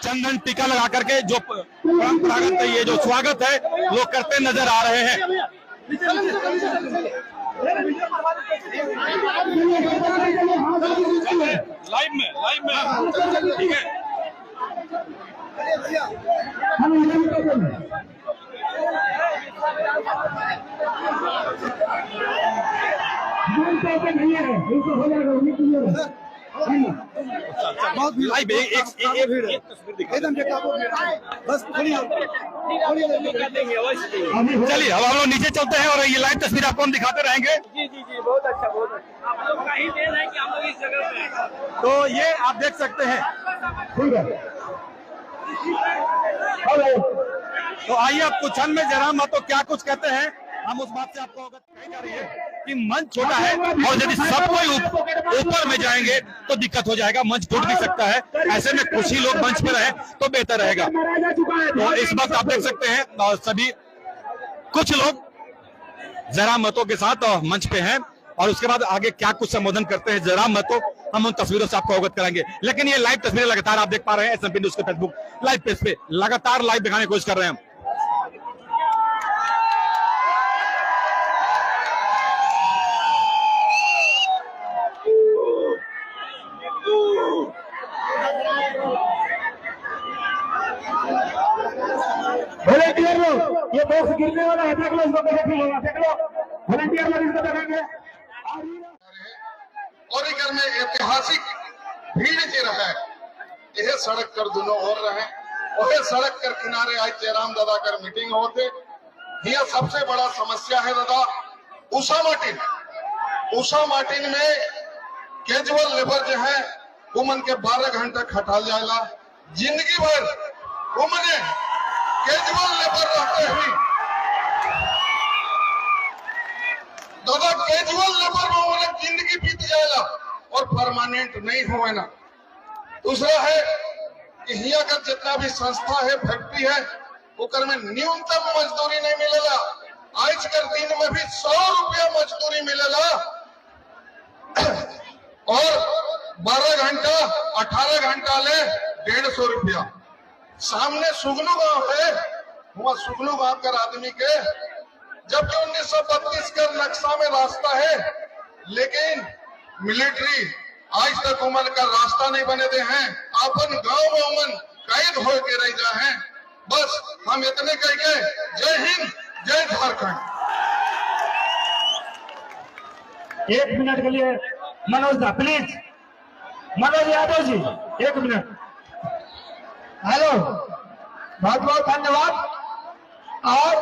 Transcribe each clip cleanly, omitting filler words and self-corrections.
चंदन टीका लगा करके जो परंपरागत ये जो स्वागत है लोग करते नजर आ रहे हैं। लाइव में ठीक है। लाइव एक तस्वीर बस चलिए अब हम लोग नीचे चलते हैं और ये लाइव तस्वीर आपको हम दिखाते रहेंगे। जी जी जी बहुत अच्छा बहुत अच्छा। आप लोग का ही देन है कि हम लोग इस जगह पे हैं। तो ये आप देख सकते हैं। तो आइए आप कुछ क्षण में जरा मत तो क्या कुछ कहते हैं हम उस बात से आपको अवगत कही जा रही है कि मंच छोटा है और यदि सब कोई ऊपर में जाएंगे तो दिक्कत हो जाएगा, मंच टूट भी सकता है। ऐसे में कुछ ही लोग मंच पे रहे तो बेहतर रहेगा। तो इस वक्त आप देख सकते हैं सभी कुछ लोग जरा मतों के साथ मंच पे हैं और उसके बाद आगे क्या कुछ संबोधन करते हैं जरा मतों हम उन तस्वीरों से आपको अवगत कराएंगे। लेकिन ये लाइव तस्वीरें लगातार आप देख पा रहे हैं SMP न्यूज के फेसबुक लाइव पेज पे लगातार लाइव दिखाने की कोशिश कर रहे हैं हम। वॉलंटियर लोग ये बॉक्स गिरने वाला है, देख लो इसको, देख लो वॉलंटियर लोग इसको देखेंगे। औरीगर में ऐतिहासिक भीड़ के रहे यह सड़क कर दोनों और रहे और सड़क कर किनारे आज जयराम दादा कर मीटिंग होते। यह सबसे बड़ा समस्या है दादा उषा मार्टिन में कैजुअल लेबर जो है उमन के 12 घंटा खटाल जाएगा जिंदगी भर उमने कैजुअल लेबर रहते हुए दादा कैजुअल लेबर में उन्हें जिंदगी बीत जाएगा और परमानेंट नहीं हुए ना। दूसरा है कि यहाँ का जितना भी संस्था है फैक्ट्री है उकर में न्यूनतम मजदूरी नहीं मिलेगा। आज के दिन में भी 100 रुपया मजदूरी मिलेगा और 12 घंटा 18 घंटा ले 150 रुपया। सामने सुगनू गांव है वहां सुगनू गांव कर आदमी के जबकि 1932 का नक्शा में रास्ता है लेकिन मिलिट्री आज तक उमन का रास्ता नहीं बने दे हैं। अपन गांव में उमन कैद हो के रह जा हैं। बस हम इतने कह के जय हिंद जय झारखंड। 1 मिनट के लिए मनोज दा प्लीज, मनोज यादव जी 1 मिनट। हेलो बहुत बहुत धन्यवाद। और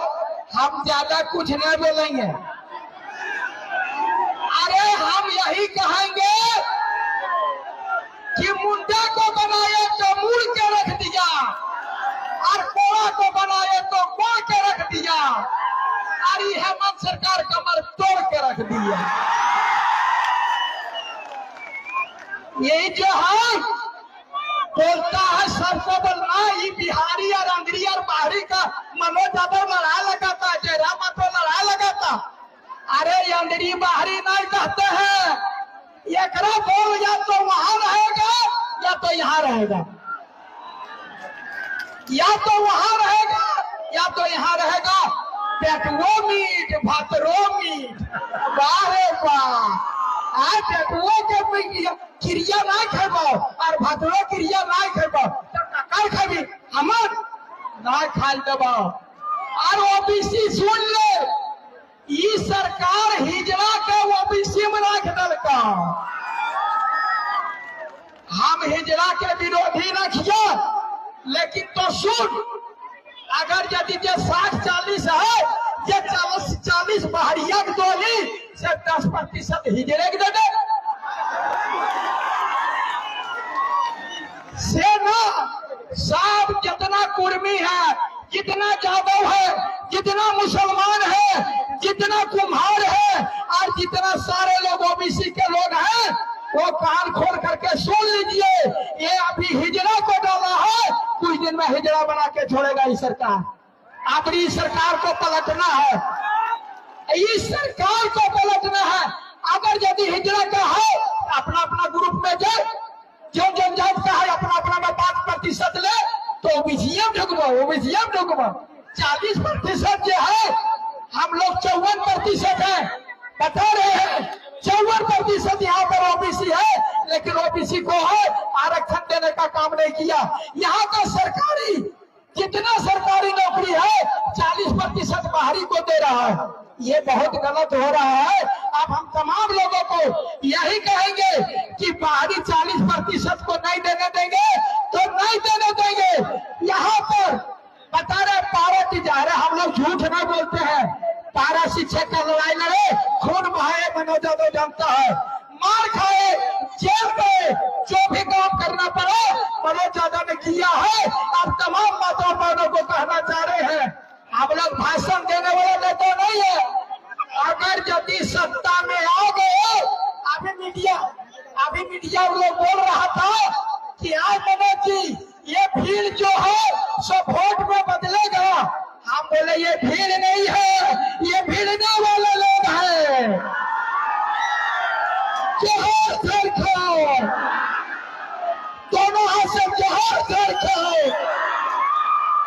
हम ज्यादा कुछ नहीं बोलेंगे। अरे हम यही कहेंगे कि मुंडा को बनाए तो मुड़ के रख दिया और कोड़ा को बनाए तो कोड़ के रख दिया और हेमंत सरकार कमर तोड़ के रख दिया। यही जो है बोलता है सबको बोलना ये बिहारी और अंग्री और बाहरी का मनोज यादव लड़ा लगाता है, जयराम तो लड़ा लगाता। अरे अंग्री बाहरी नहीं कहते हैं, एक बोल या तो वहां रहेगा या तो यहाँ रहेगा, या तो वहां रहेगा या तो यहाँ रहेगा। पेटवो मीट भातरो मीट बारे वाह पेटवो के क्रिया नहीं खेबो और भातरो क्रिया नहीं खेबो तो खेबी हमर नहीं खाल देबो। और ओबीसी सुन ले ये सरकार हिजड़ा के ओबीसी में रख देलका। हम हिजड़ा के विरोधी रखिए लेकिन तो सुन अगर यदि 60-40 है ये 40 बाहरिया के दोली से 10% हिजड़े के दे दे सेना सब जितना कुर्मी है जितना यादव है जितना मुसलमान है जितना कुम्हार है और जितना सारे लोग ओबीसी के लोग हैं वो कान खोल करके सुन लीजिए। ये अभी हिजड़ा को डाला है कुछ दिन में हिजड़ा बना के छोड़ेगा ये सरकार। अब इस सरकार को पलटना है, इस सरकार को पलटना है। अगर यदि हिजड़ा का है अपना अपना ग्रुप में जाए जो जनजात का है अपना अपना में 5% ले ओबीसीएम ढुकबो 40% जो है, हम लोग 54% है, बता रहे हैं 54% यहाँ पर ओबीसी है, लेकिन ओबीसी को है आरक्षण देने का काम नहीं किया। यहाँ का सरकारी जितना सरकारी नौकरी है 40% बाहरी को दे रहा है, ये बहुत गलत हो रहा है। अब हम तमाम लोगों को यही कहेंगे कि बाहरी 40% को नहीं देने देंगे तो नहीं देने देंगे। यहाँ पर बता रहे पारा की जा रहे, हम लोग झूठ नहीं बोलते हैं। पारा शिक्षक का लड़ाई लड़े, खून बहाए, मनोज यादव जानता है, मार खाए, जेल में जो भी काम करना पड़े मनोज यादव ने किया है। अब तमाम माता बहनों को कहना चाह रहे हैं, आप लोग भाषण देने वाले नेता नहीं है। अगर यदि सत्ता में आ गए, अभी मीडिया लोग बोल रहा था कि आज मनोज जी ये भीड़ जो है सब वोट में बदलेगा, हम बोले ये भीड़ नहीं है, ये भिड़ने वाले लोग हैं। जोहार झारखंड, दोनों हाथ से जोहार झारखंड,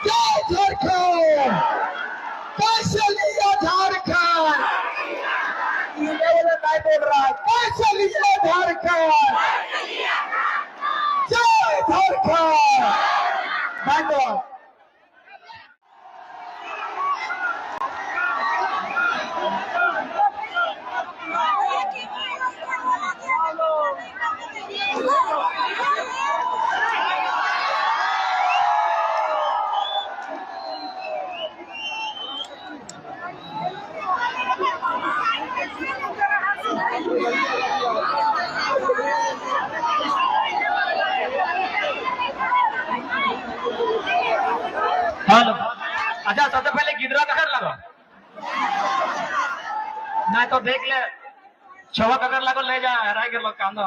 जय झारखंड, कैसे लिया झारखंड, ये वाला नहीं बोल रहा है, कैसे लिया झारखंड, जय झारखंड। धन्यवाद। हेलो, अच्छा सबसे पहले गिदरा ककर लगो, नहीं तो देख ले छवा ककर लगो, ले जा हराई के लोग कांदो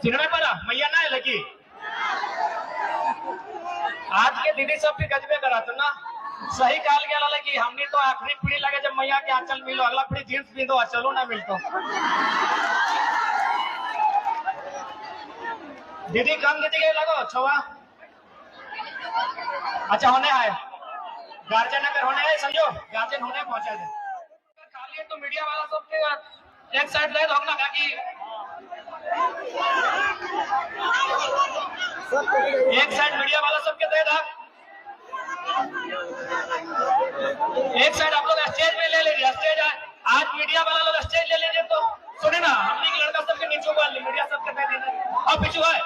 सिनेमा पर मैया ना है लगी। आज के दीदी सब भी गजबे करा तो ना, सही काल गया लगी, हमने तो आखिरी पीढ़ी लगे जब मैया के आंचल मिलो, अगला पीढ़ी जींस भी दो चलो ना मिलतो। दीदी कम दीदी के लगो छवा, अच्छा होने आए गार्जियन, अगर होने आए समझो गार्जियन होने पहुंचा दे। खाली है तो मीडिया वाला सबके एक साइड ले दो ना, बाकी एक साइड मीडिया वाला सबके दे दो, एक साइड आप लोग स्टेज में ले लीजिए। स्टेज आज मीडिया वाला लोग स्टेज ले लीजिए, तो सुने ना, हमने लड़का सबके नीचे वाल मीडिया सबके दे दीजिए। अब पीछू है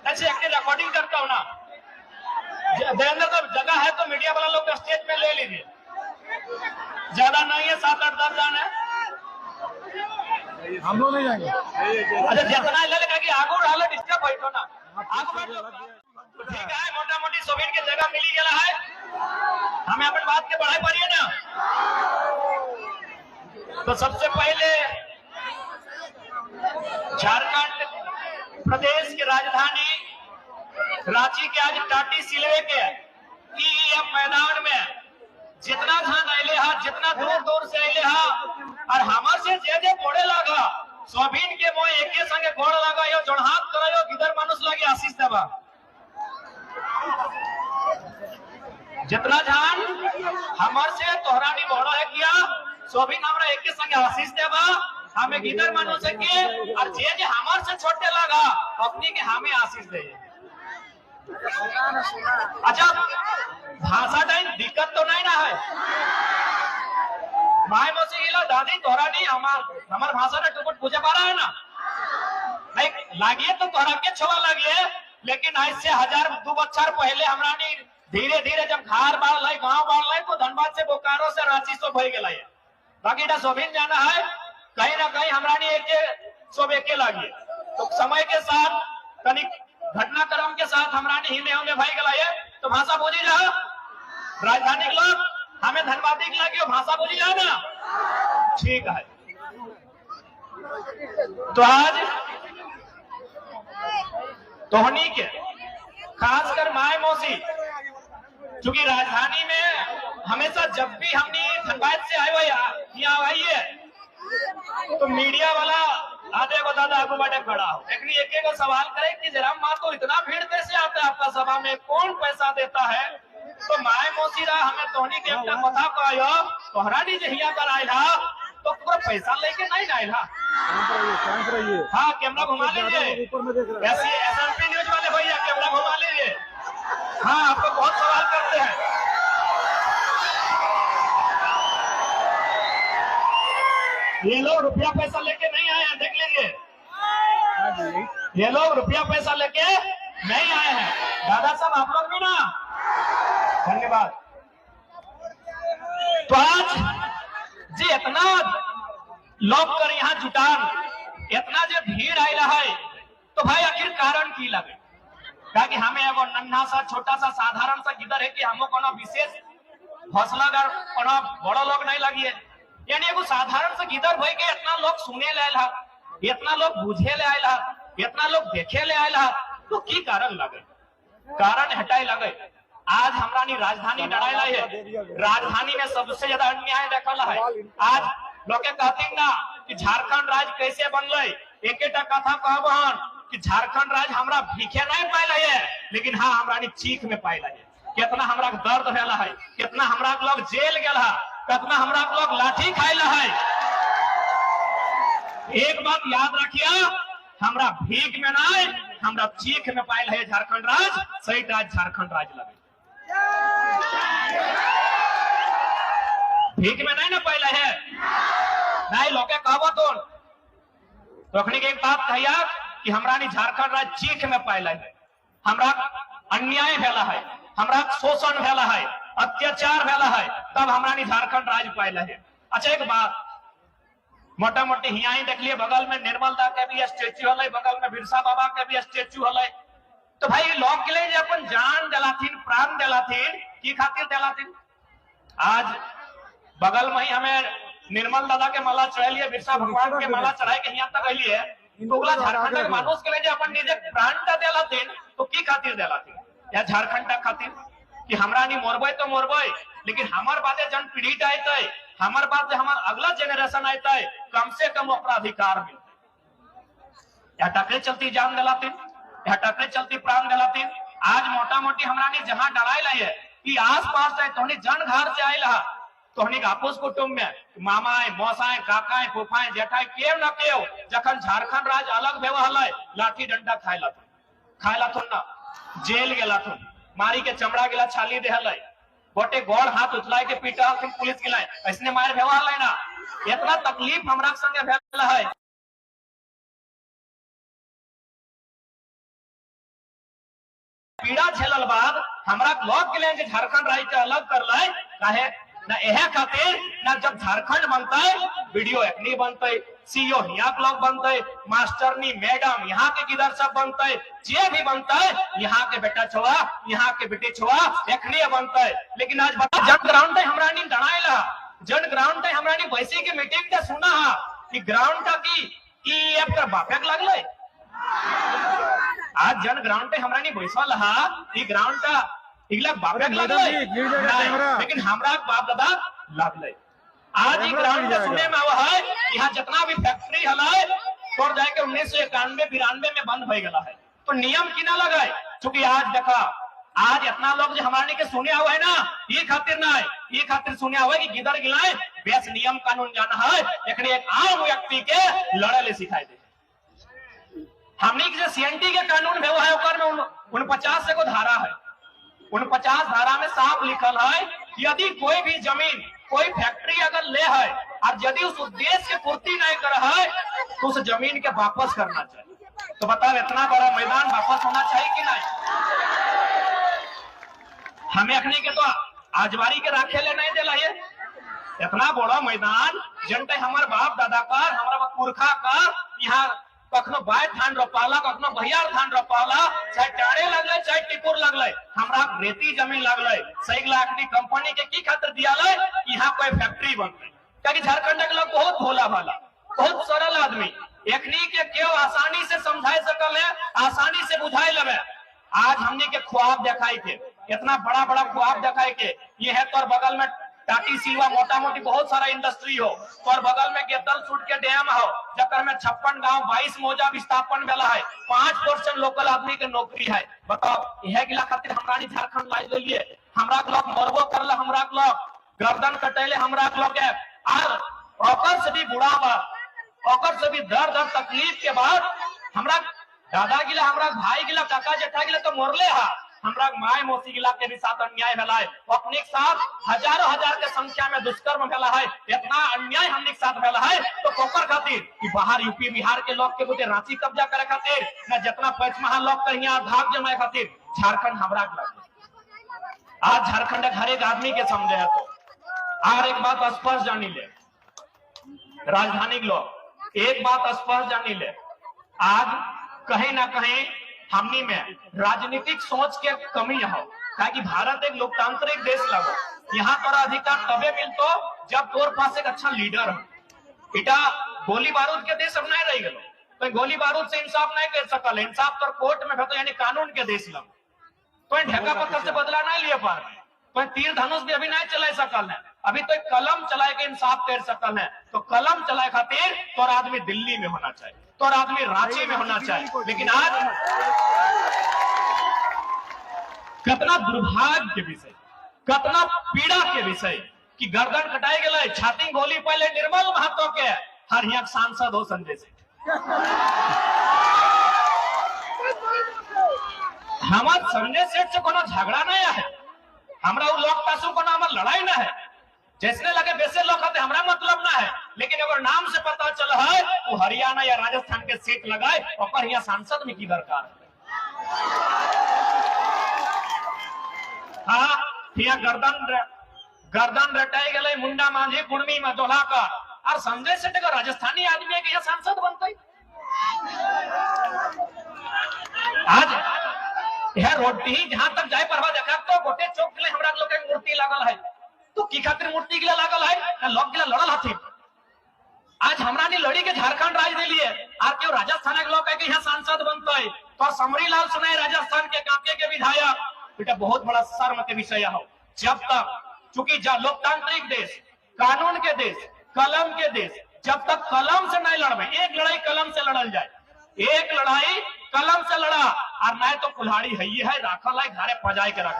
ऐसे एक रिकॉर्डिंग करता हूँ ना, देवेंद्र तो जगह है तो मीडिया वाला लोग स्टेज में ले लीजिए, ज्यादा नहीं है, 7-8 10 जन है, हम लोग नहीं जाएंगे। अच्छा जितना ले लेगा कि आगू डालो डिस्टर्ब बैठो ना, आगू बैठो ठीक है। मोटा मोटी सोबिन की जगह मिली गया है, हमें अपन बात के बढ़ाई पड़िए ना। तो सबसे पहले झारखंड प्रदेश की राजधानी रांची के आज टाटी सिलवे के ईएम मैदान में जितना धान अले हा, जितना दूर दूर से अले हा, और हमार से जे गोड़े लगा सोबिन के मोह एके संगे गोड़ लगा, यो जोड़हात करो, किधर मानुष लगे आशीष देवा। जितना धान हमार से तोहरानी बोड़ा है किया, सोबिन हमरा एके संगे आशीष देवा, हमें किधर मानुष है के, और जे हमार से छोटे लगा अपनी के हमें आशीष दे। अच्छा भाषा टाइम दिक्कत तो नहीं ना है, माए मौसी गिला दादी तोहरा नहीं, हमार भाषा ने टुकुट पूछे पा रहा है ना, नहीं लागिए तो तोहरा के छवा लगिए, लेकिन आज से 1000-2 बच्चर पहले हमरा नहीं धीरे धीरे जब घर बाढ़ लाई, गांव बाढ़ लाई, तो धनबाद से बोकारो से रांची सब भई गया है। बाकी ना सोबिन जाना है, कहीं ना कहीं हमरा नहीं एक सब एके लागिए, तो समय के साथ तनिक घटनाक्रम के साथ हमरा नहीं हिने होने भाई गला है, तो भाषा बोली जा, राजधानी के लोग हमें धनबादी के लगे भाषा बोली जा ना, ठीक है। तो आज तोहनी के खासकर माए मौसी, चूंकि राजधानी में हमेशा जब भी हमने धनबाद से आए हुए यहाँ आई है, तो मीडिया वाला देखो दादा आपको बड़े खड़ा हो लेकिन एक एक सवाल करे कि जरा माँ तो इतना भीड़ कैसे आता है आपका सभा में, कौन पैसा देता है? तो माए मोसीरा हमें तोहनी के एकटा कथा कहो, तोहरा नी जहिया पर आइला तो पूरा पैसा लेके नहीं आइला। हाँ कैमरा घुमा लीजिए, SMP न्यूज वाले भैया कैमरा घुमा लीजिए। हाँ आपको बहुत सवाल करते हैं। ये लोग रुपया पैसा लेके नहीं आए हैं, देख लीजिए, ये लोग रुपया पैसा लेके नहीं आए हैं। दादा साहब आप लोग भी ना, धन्यवाद। तो आज जी इतना लोग कर यहाँ जुटान, इतना जो भीड़ आयला है, तो भाई आखिर कारण की लगे? कि हमें एगो नन्हा सा छोटा सा साधारण सा गिदर है कि हमको कोनो विशेष हौसलादार कोनो बड़ो लोग नहीं लगिए, यानी एगो साधारण सा गिदर भाई के इतना लोग सुने ले आयला, इतना लोग बुझे ले आयला, इतना लोग देखे ले आयला, तो की कारण लगे? कारण हटाए लगे। आज हमरा नी राजधानी डरायला है, राजधानी में सबसे ज्यादा अन्याय देखल है। आज लोग कहते ना कि झारखंड राज्य कैसे बनल, एक कथा कहबहन कि झारखंड राज्य हमरा भीखे नहीं पायल है, लेकिन हाँ हमरा नी चीख में पायल है। कितना हमरा दर्द भेला है, कितना हमरा लोग जेल गेल है, कितना हमरा लोग लाठी खाइल है। एक बात याद रखिए, हमरा भीख में नहीं हमरा चीख में पायल है झारखंड राज्य, सही राज्य झारखंड राज्य लगे, भीख में नहीं ना पायल है। नहीं लोग कहबो तो अखनी के एक बात कहिया कि हमरा नी झारखंड राज्य चीख में पायल है, हमरा अन्याय भेला है, हमरा शोषण भेला है, अत्याचार भेला है, तब हमरा नी झारखंड राज्य पायल है। अच्छा एक बात मोटा मोटी हिया ही देख लिए, बगल में निर्मल दा के भी स्टेच्यू हल, बगल में बिरसा बाबा के भी स्टेच्यू हल। तो भाई लोग के लिए अपन जान दिलाथिन, प्राण दिलाथिन, की खातिर दिलाथिन? आज बगल में ही हमें निर्मल दादा के माला चढ़ाइए, बिरसा भगवान के माला चढ़ाई के यहाँ तक अलिए, तो झारखंड के मानुष के लिए अपन निजे प्राण दिलाथिन, तो की खातिर दिलाथिन? या झारखंड खातिर कि हमरा नी मोरबे तो मोरबे, लेकिन हमार बातें जन पीढ़ी आते, हमार बात हमार अगला जेनरेशन आते, कम से कम अपना अधिकार मिलते। या टकरे चलती जान दिलातीन, या टकरे चलती प्राण दिलातीन। आज मोटा मोटी हमरा नी जहां डराई है कि आस पास तोहनी जन घर से आयल है, तोहनी आपस कुटुंब में मामाए मौसाए काकाए फूफाए जेठाए केव न केव जखन झारखंड राज्य अलग भेवा हल, लाठी डंडा खाए लाथुन ना, जेल गेलाथुन, मारी के चमड़ा गेला छाली दे हल, गोटे गोड़ हाथ उछलाए के पीटा हल पुलिस गिलाए, ऐसने मार भेवा हल ना। इतना तकलीफ हमरा संगे भेल है। पीड़ा झेलल बाद हमरा लोग के लिए झारखंड राज्य के अलग करले काहे ना, एहे खातिर ना जब झारखंड बनते वीडियो एकनी बनते, सीईओ यहाँ के लोग बनते, मास्टरनी मैडम यहाँ के किधर सब बनते, जे भी बनते यहाँ के बेटा छुआ, यहाँ के बेटी छुआ एकनी बनते। लेकिन आज बता जन ग्राउंड है हमरा नी डराइला, जन ग्राउंड है हमरा नी वैसे की मीटिंग के सुना है कि ग्राउंड का की एप कर बापेक लगले। आज जन ग्राउंड पे हमरा नी बैसल है, ई ग्राउंड का इगला बापेक लगले, लेकिन हमरा बाप दादा लगले। आज ई ग्राउंड के सुने में आवा है यहाँ जितना भी फैक्ट्री हलाए तोड़ जाए के 1991-92 में बंद हो गया है। तो नियम की ना लगाए, चूंकि आज देखा आज इतना लोग जो हमारे के सुने हुआ है ना, ये खातिर ना है, ये खातिर सुने हुआ है कि गिदर गिलाए बेस नियम कानून जाना है, एक आम व्यक्ति के लड़े ले सिखाई दे। हमने जो सीएनटी के कानून है वो है ऊपर में 49 को धारा है, 49 धारा में साफ लिखल है कि यदि कोई भी जमीन कोई फैक्ट्री अगर ले है और यदि उस उद्देश्य की पूर्ति नहीं कर है तो उस जमीन के वापस करना चाहिए। तो बताओ इतना बड़ा मैदान वापस होना चाहिए कि नहीं? हमें अखनी के तो आजवारी के राखे ले नहीं दिला, ये इतना बड़ा मैदान जनते हमारे बाप दादा का हमारा पुरखा का यहाँ कखनो बाय धान रोपाला, कखनो बहियार धान रोपाला, चाहे टाड़े लगले चाहे टिपुर लगले, हमरा रेती जमीन लगले, 6 लाख की कंपनी के की खातिर दियाले यहाँ कोई फैक्ट्री बनले। क्योंकि झारखंड के लोग बहुत भोला भाला, बहुत सरल आदमी, एकनी के क्यों आसानी से समझाई सकल है, आसानी से बुझाई लगे। आज हमने के ख्वाब दिखाई के, इतना बड़ा बड़ा ख्वाब दिखाई के, ये है तोर बगल में टाटी सिल्वा मोटा मोटी बहुत सारा इंडस्ट्री हो, और बगल में गेतल सूट के डैम हो, जकर में 56 गांव 22 मौजा विस्थापन वाला है, 5% लोकल आदमी के नौकरी है। बताओ यह गिला खातिर हमरा झारखंड लाई दिलिए, हमरा लोग मरबो करले, हमरा लोग गर्दन कटेले, हमरा लोग के और से भी बुढ़ा बा, ओकर से भी दर्द और तकलीफ के बाद हमरा दादा गिला, हमरा भाई गिला, काका जेठा गिला तो मरले हा, हमरा माय मौसी गिला के भी साथ अन्याय भेला है, अपने साथ हजारों हजार के संख्या में दुष्कर्म भेला है, इतना अन्याय हमने साथ भेला है। तो कोकर खातिर कि बाहर यूपी बिहार के लोग के बुते रांची कब्जा करे खातिर, न जितना पंचमहाल लोग के यहाँ धाक जमाए खातिर झारखंड हमरा आज झारखंड हर एक आदमी के समझे है। तो और एक बात स्पष्ट जानी ले राजधानी लोग, एक बात स्पष्ट जानी ले, आज कहीं ना कहीं हमनी में राजनीतिक सोच के कमी हो, ताकि भारत एक लोकतांत्रिक देश लगो, यहाँ तोरा अधिकार तबे मिलतो जब तोर पास एक अच्छा लीडर हो। इटा गोली बारूद के देश अब नहीं रह गलो, तो गोली बारूद से इंसाफ नहीं कर सकल, इंसाफ तो कोर्ट में भेटो, यानी कानून के देश लगो, तो ढेका पत्थर से बदला नहीं लिए पार, तो तीर धनुष भी अभी नहीं चला सकल है, अभी तो कलम चलाए के इंसाफ कर सकल है। तो कलम चलाए खातिर तोर आदमी दिल्ली में होना चाहिए, तोर आदमी रांची में होना चाहिए। लेकिन आज कितना दुर्भाग्य के विषय, कितना पीड़ा के विषय कि गर्दन कटाई गए, छाती गोली पहले निर्मल महतो के हर यहाँ सांसद हो संजय सिंह, हमारे संजय सेठ से कोनो झगड़ा नहीं है, हमरा लोग पासों को नाम लड़ाई ना है, जैसे लगे वैसे लोग आते, हमरा मतलब ना है। लेकिन अगर नाम से पता चला है वो हरियाणा या राजस्थान के सीट लगाए और यहाँ सांसद में की दरकार है। हाँ यहाँ गर्दन रटाई गए, मुंडा मांझी कुर्मी में दोला का, और संजय सेठ का राजस्थानी आदमी है कि यह सांसद बनते। आज यह रोटी जहां तक जाए परवा देखा तो गोटे चौक के लिए हमरा लोग के मूर्ति लागल है, तो की खातिर मूर्ति गिला लागल है, लोग गिला लड़ल हथिन। आज हमरा ने लड़ी के झारखंड राज दे लिए, आर क्यों राजस्थान के लोग कहे यहाँ सांसद बनते, तो समरी लाल सुनाए राजस्थान के कांके के विधायक, बेटा बहुत बड़ा शर्म के विषय हो। जब तक चूंकि लोकतांत्रिक देश, कानून के देश, कलम के देश, जब तक कलम से नहीं लड़बे, एक लड़ाई कलम से लड़ल जाए, एक लड़ाई कलम से लड़ा, और नहीं तो कुल्हाड़ी है राखल है घरे पजाए के रख,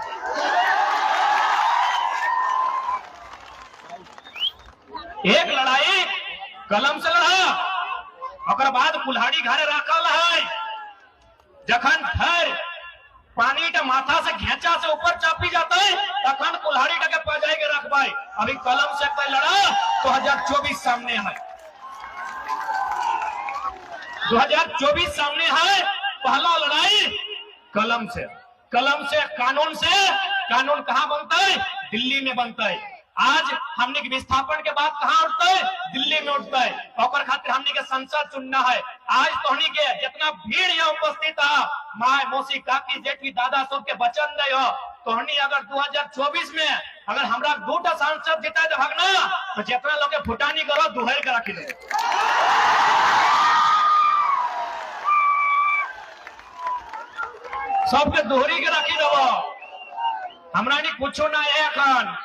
एक लड़ाई कलम से लड़ा, और बाद कुल्हाड़ी घरे रखल है, जखन फिर पानी के माथा से घेचा से ऊपर चापी जाता है, तखन कुल्हाड़ी के पजाए के रखबे। अभी कलम से कोई लड़ा 2024 सामने है, 2024 सामने है, पहला लड़ाई कलम से, कानून से, कानून कहां बनता है? दिल्ली में बनता है। आज हमने के विस्थापन के बाद कहां उठता है? दिल्ली में उठता है, और खातिर हमने के संसद चुनना है। आज तोहनी के जितना भीड़ यहाँ उपस्थित है, माँ मौसी काकी जेठी दादा सब के वचन दे हो, तोहनी अगर 2024 में अगर हमरा 2टा सांसद जिता दे भगना, तो जितना लोग के फुटानी करो दुहर के रखी दे, सबके दोहरी के रखी दो, हमरा नहीं कुछ ना है। अखन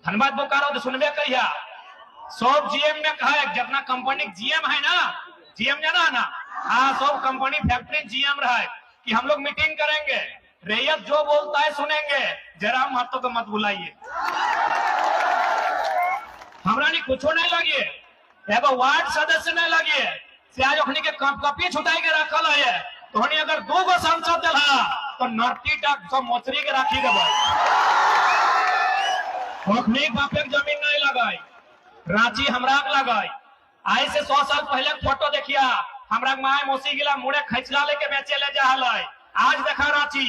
धनबाद बोकारो तो सुनबे करिया, सब जीएम में कहा है, जितना कंपनी जीएम है ना, जीएम जाना ना, हाँ सब कंपनी फैक्ट्री जीएम रहा है कि हम लोग मीटिंग करेंगे, रैयत जो बोलता है सुनेंगे, जरा महतो को मत बुलाइए, हमरा नहीं कुछ नहीं लगे, एगो वार्ड सदस्य नहीं लगे, आज ओखनी के कॉपी छुटाई के रखल है, तो अगर 2 गो सांसद दिला तो नरती तक सब मोचरी के राखी देवे, बापे जमीन नहीं लगाई, रांची हमरा लगाई। आई से 100 साल पहले फोटो देखिया, हमरा माय मौसी गिला मुड़े खैचला लेके बेचे ले जा है। आज देखा रांची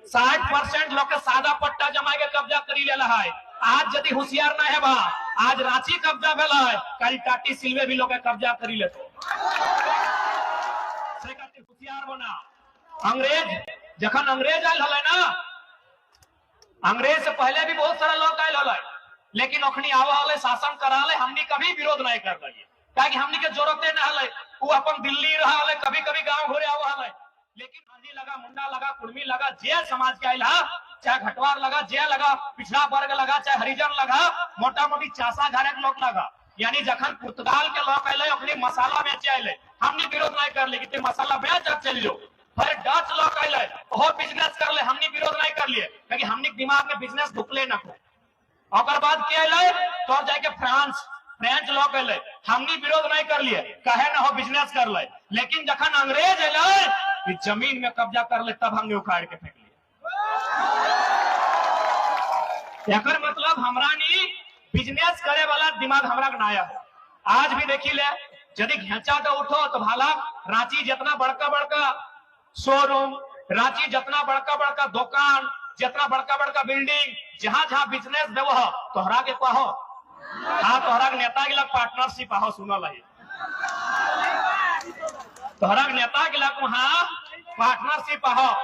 60% लोग के सादा पट्टा जमा के कब्जा करी ले है। आज यदि होशियार ना है बा, आज रांची कब्जा भेला है, कल टाटी सिल्वे भी लोग के कब्जा करी ले, तो होशियार बना। अंग्रेज जखन अंग्रेज आयल हल ना, अंग्रेज से पहले भी बहुत सारा लोग आयल हल, लेकिन अखनी आवा हल शासन करा ले, हमनी कभी विरोध नहीं कर रही, ताकि हमनी के जरूरते न हल, वो अपन दिल्ली रहा हल, कभी कभी गांव घूरे आवा हल, लेकिन हांडी लगा, मुंडा लगा, कुर्मी लगा, जे समाज के आयल चाहे घटवार लगा, जे लगा, पिछड़ा वर्ग लगा, चाहे हरिजन लगा, मोटा मोटी चासा घर के लोग लगा। यानी जखन पुर्तगाल के लोग अले अपने मसाला बेचे अले, हमने विरोध नहीं कर ली कि मसाला बेच अब चल लो। फिर डच लोग अले और बिजनेस कर ले, हमने विरोध नहीं कर लिए क्योंकि हमने दिमाग में बिजनेस ढुकले न को। और बाद के अले तो जाके फ्रेंच लोग अले, हमने विरोध नहीं कर लिए, कहे ना हो बिजनेस कर ले। लेकिन जखन अंग्रेज अले जमीन में कब्जा कर ले तब हमने उखाड़ के फेंक लिया। एकर मतलब हमरा नी बिजनेस करे वाला दिमाग हमरा के नाया है। आज भी देखी ले, यदि घेचा तो उठो तो भाला रांची जितना बड़का बड़का शोरूम, रांची जितना बड़का बड़का दुकान, जितना बड़का बड़का बिल्डिंग, जहां जहां बिजनेस देव तोहरा के कहो। हाँ, तोहरा के नेता के लग पार्टनरशिप आहो, सुनल है तोहरा के नेता के लग वहां पार्टनरशिप आहो,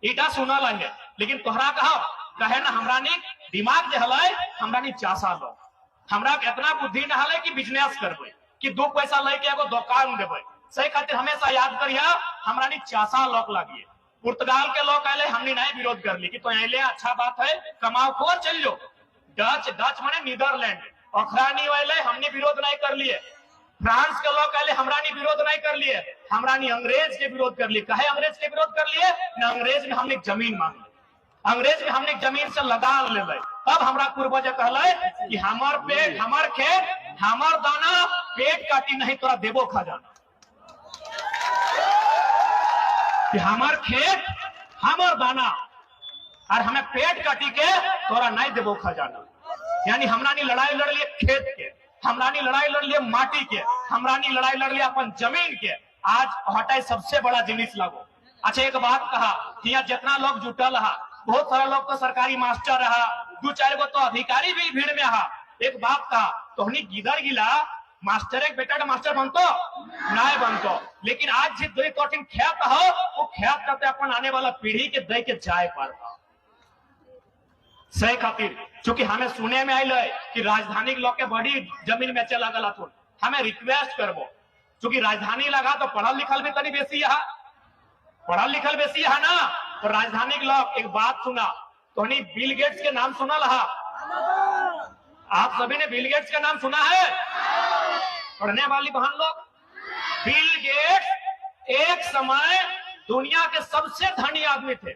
इटा सुनल है। लेकिन तोहरा कहो कहे ना हमरा नी दिमाग जो हल हमरा नी चासा लो, हमरा इतना बुद्धि न हल कि बिजनेस करबे, कि 2 पैसा लेके एगो दुकान देवे। सही खातिर हमेशा याद करिया हमरा नी चासा लोग लगिए। पुर्तगाल के लोग कहले हमने नहीं विरोध कर ली कि तो अले अच्छा बात है, कमाओ खो चल लो। डच माने नीदरलैंड, अखरानी वाले हमने विरोध नहीं कर लिए। फ्रांस के लोग कहले हमरा नी विरोध नहीं कर लिए, हमरा नी अंग्रेज के विरोध कर लिए। कहे अंग्रेज के विरोध कर लिए न, अंग्रेज में हमने जमीन मांग ली, अंग्रेज में हमने जमीन से लगान ले। तब हमरा पूर्वज कहले कि हमार पेट, हमार खेत, हमार दाना, पेट काटी नहीं तोरा देबो खजाना। कि हमार खेत, हमार दाना और हमें पेट काटी के तोरा नहीं देबो खजाना। यानी हमरा नी लड़ाई लड़ लिए खेत के, हमरा नी लड़ाई लड़ लिए माटी के, हमरा नी लड़ाई लड़ लिए अपन जमीन के। आज हटाई सबसे बड़ा जिनिस लगो। अच्छा एक बात कहा कि यहाँ जितना लोग जुटल रहा, बहुत सारा लोग तो सरकारी मास्टर रहा, 2-4 गो तो अधिकारी भी भीड़ में रहा। एक बात कहा तोहनी गिदर गिला मास्टर एक बेटा का मास्टर बनतो नहीं बनतो। लेकिन आज जिस दो कठिन ख्यात हो वो ख्यात करते अपन आने वाला पीढ़ी के दे के जाए पाता। सही खातिर चूंकि हमें सुने में आयल कि राजधानी के लोग के बड़ी जमीन में चला गला थो, हमें रिक्वेस्ट करबो चूंकि राजधानी लगा तो पढ़ल लिखल भी तनी बेसी है, पढ़ल लिखल बेसी है ना। तो राजधानी के लोग एक बात सुना, तो बिल गेट्स के नाम सुना रहा, आप सभी ने बिल गेट्स का नाम सुना है? पढ़ने वाली बहन लोग, बिल गेट्स एक समय दुनिया के सबसे धनी आदमी थे,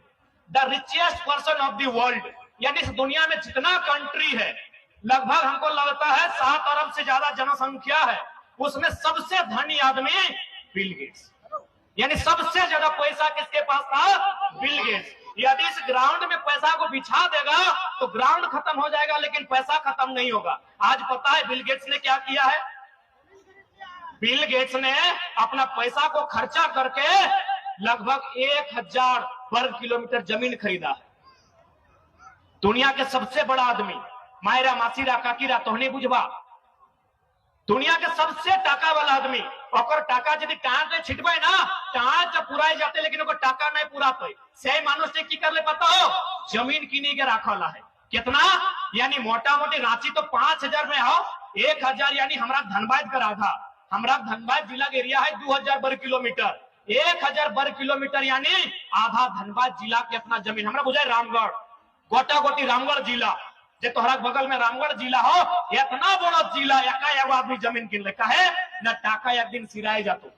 the richest person of the world. यानी इस दुनिया में जितना कंट्री है लगभग हमको लगता है 7 अरब से ज्यादा जनसंख्या है, उसमें सबसे धनी आदमी बिल गेट्स। यानी सबसे ज्यादा पैसा किसके पास था? Bill Gates. यदि इस ग्राउंड में पैसा को बिछा देगा तो ग्राउंड खत्म हो जाएगा लेकिन पैसा खत्म नहीं होगा। आज पता है बिल गेट्स ने क्या किया है? बिल गेट्स ने अपना पैसा को खर्चा करके लगभग 1000 वर्ग किलोमीटर जमीन खरीदा है। दुनिया के सबसे बड़ा आदमी, मायरा मासीरा काकीरा तोहने बुझबा, दुनिया के सबसे टाका वाला आदमी, और टाका यदि टाँच छिटबे ना टाँच पुराए जाते लेकिन टाका नहीं पुराते। से मानुष ने की कर ले पता हो? जमीन किनी के रखल है। कितना? यानी मोटा मोटी रांची तो 5000 में हो, 1000 यानी हमारा धनबाद का आधा, हमारा धनबाद जिला के एरिया है 2000 वर्ग किलोमीटर, 1000 वर्ग किलोमीटर यानी आधा धनबाद जिला के अपना जमीन। हमारा बुझाए रामगढ़, गोटा गोटी रामगढ़ जिला, जे तोहरा बगल में रामगढ़ जिला हो, इतना बड़ा जिला एका आदमी जमीन किन ले। काहे न टाका एक दिन सिराए जातो।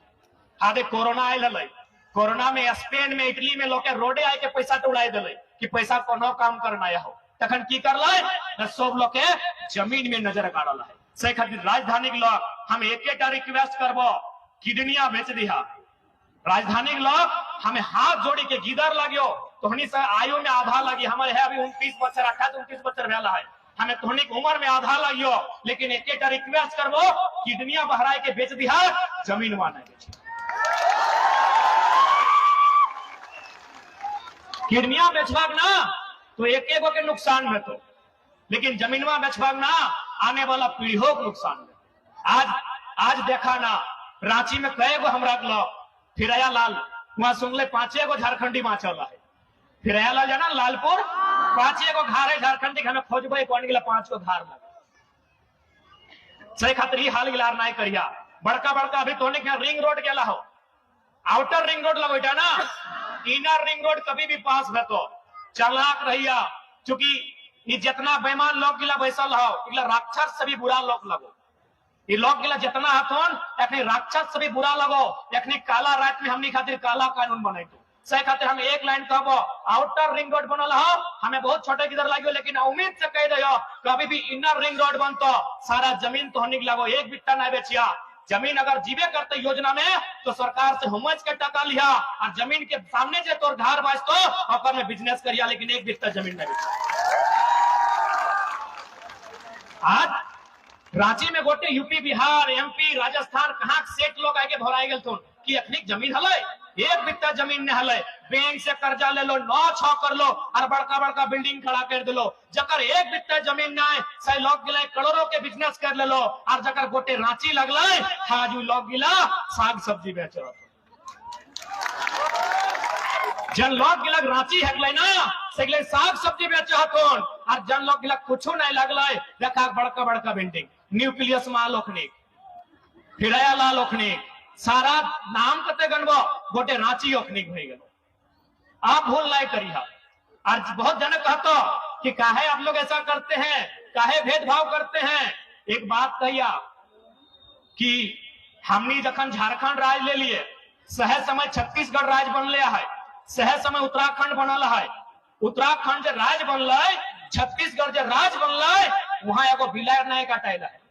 आदे कोरोना आयल है, कोरोना में स्पेन में इटली में लोग रोडे आए के पैसा तो उड़ाई दिले कि पैसा कोनो काम करना हो, तखन की करले न सब लोग के जमीन में नजर गाड़ल है। से खातिर राजधानी के लोग हम एकेटा रिक्वेस्ट करबो, किडनिया बेच दिहा। राजधानी के लोग हमें हाथ जोड़ी के गिदर लगियो, तोहनी से आयु में आधा लगी, हमारे है अभी 29 बच्चर 28-29 बच्चर भेला है, हमें तोहनी की उम्र में आधा लगियो। लेकिन एकेटा रिक्वेस्ट करबो, किडनिया बहराए के बेच दिहा, जमीन नहीं बेची। किडनिया बेचबाग ना तो एक गो के नुकसान में तो, लेकिन जमीनवा बेचबाग ना आने वाला पीढ़ियों को नुकसान में। आज देखा ना रांची में कई गो हमरा लोग फिरया लाल वहां सुन ले 5 गो झारखंडी वहां चल रहा है। फिरया लाल जाना लालपुर 5 गो घर है झारखंडी, हमें खोजबे कौन गिला 5 गो घर लगा। सही खातिर हाल गिलार नहीं करिया। बड़का बड़का अभी तो रिंग रोड गेला हो, आउटर रिंग रोड लगोटा ना, इनर रिंग रोड कभी भी पास है तो चालाक रहिया, चूंकि ये जितना बेईमान लोग गिला बैसल हो इला राक्षस से भी बुरा लोग लगो, ये लोग गिला जितना हथोन अखनी राक्षस से भी बुरा लगो। अखनी काला रात में हमनी खातिर काला कानून बनाई तो से खातिर हम एक लाइन कहबो, आउटर रिंग रोड बनल हो हमें बहुत छोटे किधर लागियो, लेकिन उम्मीद से कह दियो कभी भी इनर रिंग रोड बनतो सारा जमीन तो हनिक लगो, एक बिट्टा ना बेचिया। जमीन अगर जीवे करते योजना में तो सरकार से हुमच के टका लिया और जमीन के सामने जे तोर घर बचतो ओकर में बिजनेस करिया, लेकिन एक बिट्टा जमीन नहीं बेचिया। आज रांची में गोटे यूपी बिहार एमपी राजस्थान कहाँ सेठ लोग आके भराई गए तो कि अखनी जमीन हले, एक बिट्टा जमीन ने हले, बैंक से कर्जा ले लो, 9-6 कर लो और बड़का बड़का बिल्डिंग खड़ा कर दिलो। जकर एक बिट्टा जमीन ना सही लोग गिला करोड़ों के बिजनेस कर ले लो, और जकर गोटे रांची लगल हाजू लोग गिला साग सब्जी बेच रहा। जन लोग गिला रांची हकल ना से साग सब्जी बेच हथोन, और जन लोग गिला कुछ नहीं लगल देखा बड़का बड़का बिल्डिंग न्यूक्लियस माल ओखनी फिरया लाल ओखनी सारा नाम कते गणबो गोटे रांची ओखनी हो गलो। आप भूल नहीं करिया। आज बहुत जन कहतो कि काहे आप लोग ऐसा करते हैं, काहे भेदभाव करते हैं। एक बात कहिया कि हमनी जखन झारखंड राज ले लिए सहे समय छत्तीसगढ़ राज बनले है, सहे समय उत्तराखंड बनल है। उत्तराखंड जो राज बनल छत्तीसगढ़ जो राज बनल वहां एगो बिलार नहीं कटाइला है।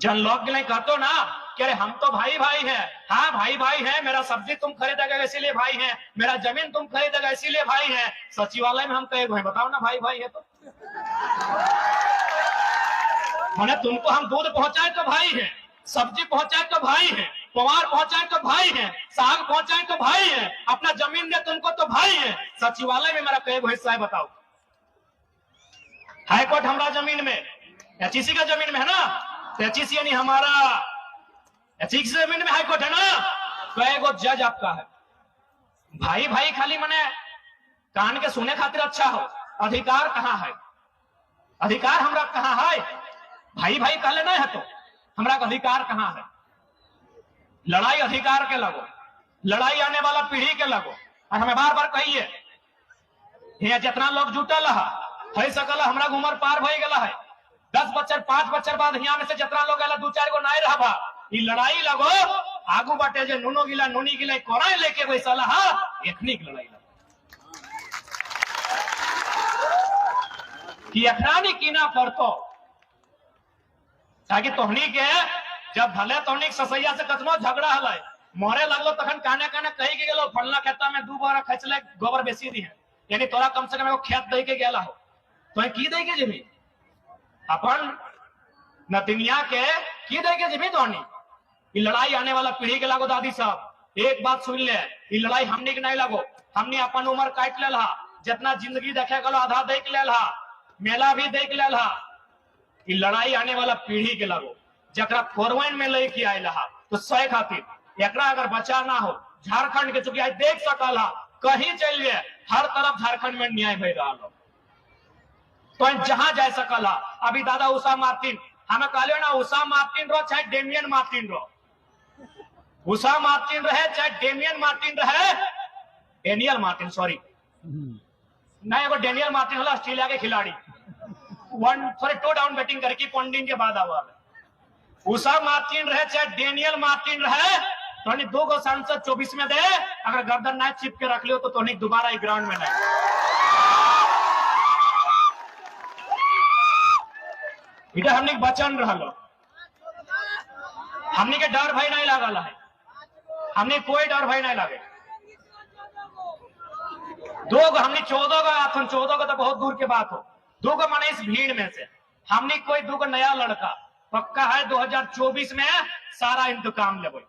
जन लोग कहते ना कि अरे हम तो भाई भाई हैं, हाँ भाई भाई हैं, मेरा सब्जी तुम खरीदेगा इसीलिए भाई हैं, मेरा जमीन तुम खरीदेगा इसीलिए भाई हैं। सचिवालय में हम कहे हैं, बताओ ना भाई भाई है तो मैंने तुमको हम दूध पहुंचाए तो भाई हैं, सब्जी पहुंचाए तो भाई हैं, कुमार पहुंचाए तो भाई हैं, साग पहुंचाए तो भाई हैं, अपना जमीन दे तुमको तो भाई हैं। सचिवालय में मेरा कई हिस्सा है, बताओ। हाईकोर्ट हमारा जमीन में, एचईसी का जमीन में है ना, एचईसी यानी हमारा एचईसी जमीन में हाईकोर्ट है ना, कई गो जज आपका है। भाई भाई खाली मने कान के सुने खातिर अच्छा हो, अधिकार कहाँ है? अधिकार हमरा कहाँ है? भाई भाई कहले नहीं है तो हमरा अधिकार कहाँ है? लड़ाई अधिकार के लगो, लड़ाई आने वाला पीढ़ी के लगो। और हमें बार बार कहिए यहाँ जितना लोग जुटल है सकल हमरा उम्र पार भई गला है, 10 बच्चर 5 बच्चर बाद यहाँ में से जितना लोग 2-4 गो नहीं रहा, ये लड़ाई लगो आगू बाटे जो नुनो गिला नुनी गिला कोराई लेके बैसल एखनी की लड़ाई लगो कि अखरानी कीना करतो, ताकि तोहनी के जब भले तोहनी ससैया से कतनो झगड़ा हल मोरे लगलो तखन काने काने कही के गेलो फलना खेता में 2 बार खचले गोबर बेसी दी है, यानी तोरा कम से कम एगो खेत दे के गेला हो तो की दे के जमीन अपन नतिनिया के की दे के जमीन तोहनी। ये लड़ाई आने वाला पीढ़ी के लागो। दादी साहब एक बात सुन ले, ये लड़ाई हमनी के नहीं लगो, हमने अपन उम्र काट ले, जितना जिंदगी देखे गलो आधा देख ले, मेला भी देख ले। ये लड़ाई आने वाला पीढ़ी के लगो, जकरा फोरवन में लेके आये तो सह खातिर एकरा अगर बचा ना हो। झारखंड के चूंकि आज देख सकल कहीं चलिए हर तरफ झारखंड में न्याय भई रहा हो, तो जहां जा सकल। अभी दादा उषा मार्टिन हमें कहलियो ना, उषा मार्टिन रो चाहे डेमियन मार्टिन रो, उषा मार्टिन रहे चाहे डेमियन मार्टिन रहे, डेनियल मार्टिन सॉरी नहीं एगो डेनियल मार्टिन होला ऑस्ट्रेलिया के खिलाड़ी 2 डाउन बैटिंग करके पॉइंटिंग के बाद आवा। उषा मार्टिन रहे चाहे डेनियल मार्टिन रहे, तो 2 गो सांसद 24 में दे, अगर गर्दन ना चिप के रख लियो तो दोबारा ग्राउंड में नहीं। इधर हमने बचन रहलो, हमने के डर भय नहीं लागल है, हमने कोई डर भय नहीं लगे। 2 गो हमने 14 गो आथन, 14 गो तो बहुत दूर के बात हो, 2 गो माने इस भीड़ में से हमने कोई 2 गो नया लड़का पक्का है 2024 में सारा इंतकाम लेबे।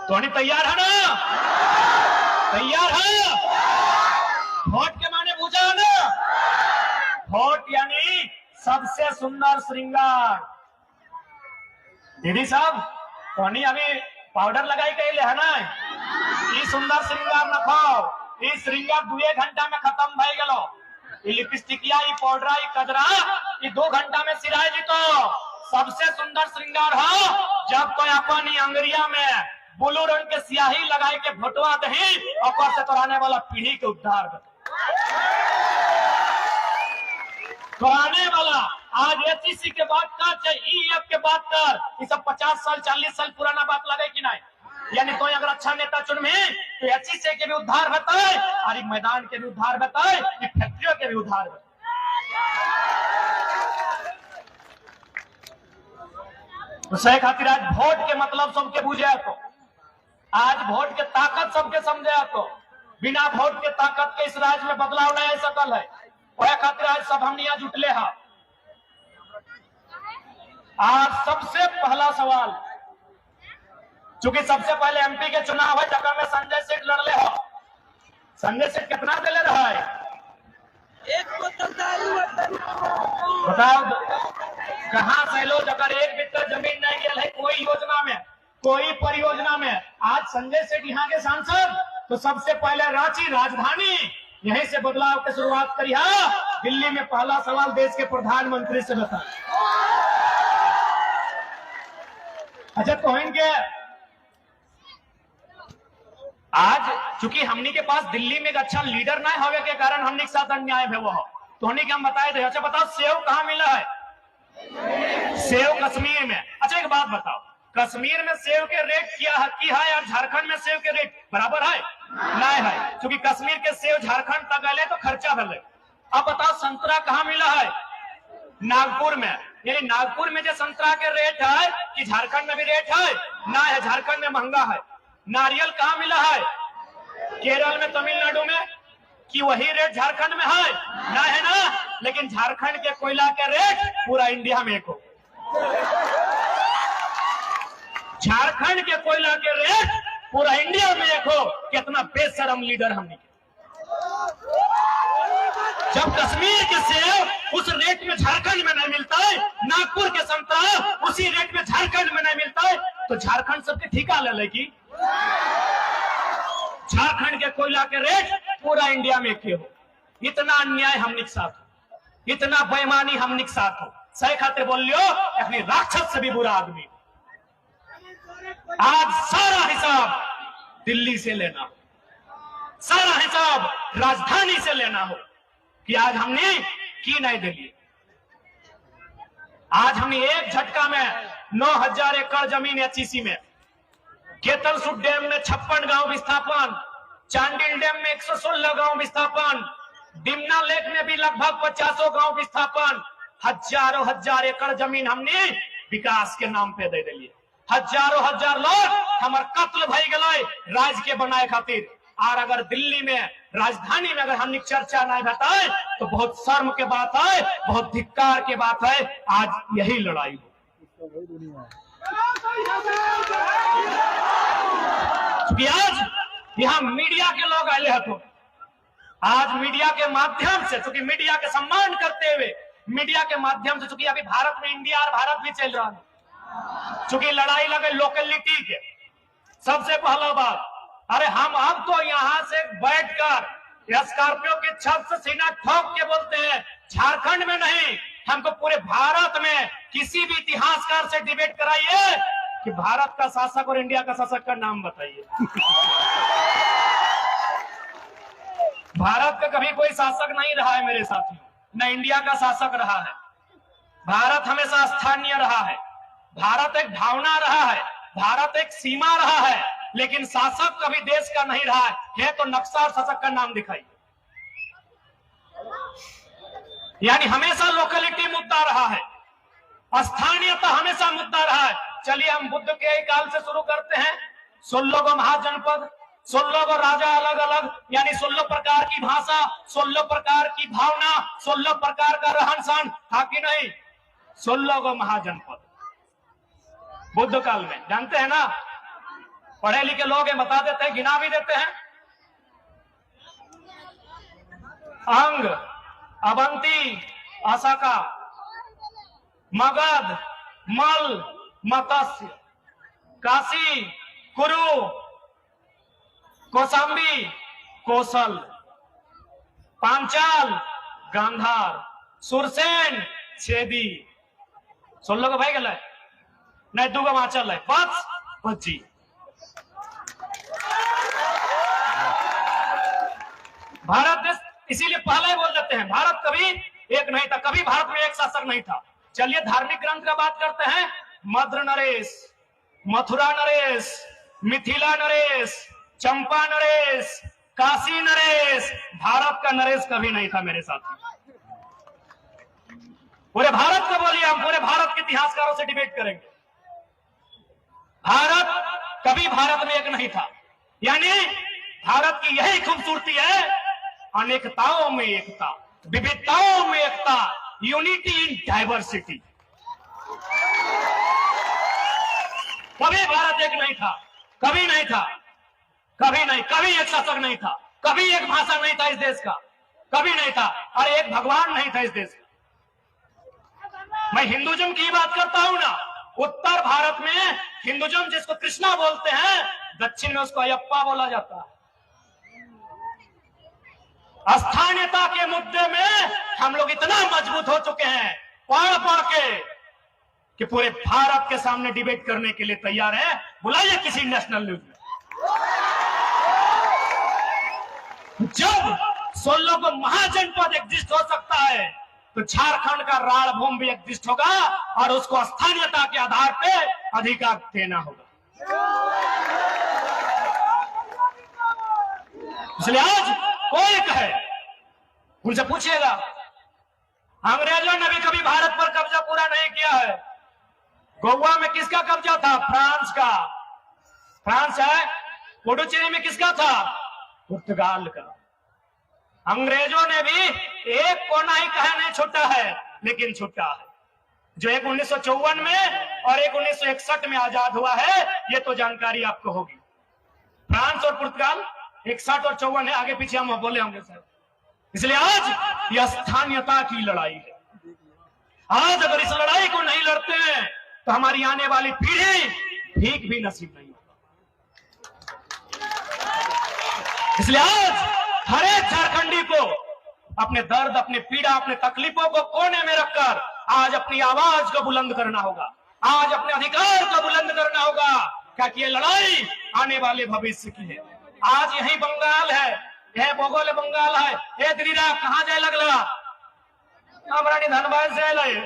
तो तैयार है ना? तैयार है? वोट के माने पूछा ना, वोट यानी सबसे सुंदर श्रृंगार। दीदी साहब तोनी अभी पाउडर लगाई कहीं है ना, ये सुंदर श्रृंगार न खाओ, ये श्रृंगार 2 घंटा में खत्म भई गलो। ये लिपस्टिकिया, ये पाउडर, ये कजरा, ये 2 घंटा में सिराय जीतो। सबसे सुंदर श्रृंगार हो जब कोई अपन अंगरिया में ब्लू रंग के स्याही लगाए के भोटवा दही और से तोराने वाला पीढ़ी के उद्धार कराने वाला। आज एचईसी के बात कर, ईएफ के बात कर, ये सब 50 साल 40 साल पुराना बात लगे कि नहीं? यानी तो अगर अच्छा नेता चुन में तो एचईसी के भी उद्धार बताए और मैदान के भी उद्धार बताए, फैक्ट्रियों के भी उद्धार बताए। तो सही खातिर आज वोट के मतलब सबके बुझे तो, आज वोट के ताकत सबके समझे तो, बिना वोट के ताकत के इस राज्य में बदलाव नहीं आ सकल है। वह खातिर आज सब हम यहाँ जुटले हैं। आज सबसे पहला सवाल, चूंकि सबसे पहले एमपी के चुनाव है, जगह में संजय सेठ लड़ले हो। संजय सेठ कितना दिले रहा है? बताओ कहां से लो, अगर एक बित्ता जमीन नहीं गया है कोई योजना में, कोई परियोजना में। आज संजय सेठ यहाँ के सांसद, तो सबसे पहले रांची राजधानी यहीं से बदलाव की शुरुआत करी है। दिल्ली में पहला सवाल देश के प्रधानमंत्री से बता। अच्छा तो इनके आज चूंकि हमनी के पास दिल्ली में एक अच्छा लीडर ना होने के कारण हमने के साथ अन्याय है वो, तो हमने हम बताए थे। अच्छा बताओ सेव कहाँ मिला है? सेव कश्मीर में। अच्छा एक बात बताओ, कश्मीर में सेव के रेट क्या है और झारखंड में सेव के रेट बराबर है? नहीं है, क्योंकि कश्मीर के सेव झारखंड तक गए तो खर्चा भले। अब बताओ संतरा कहाँ मिला है? नागपुर में। यानी नागपुर में जो संतरा के रेट है कि झारखंड में भी रेट है? ना है, झारखंड में महंगा है। नारियल कहाँ मिला है? केरल में, तमिलनाडु में, कि वही रेट झारखंड में है? ना है ना, लेकिन झारखंड के कोयला के रेट पूरा इंडिया में एक हो। झारखंड के कोयला के रेट पूरा इंडिया में एक हो। कितना बेशरम लीडर हमने। जब कश्मीर के सेब उस रेट में झारखंड में नहीं मिलता है, नागपुर के संतरा उसी रेट में झारखंड में नहीं मिलता है, तो झारखंड सबके ठिका ले लेगी। झारखंड के कोयला के रेट पूरा इंडिया में के हो। इतना अन्याय हमने के साथ हो, इतना बेईमानी हमने के साथ हो। सही खाते बोल लियो, अपनी राक्षस से भी बुरा आदमी। आज सारा हिसाब दिल्ली से लेना, सारा हिसाब राजधानी से लेना हो कि आज हमने की नहीं दिल्ली। आज हमने एक झटका में 9000 एकड़ जमीन एचईसी में, केतलसुट डैम में 56 गांव विस्थापन, चांडिल डैम में 116 गांव विस्थापन, डिमना लेक में भी लगभग 50 गांव विस्थापन। हजारों हजार एकड़ जमीन हमने विकास के नाम पे दे दिली। हजारों हजार लोग हमार कत्ल भई गए राज्य के बनाए खातिर। और अगर दिल्ली में, राजधानी में अगर हमने चर्चा नहीं बताए तो बहुत शर्म के बात है, बहुत धिक्कार के बात है। आज यही लड़ाई हो, क्योंकि आज यहाँ मीडिया के लोग आए हैं। तो आज मीडिया के माध्यम से, चूंकि मीडिया के सम्मान करते हुए, मीडिया के माध्यम से, चूंकि अभी भारत में इंडिया और भारत भी चल रहा है, चूंकि लड़ाई लगे लोकेलिटी के। सबसे पहला बात, अरे हम अब तो यहां से बैठकर स्कॉर्पियो के छत से सीना ठोक के बोलते हैं, झारखंड में नहीं, हमको पूरे भारत में किसी भी इतिहासकार से डिबेट कराइए कि भारत का शासक और इंडिया का शासक का नाम बताइए। भारत का कभी कोई शासक नहीं रहा है मेरे साथी, न इंडिया का शासक रहा है। भारत हमेशा स्थानीय रहा है, भारत एक भावना रहा है, भारत एक सीमा रहा है, लेकिन शासक कभी देश का नहीं रहा है। तो नक्शा और शासक का नाम दिखाइए। यानी हमेशा लोकेलिटी मुद्दा रहा है, स्थानीयता हमेशा मुद्दा रहा है। चलिए हम बुद्ध के काल से शुरू करते हैं। 16 गो महाजनपद, 16 गो राजा अलग अलग, यानी 16 प्रकार की भाषा, 16 प्रकार की भावना, 16 प्रकार का रहन सहन था कि नहीं? 16 गो महाजनपद बुद्ध काल में, जानते हैं ना, पढ़े लिखे लोग हैं, बता देते हैं, गिना भी देते हैं। अंग, अवंती, अशोका, मगध, मल, मत्स्य, काशी, कुरु, कौशाम्बी, कौशल, पांचाल, गांधार, सुरसेन, छेदी। 16 को भाई गल नहीं, 2 गो वहां चल है, 5 25। भारत देश इसीलिए पहले ही बोल देते हैं भारत कभी एक नहीं था, कभी भारत में एक शासक नहीं था। चलिए धार्मिक ग्रंथ का बात करते हैं। मद्र नरेश, मथुरा नरेश, मिथिला नरेश, चंपा नरेश, काशी नरेश, भारत का नरेश कभी नहीं था मेरे साथ। पूरे भारत को बोलिए, हम पूरे भारत के इतिहासकारों से डिबेट करेंगे। भारत कभी भारत में एक नहीं था, यानी भारत की यही खूबसूरती है, अनेकताओं में एकता, विविधताओं में एकता, यूनिटी इन डाइवर्सिटी। कभी भारत एक नहीं था, कभी नहीं था, कभी नहीं, कभी एक शासक नहीं था, कभी एक भाषा नहीं था इस देश का, कभी नहीं था, अरे एक भगवान नहीं था इस देश का। मैं हिंदुज्म की बात करता हूं ना, उत्तर भारत में हिंदुज्म जिसको कृष्णा बोलते हैं, दक्षिण में उसको अयप्पा बोला जाता है। स्थानीयता के मुद्दे में हम लोग इतना मजबूत हो चुके हैं पढ़ पढ़ के कि पूरे भारत के सामने डिबेट करने के लिए तैयार है। बुलाइए किसी नेशनल न्यूज में। जब 16 को महाजनपद एग्जिस्ट हो सकता है, तो झारखंड का राणभूमि भी एग्जिस्ट होगा और उसको स्थानीयता के आधार पे अधिकार देना होगा। इसलिए आज कोई कहे, उनसे पूछिएगा, अंग्रेजों ने भी कभी भारत पर कब्जा पूरा नहीं किया है। गोवा में किसका कब्जा था? फ्रांस का। फ्रांस है। पुडुचेरी में किसका था? पुर्तगाल का। अंग्रेजों ने भी एक कोना ही कहा नहीं छूटा है, लेकिन छूटा है। जो एक 1954 में और एक 1961 में आजाद हुआ है, ये तो जानकारी आपको होगी। फ्रांस और पुर्तगाल 61 और 54 है, आगे पीछे हम बोले होंगे सर। इसलिए आज यह स्थानीयता की लड़ाई है। आज अगर इस लड़ाई को नहीं लड़ते हैं तो हमारी आने वाली पीढ़ी भीख भी नसीब नहीं होगा। इसलिए आज हर एक झारखंडी को अपने दर्द, अपने पीड़ा, अपने तकलीफों को कोने में रखकर आज अपनी आवाज को बुलंद करना होगा, आज अपने अधिकार को बुलंद करना होगा, क्योंकि ये लड़ाई आने वाले भविष्य की है। आज यही बंगाल है, यह भोगोल बंगाल है। ये दिलीरा कहाँ जाए लगला? हमारा धनबाद से लगे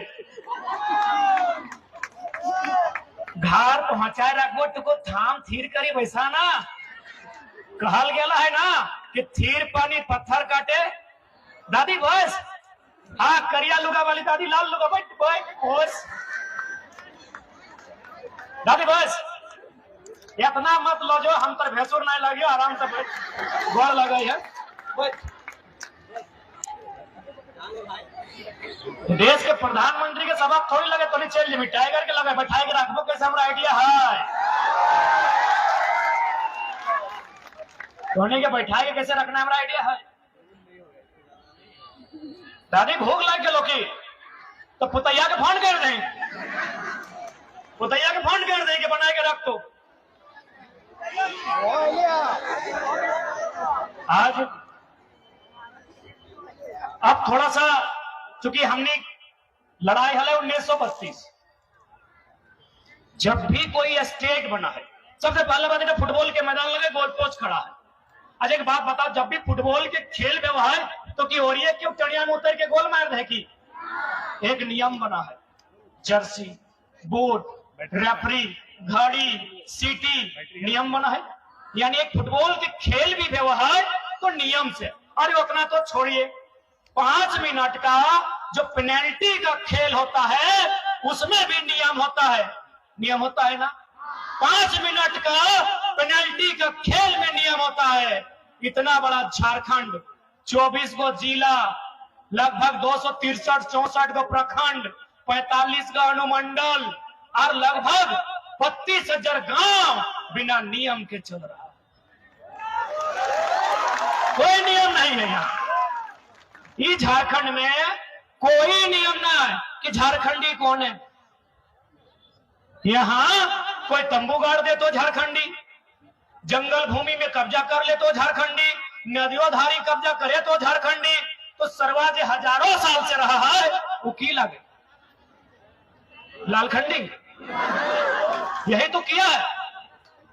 घर पहुंचाए रखबो तुको थाम थीर करी वैसा ना कहल गेला है ना कि थीर पानी पत्थर काटे। दादी बस, हाँ करिया लुगा वाली दादी, लाल लुगा बैठ बस दादी बस, इतना मत लो जो हम पर भैंसुर नहीं लगे, आराम से बैठ, गोड़ लगे है। देश के प्रधानमंत्री के सबक थोड़ी लगे तो नहीं चल जिमी टाइगर के लगे बैठाए के रखबो, कैसे हमारा आइडिया है धोनी के बैठाए के कैसे रखना हमारा आइडिया है। दादी भूख लग गए लोकी तो पुतैया के फोन कर दें, पुतैया के फोन कर दें कि बना के रख दो। आज अब थोड़ा सा, चूंकि हमने लड़ाई हल 1932, जब भी कोई स्टेट बना है, सबसे पहले बात है फुटबॉल के मैदान लगे, गोल पोस्ट खड़ा है। आज एक बात बताओ, जब भी फुटबॉल के खेल व्यवहार तो की हो रही है, क्यों टड़िया में उतर के गोल मार दे की? एक नियम बना है, जर्सी, बूट, रेफरी, घड़ी, सीटी, नियम बना है। यानी एक फुटबॉल के खेल भी व्यवहार तो नियम से। अरे उतना तो छोड़िए, 5 मिनट का जो पेनल्टी का खेल होता है उसमें भी नियम होता है। नियम होता है ना, 5 मिनट का पेनल्टी का खेल में नियम होता है। इतना बड़ा झारखंड, 24 गो जिला, लगभग 263-64 गो प्रखंड, 45 का अनुमंडल और लगभग 32,000 गांव बिना नियम के चल रहा है। कोई नियम नहीं है यहाँ। इस झारखंड में कोई नियम ना है कि झारखंडी कौन है। यहाँ कोई तंबू गाड़ दे तो झारखंडी, जंगल भूमि में कब्जा कर ले तो झारखंडी, नदियों धारी कब्जा करे तो झारखंडी। तो सरवाजे हजारों साल से रहा है वो की लगे लालखंडी, यही तो किया है।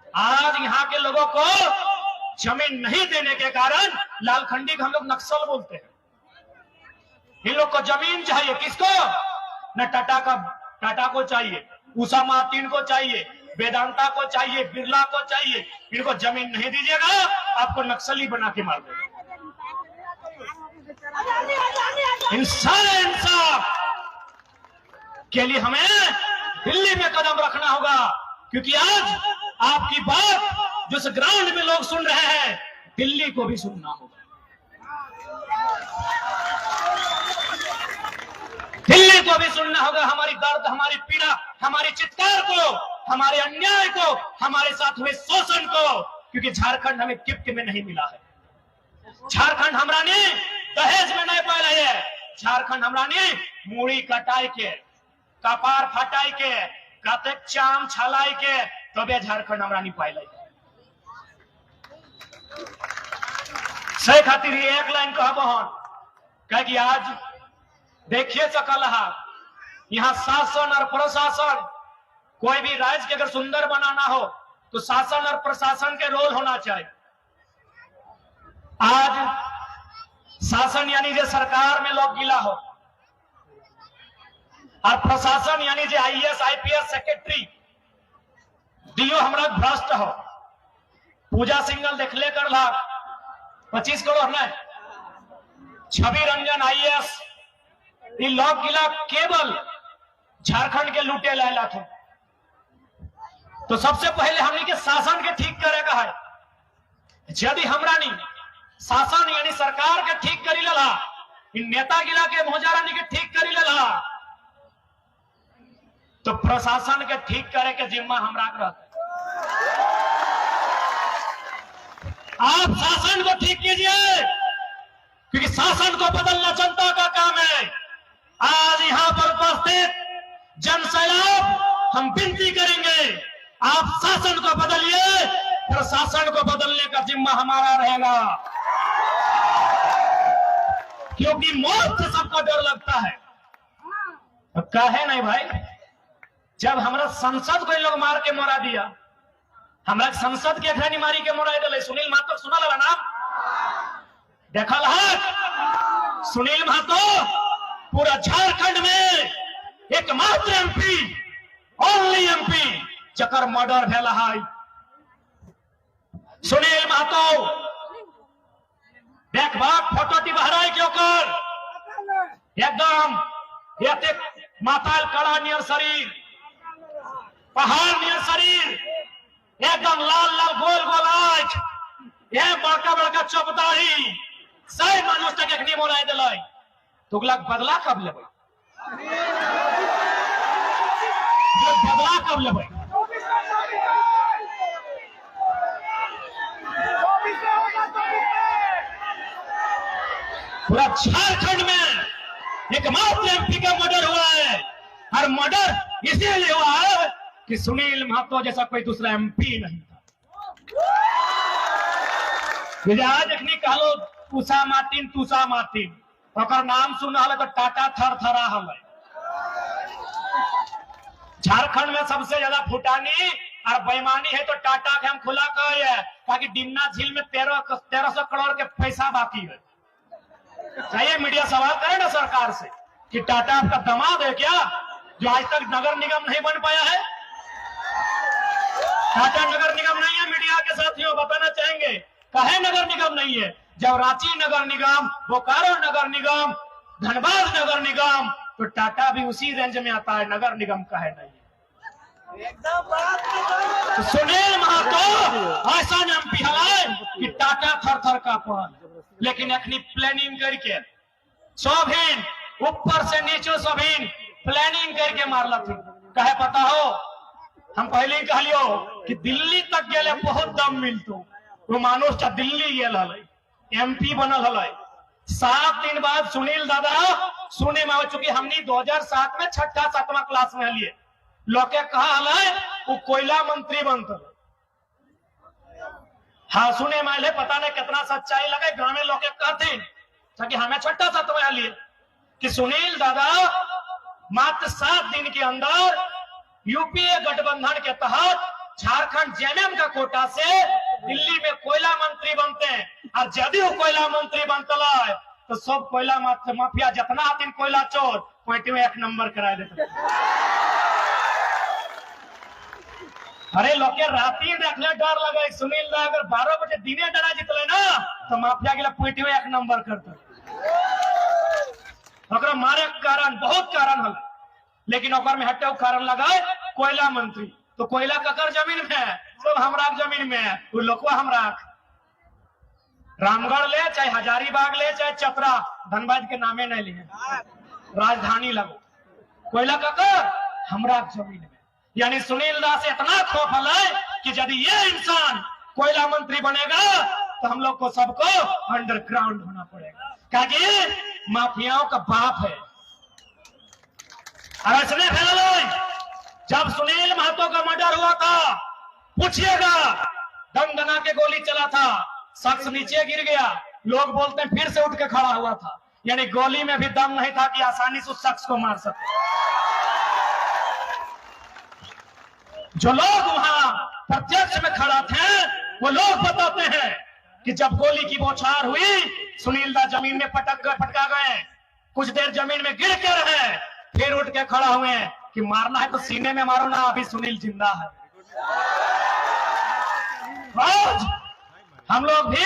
आज यहाँ के लोगों को जमीन नहीं देने के कारण लालखंडी को हम लोग नक्सल बोलते हैं। इन लोग को जमीन चाहिए, किसको? न टाटा को चाहिए, उषा मार्टिन को चाहिए, वेदांता को चाहिए, बिरला को चाहिए। इनको जमीन नहीं दीजिएगा, आपको नक्सली बना के मार देगा। इंसाफ के लिए हमें दिल्ली में कदम रखना होगा, क्योंकि आज आपकी बात जो ग्राउंड में लोग सुन रहे हैं, दिल्ली को भी सुनना होगा। दिल्ली को भी सुनना होगा हमारी दर्द, हमारी पीड़ा, हमारी चित्कार को, हमारे अन्याय को, हमारे साथ हुए शोषण को, क्योंकि झारखंड हमें गिफ्ट में नहीं मिला है। झारखंड हमरा ने दहेज में नहीं पाया है। झारखंड हमरा ने मूड़ी कटाई के, कपार फटाई के, कतेक चाम छलाई के तबे झारखंड हमरा नहीं पाया है। सही खातिर एक लाइन कहब हन, कह कि आज देखिए सकल यहाँ शासन और प्रशासन, कोई भी राज्य के अगर सुंदर बनाना हो तो शासन और प्रशासन के रोल होना चाहिए। आज शासन यानी जो सरकार में लोग गिला हो, और प्रशासन यानी जो आईएएस आईपीएस सेक्रेटरी डीओ हमरा भ्रष्ट हो। पूजा सिंगल देखले कर ला 25 करोड़ न, छवि रंजन आईएएस लोग गिला केवल झारखंड के लूटे लायला थे। तो सबसे पहले हमने के शासन के ठीक करेगा है। यदि हमरा नहीं शासन यानी सरकार के ठीक करी लला, इन नेता गिला के मोजारानी के ठीक करी लला, तो प्रशासन के ठीक करे के जिम्मा हमरा रहता। आप शासन को ठीक कीजिए, क्योंकि शासन को बदलना जनता का काम है। आज यहाँ पर उपस्थित जनसैलाब हम विनती करेंगे, आप शासन को बदलिए, प्रशासन को बदलने का जिम्मा हमारा रहेगा। क्योंकि मौत से सबको डर लगता है। तो कहे नहीं भाई, जब हमारा संसद को इन लोग मार के मोरा दिया, हमारा संसद के अखरानी मारी के मोरा दिले। सुनील महतो सुना लगा नाम, देखल है सुनील महतो पूरा झारखंड में एकमात्र एमपी, ओनली एमपी जकर मर्डर भेला है। सुनील महतो देखबा फोटो टिबहराई के ओकर एकदम एते माताल कड़ा नियर शरीर, पहाड़ नियर शरीर, एकदम लाल लाल गोल गोल आंख, ये बड़का बड़का चौपदारी, सही मनुष्य तक एखनी मोराई दिलाई। तुगलक बदला कब लेबै? बदला कब लेबै? पूरा झारखंड में एकमात्र एमपी का मर्डर हुआ है, और मर्डर इसीलिए हुआ है कि सुनील महतो जैसा कोई दूसरा एमपी नहीं था। आज एखनी कहलो उषा मार्टिन, तुषा मार्टिन, ओकर नाम सुन रहा तो टाटा थर थरा हल। झारखंड में सबसे ज्यादा फुटानी और बेईमानी है तो टाटा के हम खुला कहे है, ताकि डिमना झील में 1300 करोड़ के पैसा बाकी है। चाहिए मीडिया सवाल करे ना सरकार से कि टाटा आपका दामाद है क्या, जो आज तक नगर निगम नहीं बन पाया है? टाटा नगर निगम नहीं है। मीडिया के साथियों बताना चाहेंगे कहे नगर निगम नहीं है, जब रांची नगर निगम, बोकारो नगर निगम, धनबाद नगर निगम, तो टाटा भी उसी रेंज में आता है, नगर निगम का है नहीं। तो सुनील महतो ऐसा एमपी है कि टाटा थर थर का पहन, लेकिन अखनी प्लानिंग करके सोभिन ऊपर से नीचे सोभिन प्लानिंग करके मारला थी। कहे पता हो, हम पहले ही कहलियो कि दिल्ली तक गेले बहुत दम मिलतो, वो मानुष दिल्ली गेल हल, एमपी बनल हल। 7 दिन बाद सुनील दादा सुने में हो चुकी, हमनी 2007 में 6ठा-7वां क्लास में हलिए, लोग के कहा हल वो कोयला मंत्री बनता। हाँ सुने में आए, पता नहीं कितना सच्चाई लगे, गांव में लोग कहते ताकि हमें 6ठा-7वां हलिए कि सुनील दादा मात्र 7 दिन के अंदर यूपीए गठबंधन के तहत झारखंड जेएमएम का कोटा से दिल्ली में कोयला मंत्री बनते हैं और यदि वो कोयला मंत्री बनता है तो सब कोयला माफिया जितना दिन कोयला चोर पॉइंट में 1 नंबर करा देते। अरे लोग के राती देखने डर लगे सुनील दा अगर 12 बजे दिने डरा जितले ना तो माफिया के लिए पॉइंट में 1 नंबर करते। मारे कारण बहुत कारण हल, लेकिन ओकर में हटे कारण लगा कोयला मंत्री। तो कोयला ककर जमीन में है, सब हमरा जमीन में है, वो लोकवा हमरा। रामगढ़ ले चाहे हजारीबाग ले चाहे चतरा, धनबाद के नामे नहीं लिए, राजधानी लगो, कोयला ककर हमरा जमीन में। यानी सुनील दास से इतना खौफ है कि यदि ये इंसान कोयला मंत्री बनेगा तो हम लोग को सबको अंडरग्राउंड होना पड़ेगा, क्योंकि माफियाओं का बाप है। अरे जब सुनील महतो का मर्डर हुआ था, पूछिएगा, दम के गोली चला था, शख्स नीचे गिर गया, लोग बोलते हैं फिर से उठ के खड़ा हुआ था। यानी गोली में भी दम नहीं था कि आसानी से उस शख्स को मार सके। जो लोग वहां प्रत्यक्ष में खड़ा थे वो लोग बताते हैं कि जब गोली की बौछार हुई, सुनील दा जमीन में पटका गए, कुछ देर जमीन में गिर के रहे, फिर उठ के खड़ा हुए कि मारना है तो सीने में मारो ना, अभी सुनील जिंदा है। आज हम लोग भी,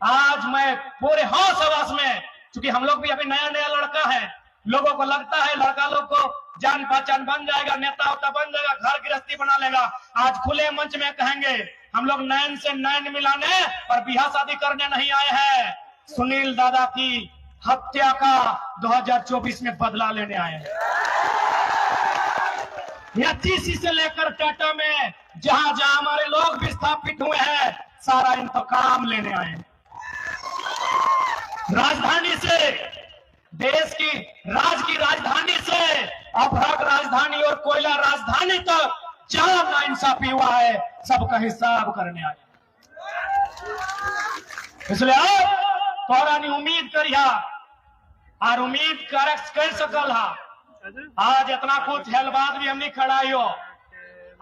आज मैं पूरे होश हवास में, क्योंकि हम लोग भी अभी नया नया लड़का है, लोगों को लगता है लड़का लोग को जान पहचान बन जाएगा, नेता उता बन जाएगा, घर गृहस्थी बना लेगा। आज खुले मंच में कहेंगे हम लोग नैन से नैन मिलाने और ब्याह शादी करने नहीं आए हैं, सुनील दादा की हत्या का 2024 में बदला लेने आए हैं। या TC से लेकर टाटा में जहां जहां हमारे लोग विस्थापित हुए हैं, सारा इंतकाम लेने आए हैं। राजधानी से, देश की राजधानी से अपराध राजधानी और कोयला राजधानी तक जहां नाइंसाफी हुआ है, सबका हिसाब करने आए। इसलिए आप तोरा उम्मीद करिया और उम्मीद कर सकल हा। आज इतना कुछ हेलबाद भी हमने खड़ाई हो,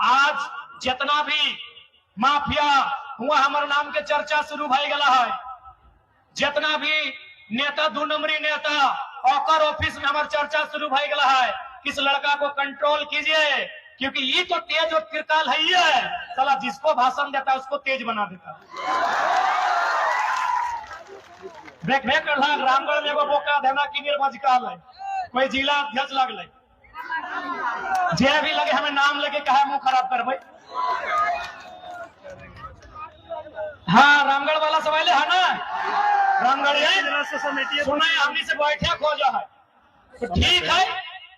आज जितना भी माफिया हुआ हमारे नाम के चर्चा शुरू भाई गला है, जितना भी नेता 2 नंबरी नेता और ऑफिस में हमारी चर्चा शुरू भाई गला है, किस लड़का को कंट्रोल कीजिए, क्योंकि ये तो तेज और त्रिकाल है, ये साला जिसको भाषण देता है उसको तेज बना देता। देख रामगढ़ में बोका देना की निर्वाच काल है, कोई जिला अध्यक्ष लगल, जे भी लगे हमें नाम लेके कहा मुंह खराब कर भाई। हाँ, रामगढ़ वाला सवाल है ना, रामगढ़ सुना हमने से बैठे खोजा है, तो ठीक है,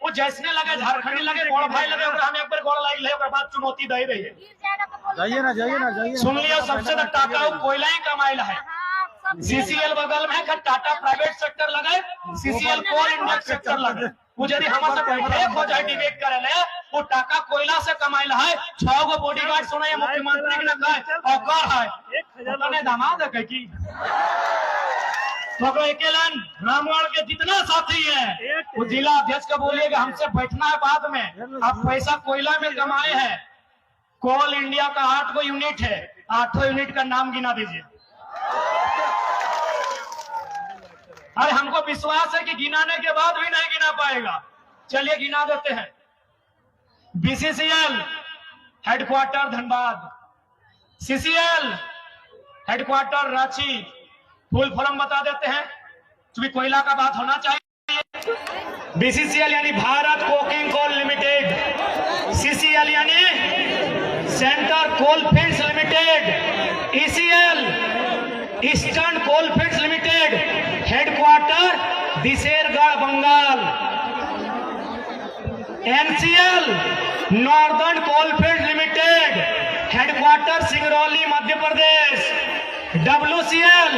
वो जैसने लगे झारखंडी लगे बड़ भाई लगे, हमें एक बार गोड़ लग ले, बाद चुनौती दे रही है। जाइए ना सुन लिया, सबसे टाका कोयला ही कमाइला है। CCL बगल में है, टाटा प्राइवेट सेक्टर लगे, CCL कोल इंडिया सेक्टर लगे। वो यदि हमारे बैठे हो जाए डिबेट करे ले, वो टाका कोयला से कमाइला है। 6 गो बॉडीगार्ड सुना है मुख्यमंत्री ने कहा औकार है, दामाद है की तो अकेलन रामगढ़ के जितना साथी है वो जिला अध्यक्ष का बोलिएगा हमसे बैठना है बाद में। आप पैसा कोयला में कमाए हैं, कोल इंडिया का 8 गो यूनिट है, 8 यूनिट का नाम गिना दीजिए। अरे हमको विश्वास है कि गिनाने के बाद भी नहीं गिना पाएगा, चलिए गिना देते हैं। BCCL headquarter Dhanbad, CCL headquarter Ranchi, full form बता देते हैं क्योंकि कोयला का बात होना चाहिए। BCCL यानी Bharat coking coal limited, CCL यानी center coal fields limited, ECL eastern coal fields limited, headquarter Dishergarh Bengal, NCL northern coal field limited, headquarter Singrauli Madhya Pradesh, WCL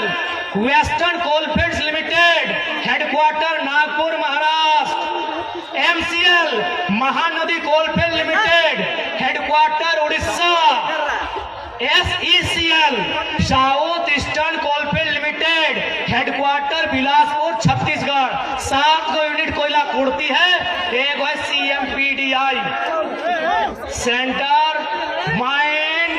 western coalfields limited, headquarter Nagpur Maharashtra, MCL Mahanadi coalfield limited, headquarter Orissa, SECL south eastern coalfield limited, headquarter Bilaspur Chhattisgarh. 7 गो unit कोयला कुड़ती है, एक है CMPDI center mine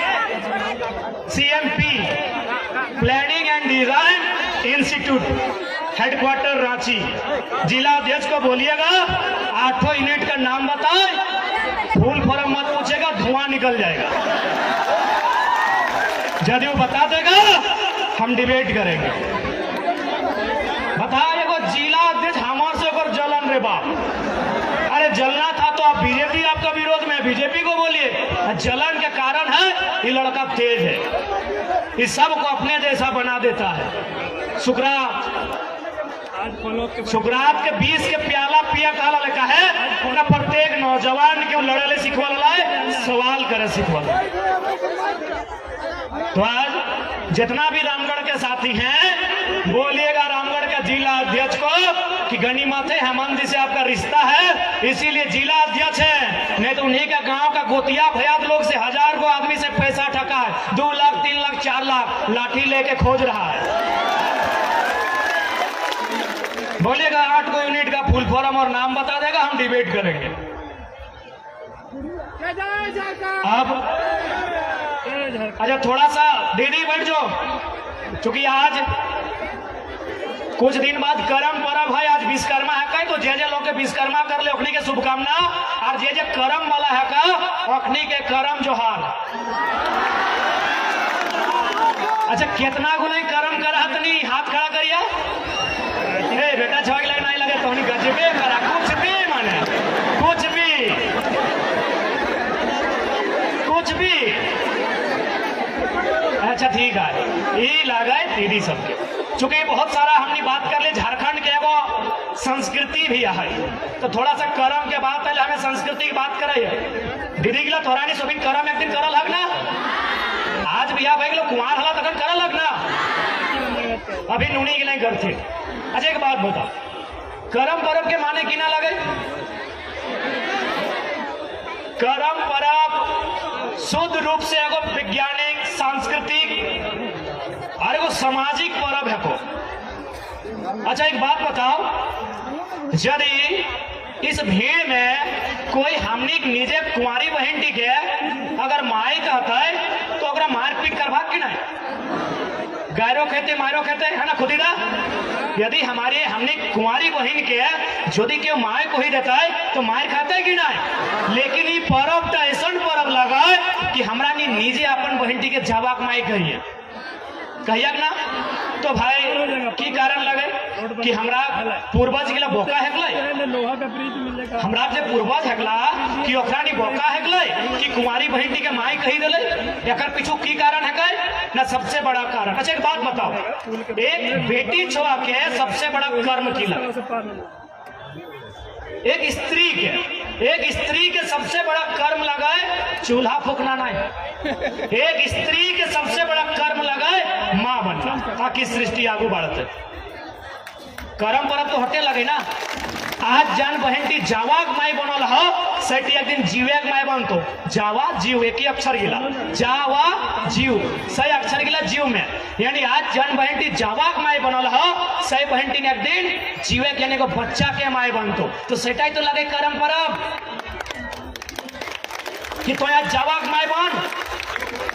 planning and design institute, headquarter Ranchi. जिला अध्यक्ष को बोलिएगा 8 यूनिट का नाम बताए, फूल फॉर्म मत पूछेगा, धुआं निकल जाएगा। यदि वो बता देगा हम डिबेट करेंगे। बताएगा जिला अध्यक्ष हमारे से ऊपर जलन रे बाप। अरे जलना था तो आप बीजेपी, आपका विरोध में बीजेपी को बोलिए। जलन के कारण है ये लड़का तेज है, इस सब को अपने जैसा बना देता है। सुकरात के 20 के प्याला पिया काला लिखा है ना, प्रत्येक नौजवान के लड़े सिखवल है, सवाल करे सिखवल। तो आज जितना भी रामगढ़ के साथी हैं बोलिएगा रामगढ़ के जिला अध्यक्ष को कि गनीमत है हेमंत जी से आपका रिश्ता है, इसीलिए जिला अध्यक्ष है, नहीं तो उन्हीं का गांव का गोतिया भयात लोग से 1000 को आदमी से पैसा ठका है, 2 लाख 3 लाख 4 लाख लाठी लेके खोज रहा है। बोलेगा 8 को यूनिट का फुल फॉर्म और नाम बता देगा, हम डिबेट करेंगे। अब अच्छा थोड़ा सा दीदी बैठ जाओ, क्योंकि आज कुछ दिन बाद करम पर्व है, आज विश्वकर्मा है का, तो जे लोग के विश्वकर्मा कर ले ओखनी के शुभकामना, और जे करम वाला है का ओखनी के करम जोहार। अच्छा कितना गुना करम करा तनी हाथ खड़ा करिए। बेटा छवि लगे नहीं लगे तो गजबे करा, कुछ भी माने कुछ भी। अच्छा ठीक है, ये लगा दीदी सबके, चूंकि बहुत सारा हमने बात कर ले झारखंड के वो संस्कृति भी है, तो थोड़ा सा करम के बाद पहले हमें संस्कृति की बात करे। दीदी गिला तोरा नहीं सोबिन करम एक दिन करल हक ना, आज बिया भाई लोग कुमार हला तक करल हक ना, अभी नूनी के नहीं करते। अच्छा एक बात बता, करम पर्व के माने की ना लगे? करम पर्व शुद्ध रूप से एगो वैज्ञानिक, सांस्कृतिक और एगो सामाजिक पर्व है को। अच्छा एक बात बताओ, यदि इस भीड़ में कोई हमनी निजे कुंवारी बहन के अगर माई कहता है तो अगर मारपीट करवा कि नहीं, गायरो कहते मायरो कहते है ना खुदीदा। यदि हमारे हमने कुंवारी बहन के यदि क्यों माय को ही देता है तो मार खाता है कि नहीं। लेकिन ये पर्व तो ऐसा पर्व लगा कि हमरा निजे अपन बहन के जवाक माई कहिए ना, तो भाई की कारण लगे कि हमरा पूर्वज के बोका हेकले, हमरा जे पूर्वज हेकला कि ओकरा नी बोका हेकले कि कुंवारी बहन के माई कही दिले, एकर पीछू की कारण है ना सबसे बड़ा कारण। अच्छा एक बात बताओ, एक बेटी छुआ के सबसे बड़ा कर्म किला, एक स्त्री के सबसे बड़ा कर्म लगाए चूल्हा फूकना नहीं, एक स्त्री के सबसे बड़ा कर्म लगाए माँ बनना, ताकि सृष्टि आगू बढ़ते। कर्म परब तो हटे लगे ना। आज जान बहन की जावाक माई बनल हो, सेठी एक दिन जीवेक माई बनतो। जावा जीव एक ही अक्षर गिला, जावा जीव सही अक्षर गिला जीव में, यानी आज जान बहन की जावाक माई बनल हो, सही बहन की एक दिन जीवेक यानी को बच्चा के माई बनतो। तो सेटाई तो लगे कर्म परब कि तो आज जावाक माई बन,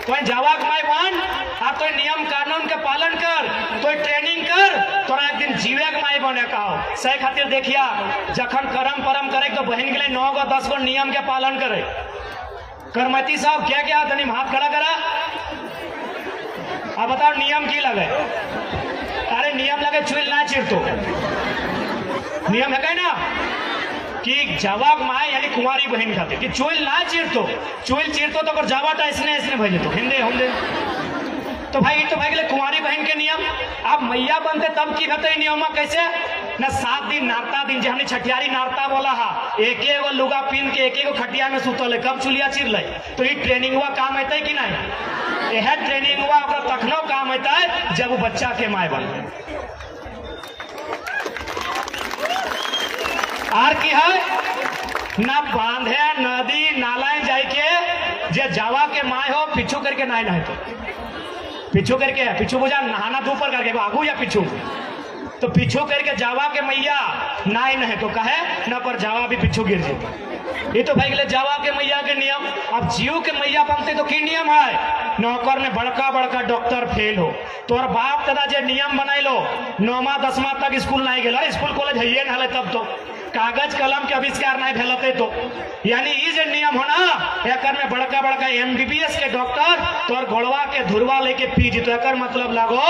तो जावाक माई बन, आप तो नियम कानून के पालन कर, तो ट्रेनिंग कर, तोरा एक दिन जीवे के माई बने कहो। सही खातिर देखिया जखन करम परम करे तो बहन के लिए 9 गो 10 गो नियम के पालन करे। करमती साहब क्या क्या तनी हाथ खड़ा करा, अब बताओ नियम की लगे? अरे नियम लगे चुल ना चिरतो, नियम है ना कि जावाक माए यानी कुंवारी बहन खातिर कि चुल ना चिरतो, चुल चिरतो तो जावाटा इसने भेजे तो हिंदे होंगे। तो भाई तो भाई कुंवारी बहन के नियम, आप मैया बनते तब की होते नियम कैसे ना 7 दिन नारता दिन जो हमने छठियारी नारता बोला हा, एक एगो लुगा पीन के एक एगो खटिया में सुतल है, कब चुलिया चिर ले। तो ये ट्रेनिंग हुआ काम आता है कि नहीं? यह ट्रेनिंग हुआ तखनो काम आता है जब वो बच्चा के माए बन। आर की है ना बांधे नदी नालाएं जाए के जे जावा के माए हो पीछू करके नाय नहे, तो पीछू करके पीछू बुझा नहाना दो पर करके आगू या पीछू, तो पीछू करके जावा के मैया नाय नहे तो कहे न पर जावा भी पीछू गिर जाए। ये तो भाई जावा के मैया के नियम। अब जीव के मैया बनते तो की नियम है, नौकर में बड़का बड़का डॉक्टर फेल हो, तोर बाप दादा जे नियम बनाई लो 9मा 10मा तक स्कूल नहीं गेल, स्कूल कॉलेज है ना, तब तो कागज कलम के आविष्कार नहीं भेलते तो यानी ये जो नियम हो ना, एकर में बड़का बड़का MBBS के डॉक्टर तोर गोड़वा के धुरवा लेके पी जी। तो एकर मतलब लागो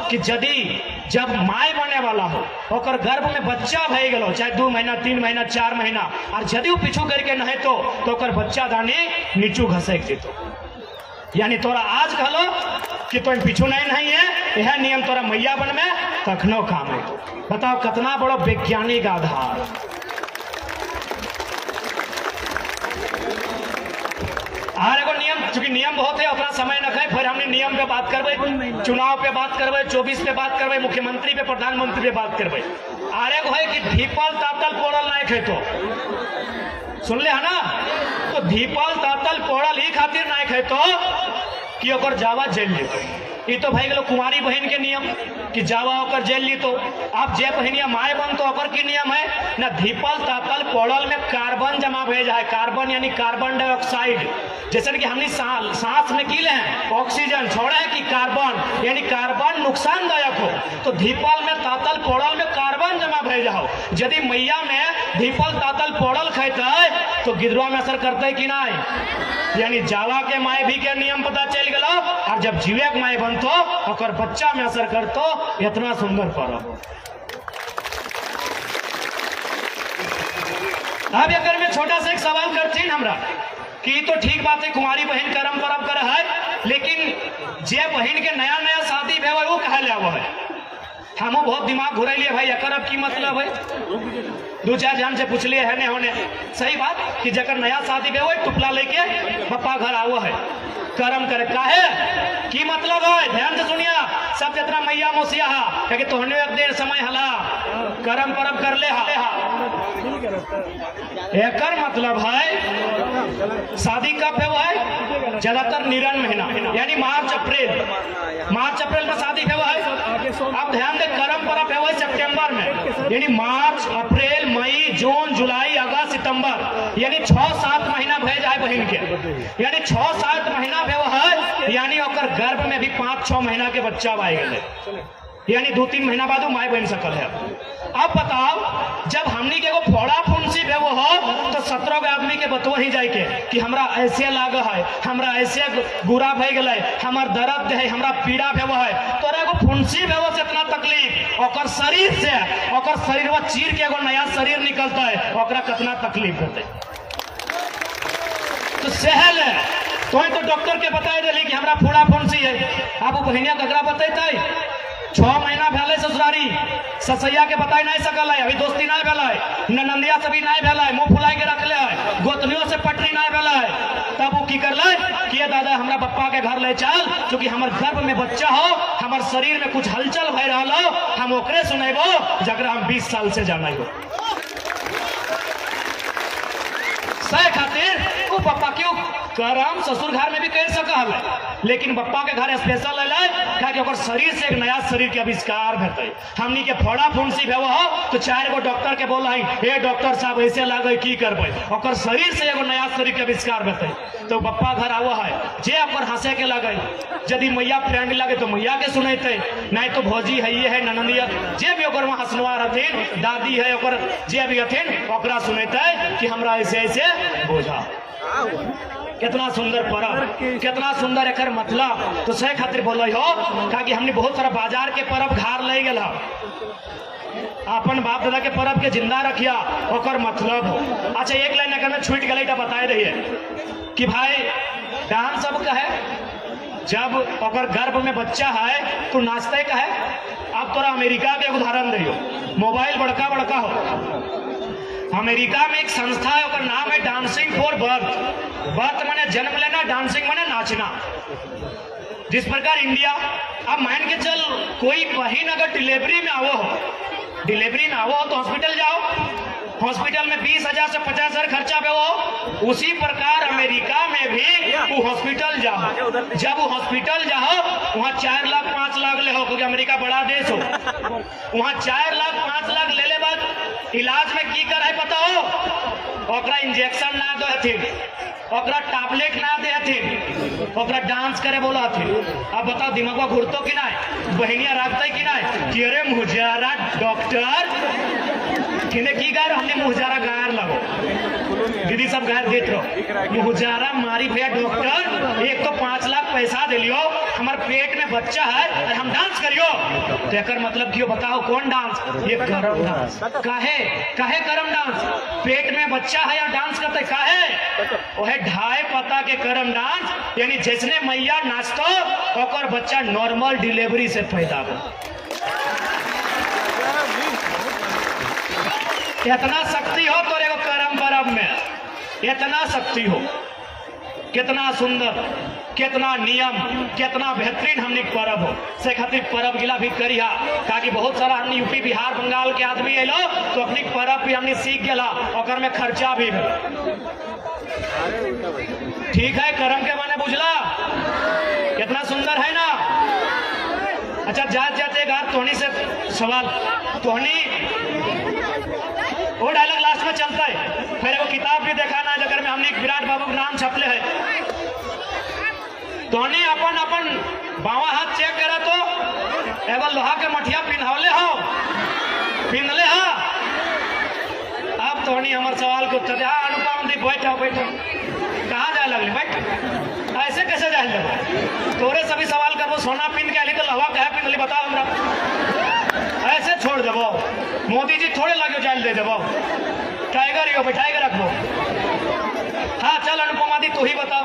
कि यदि जब माय बने वाला हो और गर्भ में बच्चा भय गलो, चाहे 2 महीना 3 महीना 4 महीना, और यदि वो पीछू करके नहीं तो ओकर बच्चा दानी नीचू घसक जेतो। यानी तोरा आज कहलो कि तुम पीछू नहीं है, यह नियम तोरा मैया बन में तखनो काम है। बताओ कितना बड़ा वैज्ञानिक आधार। हर एगो नियम, चूंकि नियम बहुत है अपना समय न है, फिर हमने नियम पे बात करबे, चुनाव पे बात करबे, 24 पे बात करबे, मुख्यमंत्री पे प्रधानमंत्री पे बात करबे। आर एगो है कि धीपल तातल पोड़ल नहीं खेतो, सुन ले है ना, तो धीपल तातल पोड़ल ही खातिर नहीं खेतो कि ओकर जावा जेल लेतो। ये तो भाई गलो कुमारी बहन के नियम कि जावा ओकर जेल ली। तो आप जे बहनिया माए बन तो ओकर की नियम है ना, धीपल तातल पोड़ल में कार्बन जमा भेजा है, कार्बन यानी कार्बन डाइऑक्साइड, जैसे कि हमने सांस में की ले ऑक्सीजन छोड़ा है कि कार्बन यानी कार्बन नुकसानदायक हो, तो धीपल में तातल पोड़ल में कार्बन जमा भेजा हो। यदि मैया में धीपल तातल पोड़ल खेते तो गिदरुआ में असर करते कि नहीं, यानी जावा के माए भी के नियम पता चल गलो, और जब जीवे के माए बनतो और बच्चा में असर करतो। इतना सुंदर पर्व। अब अगर मैं छोटा सा एक सवाल करती हमरा कि तो ठीक बात है कुमारी बहन कर्म परब कर है, लेकिन जे बहन के नया नया शादी भे वो कहा ले है, हमो बहुत दिमाग घुरैलिए भाई एकर अब की मतलब है, 2-4 जन से पूछलिए है ने होने। सही बात कि जकर नया शादी भे वही टुपला लेके पप्पा घर आवो है कर्म करे, काहे की मतलब है, ध्यान से सुनिया सब जितना मैया मोसिया है कि तोहने एक देर समय हला कर्म परब कर ले हा। एकर मतलब है शादी कब है वो है ज्यादातर निरन महीना यानी मार्च अप्रैल में शादी है वो है। अब ध्यान दे कर्म परब है वो सितंबर में, यानी मार्च अप्रैल मई जून जुलाई अगस्त सितंबर यानी 6-7 महीना भे जाए बहन के, यानी 6-7 महीना भे वो है, यानी ओकर गर्भ में भी 5-6 महीना के बच्चा आए गए, यानी 2-3 महीना बाद माए बन सकल है। अब बताओ जब हमनी के फोड़ा फुंसी भे वो हो तो 17 गो आदमी के बतवा ही जाए के कि हमरा ऐसे लाग है, हमरा ऐसे गुरा भे गए, हमार दर्द है, हमरा पीड़ा भे वो है, तोरा एगो फुंसी भे वो से इतना तकलीफ, ओकर शरीर से ओकर शरीर वो चीर के एगो नया शरीर निकलता है, ओकरा कितना तकलीफ होते तो सहल है। तो डॉक्टर के बताए रही कि हमरा फोड़ा फुंसी है, अब बहनिया ककरा बतेते 6 महीना भेले ससुरारी ससैया के बताई नहीं सकल है, अभी दोस्ती नहीं भेले, ननदिया से भी नहीं भेले, मुंह फुलाई के रखले है, गोतनियों से पटरी नहीं भेले, तब वो की करले कि ये दादा हमरा पप्पा के घर ले चल, क्योंकि हमर गर्भ में बच्चा हो, हमर शरीर में कुछ हलचल भय रहा हो, हम ओकरे सुनेबो जकरा हम 20 साल से जाना हो। सह खातिर वो पप्पा क्यों करम ससुर घर में भी कर सका है, लेकिन पप्पा के घर स्पेशल है कि शरीर से एक नया शरीर के आविष्कार भेटे। हमनी के फोड़ा फुंसी भे हो तो 4 गो डॉक्टर के बोला हे डॉक्टर साहब ऐसे लगे की करबे, और शरीर से एगो नया शरीर के आविष्कार भेटे। तो पप्पा घर आवो है जे ओकर हंसे के लगे, यदि मैया फ्रेंड लगे तो मैया के सुनते, नहीं तो भौजी है ये है ननदिया जे भी ओकर वहाँ हंसनुआ रहथिन, दादी है ओकर जे भी हथिन ओकरा सुनते कि हमरा ऐसे ऐसे बोझा। कितना सुंदर पर्व, कितना सुंदर एकर मतलब। तो सही खातिर बोल हो कि हमने बहुत सारा बाजार के पर्व घर ले गल, अपन बाप दादा के पर्व के जिंदा रखिया ओकर मतलब हो। अच्छा एक लाइन अगर में छूट गई तो बताए रहिए कि भाई डांस सब का है, जब ओकर गर्भ में बच्चा है तो नाचते का है। अब तोरा अमेरिका के उदाहरण दियो, मोबाइल बड़का बड़का हो, अमेरिका में एक संस्था है और नाम है डांसिंग फॉर बर्थ। बर्थ माने जन्म लेना, डांसिंग माने नाचना। जिस प्रकार इंडिया, अब मान के चल कोई बहन अगर डिलीवरी में आवो हो तो हॉस्पिटल जाओ, हॉस्पिटल में 20,000 से 50,000 खर्चा पे हो, उसी प्रकार अमेरिका में भी वो हॉस्पिटल जाओ, जब वो हॉस्पिटल जाओ वहाँ 4 लाख 5 लाख ले हो, क्योंकि अमेरिका बड़ा देश हो, वहाँ 4 लाख 5 लाख ले बाद इलाज में की कर है पता हो? ओकरा इंजेक्शन ना दे हथिन, ओकरा टैबलेट ना दे हथिन, ओकरा डांस करे बोला हथिन। अब बताओ दिमागवा घुरतो कि ना? बहनिया रखते कि ना कि अरे मुहजारा डॉक्टर किने की गार हमने मुहजारा गार लगो दीदी सब गार देत रहो मुहजारा मारी भैया डॉक्टर एक तो 5 लाख पैसा दे लियो हमारे पेट में बच्चा है और हम डांस करियो तो एकर मतलब क्यों बताओ कौन डांस? ये करम डांस। काहे काहे करम डांस? पेट में बच्चा है या डांस करते काहे? वो है ढाई पता के करम डांस, यानी जिसने मैया नाचतो और बच्चा नॉर्मल डिलीवरी से पैदा हो। इतना शक्ति हो तो एगो करम परम में, इतना शक्ति हो। कितना सुंदर, कितना नियम, कितना बेहतरीन हमने परब हो से खातिर परब गिला भी करिया ताकि बहुत सारा हमने यूपी बिहार बंगाल के आदमी अलो तो अपनी परब भी हमने सीख गया और में खर्चा भी ठीक है। करम के माने बुझला कितना सुंदर है ना। अच्छा जाते जाते गार तोहनी से सवाल, तोहनी वो डायलॉग लास्ट में चलता है, फिर वो किताब भी दिखाना है जगह में हमने विराट बाबू का नाम छपले है। तोहनी अपन अपन बावा हाथ चेक करा तो एगो लोहा के मठिया पिन्हौले हो, पिन्हले हो। अब तोहनी हमारे सवाल के उत्तर दे। हाँ अनुपम दी बैठो बैठो, कहाँ जाए लगली? बैठ, ऐसे कैसे जाए लगे? तोरे सभी सवाल करबो सोना पिन के आली तो लोहा कहे पिन्हली बताओ हमरा, ऐसे छोड़ देबो? मोदी जी थोड़े लगे जाल दे देबो, टाइगर यो बैठाएगा रखबो। हाँ चल अनुपमा दी तू ही बताओ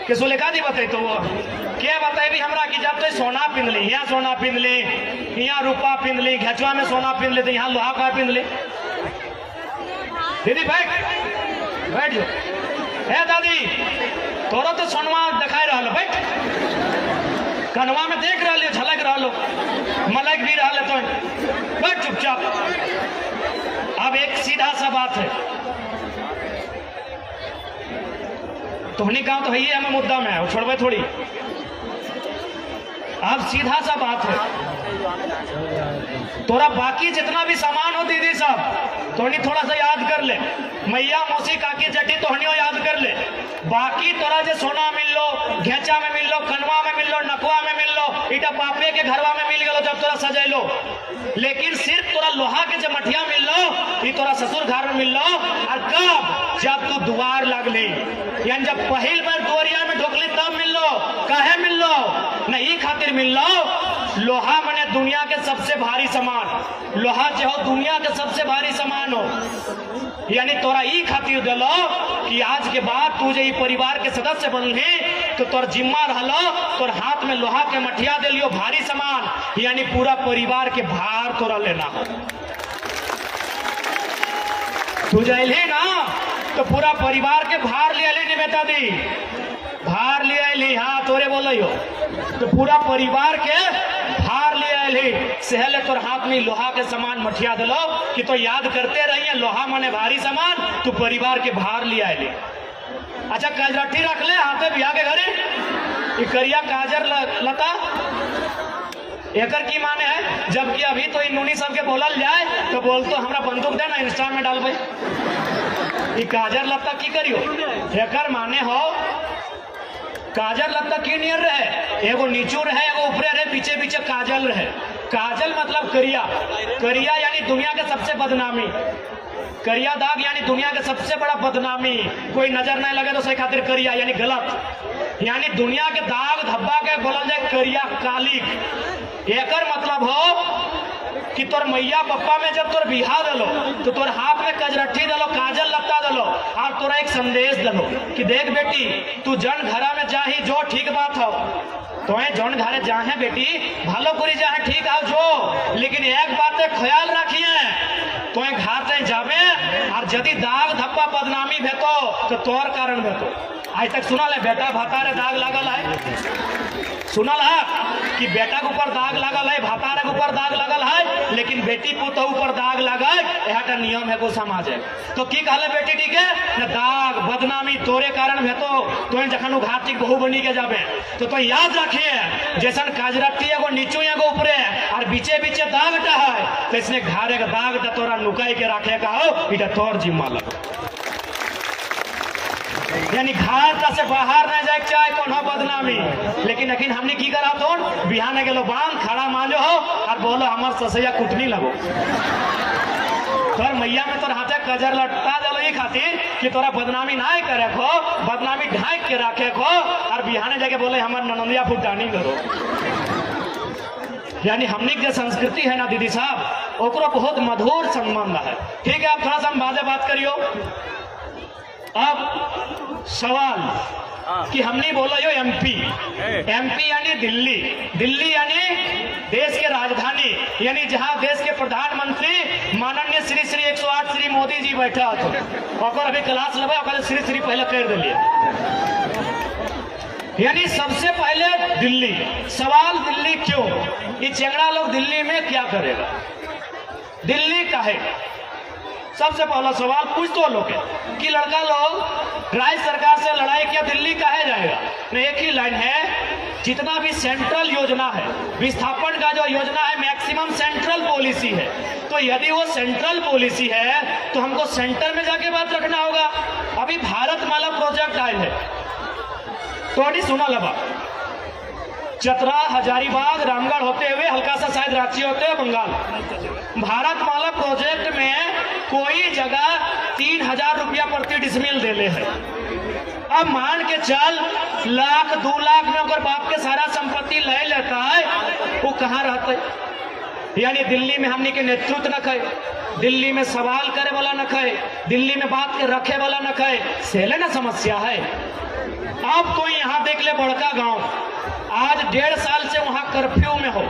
कि सुलेखा दी बताई तो वो क्या बताए भी हमरा कि जब तो सोना पिन ली, यहाँ सोना पिन ली, यहाँ रूपा पिन ली, घेचवा में सोना पिन ली, यहाँ लोहा का पिन ली। दीदी बैठ बैठ जो है दादी तोरा तो सोनवा दिखाई रहा बैठ, कनवा में देख रहा लो, झलक रहा लो, मलक भी रहा तो बैठ चुपचाप। अब एक सीधा सा बात है, तुमने कहा तो है हमें मुद्दा में है छोड़वे थोड़ी। अब सीधा सा बात है, तोरा बाकी जितना भी सामान हो दीदी साहब तोहनी थोड़ा सा याद कर ले, मैया मौसी काकी जटी तोहनियो याद कर ले। बाकी तोरा जो सोना मिल लो, घेचा में मिल लो, कनवा में मिल लो, नकुआ में मिल लो, इटा पापे के घरवा में मिल गलो जब तोरा सजाई लो। लेकिन सिर्फ तोरा लोहा के जब मठिया मिल लो ये तोरा ससुर घर में मिल लो। और कब? जब तू दुआर लगली, यानी जब पहल बार दुआरिया में ढोकली तब मिल लो। काहे मिल लो? नहीं खातिर मिल लो, लोहा मने दुनिया के सबसे भारी सामान, लोहा जो हो दुनिया के सबसे भारी सामान हो। यानी तोरा ई खातिर दिलो कि आज के बाद तू जे परिवार के सदस्य बनली तो तोर जिम्मा रहलो, तोर हाथ में लोहा के मठिया दे लियो भारी सामान, यानी पूरा परिवार के भार तोरा लेना हो। तू जाइली ना तो पूरा परिवार के भार ले ली बेटा दी, भार ले आईली। हाँ तोरे बोलो तो पूरा परिवार के भार ले आईली, सहले तोर हाथ में लोहा के सामान मठिया दिलो कि तो याद करते रहिए लोहा माने भारी सामान, तू परिवार के भार ले आईली। अच्छा काजरठी रख ले हाथे बिया के घरे, ये करिया काजर लता एकर की माने है? जबकि अभी तो इन नूनी सबके बोलल जाए तो बोल तो हमरा बंदूक दे ना इंस्टा में डाल भाई। ये काजर लता की करियो? एकर माने हो काजल लता की नियर रहे, एगो नीचू रहे एगो ऊपरे रहे, पीछे पीछे काजल रहे। काजल मतलब करिया, करिया यानी दुनिया के सबसे बदनामी, करिया दाग यानी दुनिया के सबसे बड़ा बदनामी। कोई नजर नहीं लगे तो सही खातिर करिया यानी गलत, यानी दुनिया के दाग धब्बा के बोलल जाए करिया काली। एकर मतलब हो कि तोर मैया पप्पा में जब तोर बिहा दलो तो तोर हाथ में कजरठी दलो, काजल लत्ता दलो और तोरा एक संदेश दलो कि देख बेटी तू जन घरा में जाही जो ठीक बात हो, तो जौन घरे जाहे बेटी भालो करी जाहे ठीक आओ जो, लेकिन एक बात ख्याल रखिए तो घर से जावे और यदि दाग धब्बा बदनामी भेतो तो तोर कारण भेतो। आज तक सुनल है बेटा भातारे दाग लागल है, सुनल है कि बेटा के ऊपर दाग लागल है, भातारे के ऊपर दाग लागल है, लेकिन बेटी पुत ऊपर दाग लागल यह नियम है को समाज है। तो की कहले बेटी ठीक है न दाग बदनामी तोरे कारण भेतो, तो जखन घाटी बहू बनी के जाबे तो याद रखिए जैसन काजरट्टी एगो नीचू एगो ऊपरे और बीचे बीचे दाग है तो इसने घारे का दाग दा तोरा नुकाई के रखे का हो, इटा तोर जिम्मा लगो। यानी घाटा से बाहर न जाए चाहे कौन हो बदनामी, लेकिन हमने की करा तो बिहान गेलो बांध खड़ा मांजो हो और बोलो हमार ससैया कुटनी लगो। तोर मैया में तोर हाथे कजर लटता जलो ये खातिर कि तोरा बदनामी ना करे खो, बदनामी ढांक के रखे खो और बिहाने जाके बोले हमार ननंदिया फुटानी करो। यानी हमने जो संस्कृति है ना दीदी साहब, ओकरो बहुत मधुर संबंध है। ठीक है, आप थोड़ा सा हम बात करियो। अब सवाल कि हमने बोला यो एमपी यानी दिल्ली यानी देश के राजधानी, यानी जहां देश के प्रधानमंत्री माननीय श्री 108 श्री मोदी जी बैठा तो और अभी क्लास लगे श्री पहले कर दिलिए। यानी सबसे पहले दिल्ली। सवाल दिल्ली क्यों? ये चेंगड़ा लोग दिल्ली में क्या करेगा, दिल्ली काहे? सबसे पहला सवाल पूछ तो लोग कि लड़का लोग राज्य सरकार से लड़ाई किया, दिल्ली काहे जाएगा? नहीं, एक ही लाइन है, जितना भी सेंट्रल योजना है, विस्थापन का जो योजना है मैक्सिमम सेंट्रल पॉलिसी है, तो यदि वो सेंट्रल पॉलिसी है तो हमको सेंटर में जाके बात रखना होगा। अभी भारतमाला प्रोजेक्ट आए है तो नहीं सुना लगा, चतरा हजारीबाग रामगढ़ होते हुए हल्का सा शायद रांची होते हुए बंगाल। भारतमाला प्रोजेक्ट में कोई जगह 3000 रुपया प्रति डिसमिल देले है। अब मान के चल लाख 2 लाख में अगर बाप के सारा संपत्ति ले लेता है, वो कहाँ रहता है? यानी दिल्ली में हमने के नेतृत्व न खाए, दिल्ली में सवाल करे वाला न खाए, दिल्ली में बात के रखे वाला न खाए, सेले ना समस्या है। अब कोई यहाँ देख ले बड़का गांव, आज 1.5 साल से वहां कर्फ्यू में हो,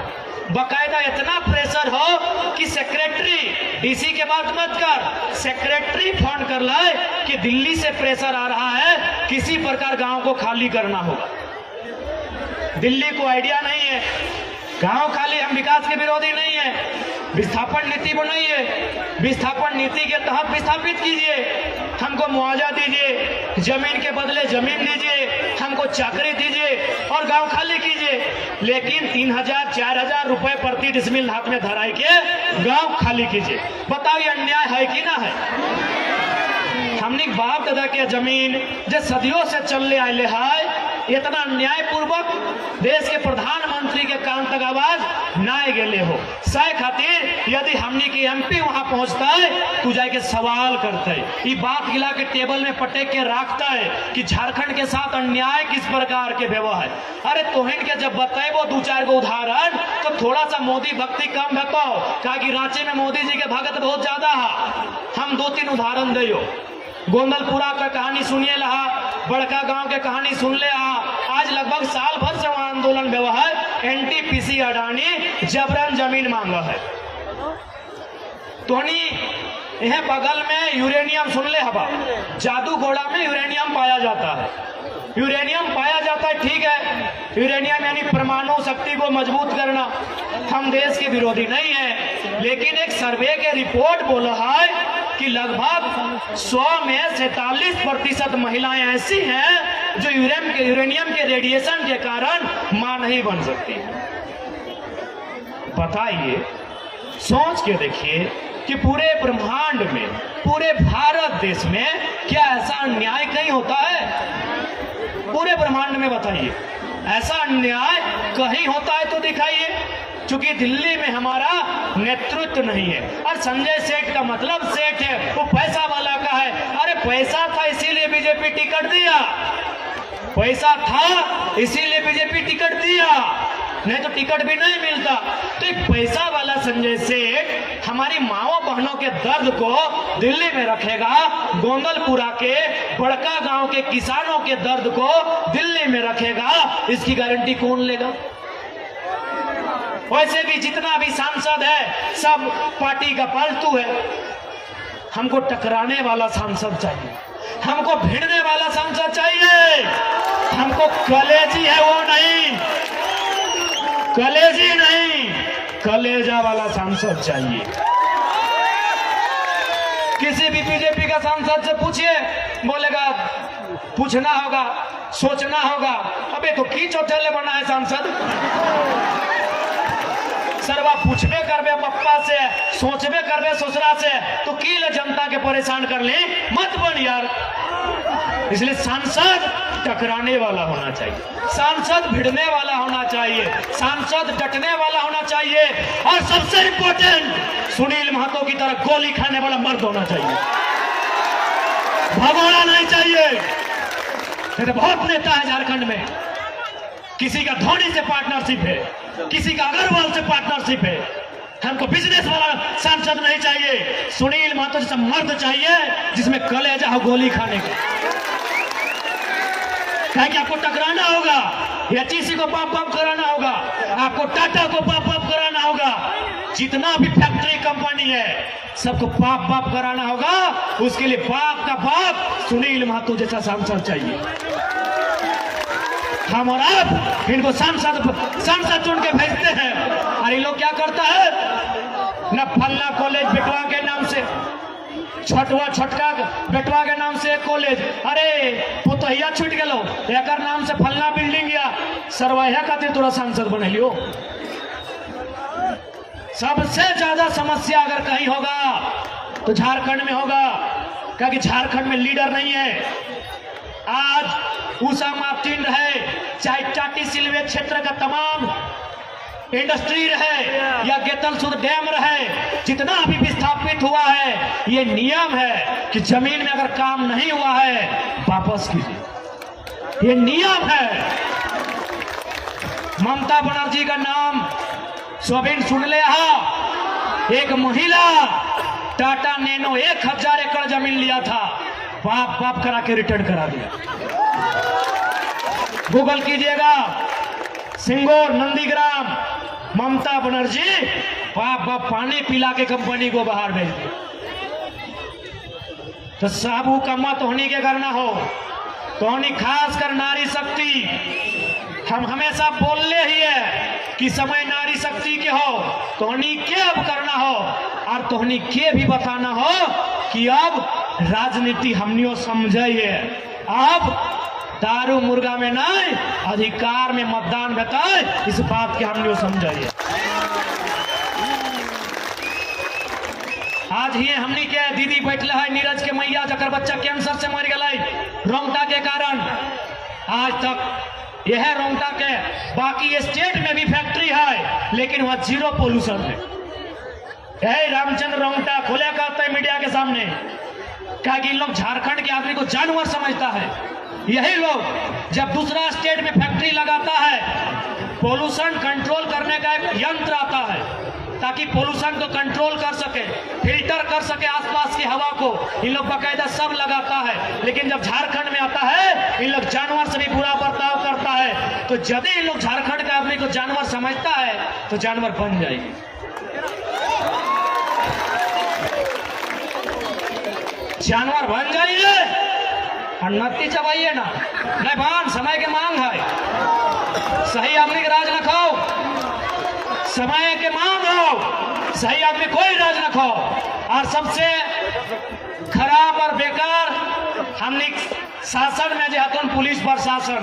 बकायदा इतना प्रेशर हो कि सेक्रेटरी, डीसी के बात मत कर, सेक्रेटरी फोन कर लाए कि दिल्ली से प्रेशर आ रहा है, किसी प्रकार गांव को खाली करना होगा। दिल्ली को आइडिया नहीं है, गांव खाली, हम विकास के विरोधी नहीं है, विस्थापन नीति बनाइए, विस्थापन नीति के तहत विस्थापित कीजिए, हमको मुआवजा दीजिए, जमीन के बदले जमीन दीजिए, हमको चाकरी दीजिए और गांव खाली कीजिए। लेकिन 3000 4000 रुपए प्रति डिसमिल हाथ में धराई के गांव खाली कीजिए। बताओ ये अन्याय है कि ना है? हमने बाप दादा के जमीन जो सदियों से चलने आए है, इतना न्यायपूर्वक देश के प्रधानमंत्री के कान तक आवाज ना गेले हो। सह खातिर यदि हमने की एमपी वहां पहुंचता है तो जाके सवाल करते है, ये बात गिला के टेबल में पटेक के रखता है कि झारखंड के साथ अन्याय किस प्रकार के व्यवहार है। अरे तोहिन के जब बताएबो 2-4 गो उदाहरण तो थोड़ा सा मोदी भक्ति कम बताओ, कहा कि रांची में मोदी जी के भगत बहुत ज्यादा है। हम 2-3 उदाहरण दियो। गोंदलपुरा का कहानी सुनिए लहा, बड़का गांव के कहानी सुन ले आ। आज लगभग साल भर से वहां आंदोलन व्यवहार, एनटीपीसी अडानी जबरन जमीन मांगा है। तोनी यह बगल में यूरेनियम सुन ले हवा, जादू घोड़ा में यूरेनियम पाया जाता है, यूरेनियम पाया जाता है, ठीक है, यूरेनियम यानी परमाणु शक्ति को मजबूत करना। हम देश के विरोधी नहीं है, लेकिन एक सर्वे के रिपोर्ट बोला है कि लगभग 100 में 47% महिलाएं ऐसी हैं जो यूरेनियम के रेडिएशन के कारण मां नहीं बन सकती। बताइए, सोच के देखिए कि पूरे ब्रह्मांड में, पूरे भारत देश में क्या ऐसा अन्याय कहीं होता है? पूरे ब्रह्मांड में बताइए, ऐसा अन्याय कहीं होता है तो दिखाइए। चूंकि दिल्ली में हमारा नेतृत्व नहीं है, और संजय सेठ का मतलब सेठ है, वो पैसा वाला का है। अरे पैसा था इसीलिए बीजेपी टिकट दिया, पैसा था इसीलिए बीजेपी टिकट दिया, नहीं तो टिकट भी नहीं मिलता। तो एक पैसा वाला संजय सेठ हमारी माओ बहनों के दर्द को दिल्ली में रखेगा, गोंदलपुरा के बड़का गांव के किसानों के दर्द को दिल्ली में रखेगा, इसकी गारंटी कौन लेगा? वैसे भी जितना भी सांसद है सब पार्टी का पालतू है। हमको टकराने वाला सांसद चाहिए, हमको भिड़ने वाला सांसद चाहिए, हमको कलेजी है वो नहीं, कलेजी नहीं, कलेजा वाला सांसद चाहिए। किसी भी बीजेपी का सांसद से पूछिए, बोलेगा पूछना होगा, सोचना होगा। अबे तो की चौथेले बना है सांसद, सरवा पूछबे करबे पप्पा से, सोचबे करबे ससुरा से, तो की ले जनता के परेशान कर ले, मत बन यार। इसलिए सांसद टकराने वाला होना चाहिए, सांसद भिड़ने वाला होना चाहिए, सांसद डटने वाला होना चाहिए, और सबसे इंपॉर्टेंट सुनील महतो की तरह गोली खाने वाला मर्द होना चाहिए, भगोड़ा नहीं चाहिए। तो बहुत नेता है झारखंड में, किसी का धोनी से पार्टनरशिप है, किसी का अग्रवाल से पार्टनरशिप है। हमको बिजनेस वाला सांसद नहीं चाहिए, सुनील महतो जैसा मर्द चाहिए जिसमें कलेजा हो गोली खाने का। क्या कि आपको टकराना होगा, एचईसी को पाप पाप कराना होगा, आपको टाटा को पाप पाप कराना होगा, जितना भी फैक्ट्री कंपनी है सबको पाप पाप कराना होगा। उसके लिए बाप का बाप सुनील महतो जैसा सांसद चाहिए। हम और आप इनको सांसद चुन के भेजते हैं, और ये लोग क्या करता है न फल्ला कॉलेज बेटवा के नाम से, छोटका बेटवा के नाम से एक कॉलेज, अरे पुतहिया छूट गलो एक नाम से फल्ला बिल्डिंग या सरवाया खातिर तोरा सांसद बने लियो। सबसे ज्यादा समस्या अगर कहीं होगा तो झारखंड में होगा, क्योंकि झारखंड में लीडर नहीं है। आज उषा मार्टिन रहे, चाहे टाटी सिलवे क्षेत्र का तमाम इंडस्ट्री रहे या गेतलसूद डैम रहे, जितना भी विस्थापित हुआ है, ये नियम है कि जमीन में अगर काम नहीं हुआ है वापस कीजिए, ये नियम है। ममता बनर्जी का नाम सोबिन सुन ले, एक महिला टाटा नैनो 1000 एकड़ जमीन लिया था, बाप बाप करा के रिटर्न करा दिया। गूगल कीजिएगा, सिंगोर नंदीग्राम, ममता बनर्जी बाप बाप पानी पिला के कंपनी को बाहर भेज दिया। तो साबू का मत होने के करना हो तो होनी, खास कर नारी शक्ति। हम हमेशा बोलले ही है कि समय नारी शक्ति के हो, तोहनी के अब करना हो, और तोहनी के भी बताना हो कि अब राजनीति हमनियो समझिए, अब दारू मुर्गा में नहीं अधिकार में मतदान बताए, इस बात के हमनियो समझिए। आज ही हमनी के दीदी बैठले है नीरज के मैया, जकर बच्चा कैंसर से मर गए रोंगटा के कारण। आज तक यह रोंगटा के बाकी स्टेट में भी फैक्ट्री है, लेकिन वह जीरो पोल्यूशन है। यही रामचंद्र रोंगटा खोले कहते हैं मीडिया के सामने, क्या कि इन लोग झारखंड के आदमी को जानवर समझता है। यही लोग जब दूसरा स्टेट में फैक्ट्री लगाता है, पोल्यूशन कंट्रोल करने का एक यंत्र आता है ताकि पोल्यूशन को कंट्रोल कर सके, फिल्टर कर सके आसपास की हवा को, इन लोग बाकायदा सब लगाता है। लेकिन जब झारखंड में आता है, इन लोग जानवर से भी बुरा बर्ताव करता है। तो यदि इन लोग झारखंड के आदमी को जानवर समझता है तो जानवर बन जाएगी। जानवर बन जाइए और नत्ती चबाइए ना, नहीं भान समय के मांग है, सही आदमी का राज न खाओ, समय के मांग हो, सही आदमी कोई राज न खाओ। और सबसे खराब और बेकार हमने शासन में जो है पुलिस प्रशासन,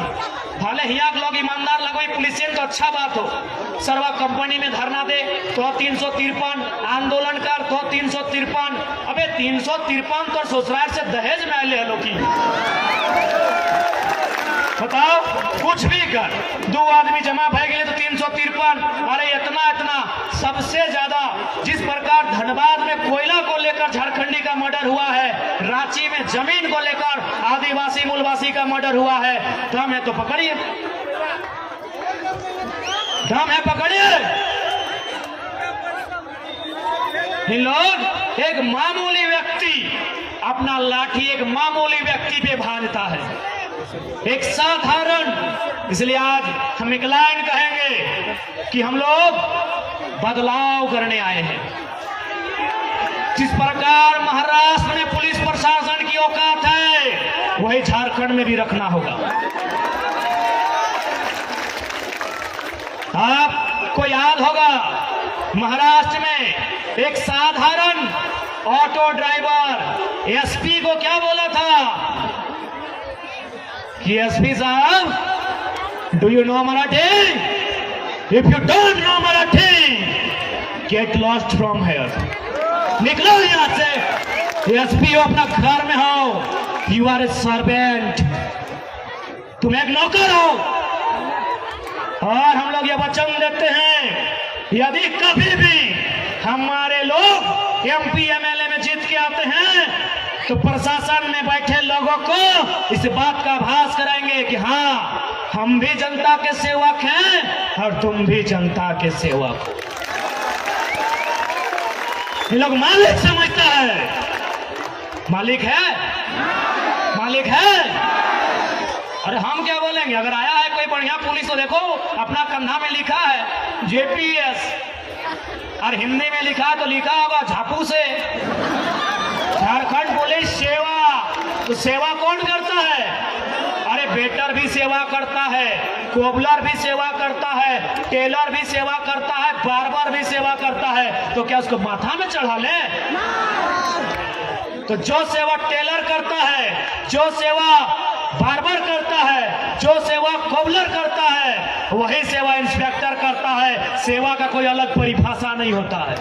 भले हिया लोग ईमानदार लगो पुलिस तो अच्छा बात हो, सरवा कंपनी में धरना दे तो 353, आंदोलन कर तो 353, अबे 353 तो ससुराल से दहेज में आए लोग की, बताओ कुछ भी कर, 2 आदमी जमा भय गए तो 353, अरे इतना सबसे ज्यादा जिस प्रकार धनबाद में कोयला को लेकर झारखंडी का मर्डर हुआ है, रांची में जमीन को लेकर आदिवासी मूलवासी का मर्डर हुआ है, दम है तो पकड़िए, दम है पकड़िए। इन लोग एक मामूली व्यक्ति अपना लाठी एक मामूली व्यक्ति पे भाजता है, एक साधारण। इसलिए आज हम एक लाइन कहेंगे कि हम लोग बदलाव करने आए हैं। जिस प्रकार महाराष्ट्र में पुलिस प्रशासन की औकात है, वही झारखंड में भी रखना होगा। आपको याद होगा महाराष्ट्र में एक साधारण ऑटो ड्राइवर एसपी को क्या बोला था कि एसपी साहब, do you know Marathi? If you don't know Marathi get lost from here. निकलो यहाँ से। एसपी हो, अपना घर में हो। यू आर ए सर्वेंट, तुम एक नौकर हो। और हम लोग ये वचन देते हैं, यदि कभी भी हमारे लोग एमपी एमएलए में जीत के आते हैं तो प्रशासन में बैठे लोगों को इस बात का आभास कराएंगे कि हाँ, हम भी जनता के सेवक हैं और तुम भी जनता के सेवक हो। ये लोग मालिक समझता है, मालिक है, मालिक है। अरे हम क्या बोलेंगे? अगर आया है कोई बढ़िया पुलिस तो देखो अपना कंधा में लिखा है जेपीएस, और हिंदी में लिखा तो लिखा होगा झापू से झारखंड पुलिस सेवा। तो सेवा कौन करता है? अरे वेटर भी सेवा करता है, कोबलर भी सेवा करता है, टेलर भी सेवा करता है, बार्बर भी सेवा करता है। तो क्या उसको माथा में चढ़ा ले? तो जो सेवा टेलर करता है, जो सेवा बार्बर करता है, जो सेवा कोबलर करता है, वही सेवा इंस्पेक्टर करता है। सेवा का कोई अलग परिभाषा नहीं होता है।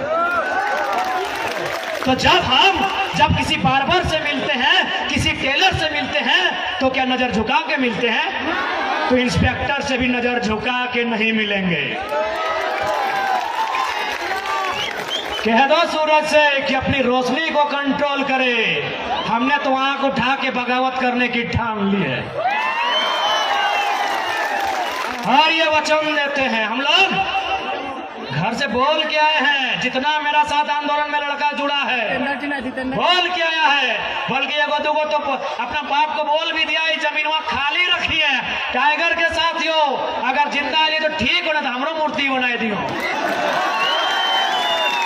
तो जब किसी बार्बर से मिलते हैं, किसी टेलर से मिलते हैं, तो क्या नजर झुका के मिलते हैं? तो इंस्पेक्टर से भी नजर झुका के नहीं मिलेंगे। कह दो सूरज से कि अपनी रोशनी को कंट्रोल करे। हमने तो आंख उठा के बगावत करने की ठान ली है और ये वचन देते हैं। हम लोग घर से बोल के आए हैं, जितना मेरा साथ आंदोलन में लड़का जुड़ा है बोल के आया है। बल्कि एगो दुगो तो अपना बाप को बोल भी दिया, जमीन वहां खाली रखी है टाइगर के साथियों, अगर जिंदा आई तो ठीक हो, ना तो हमरो मूर्ति बनाए दियो।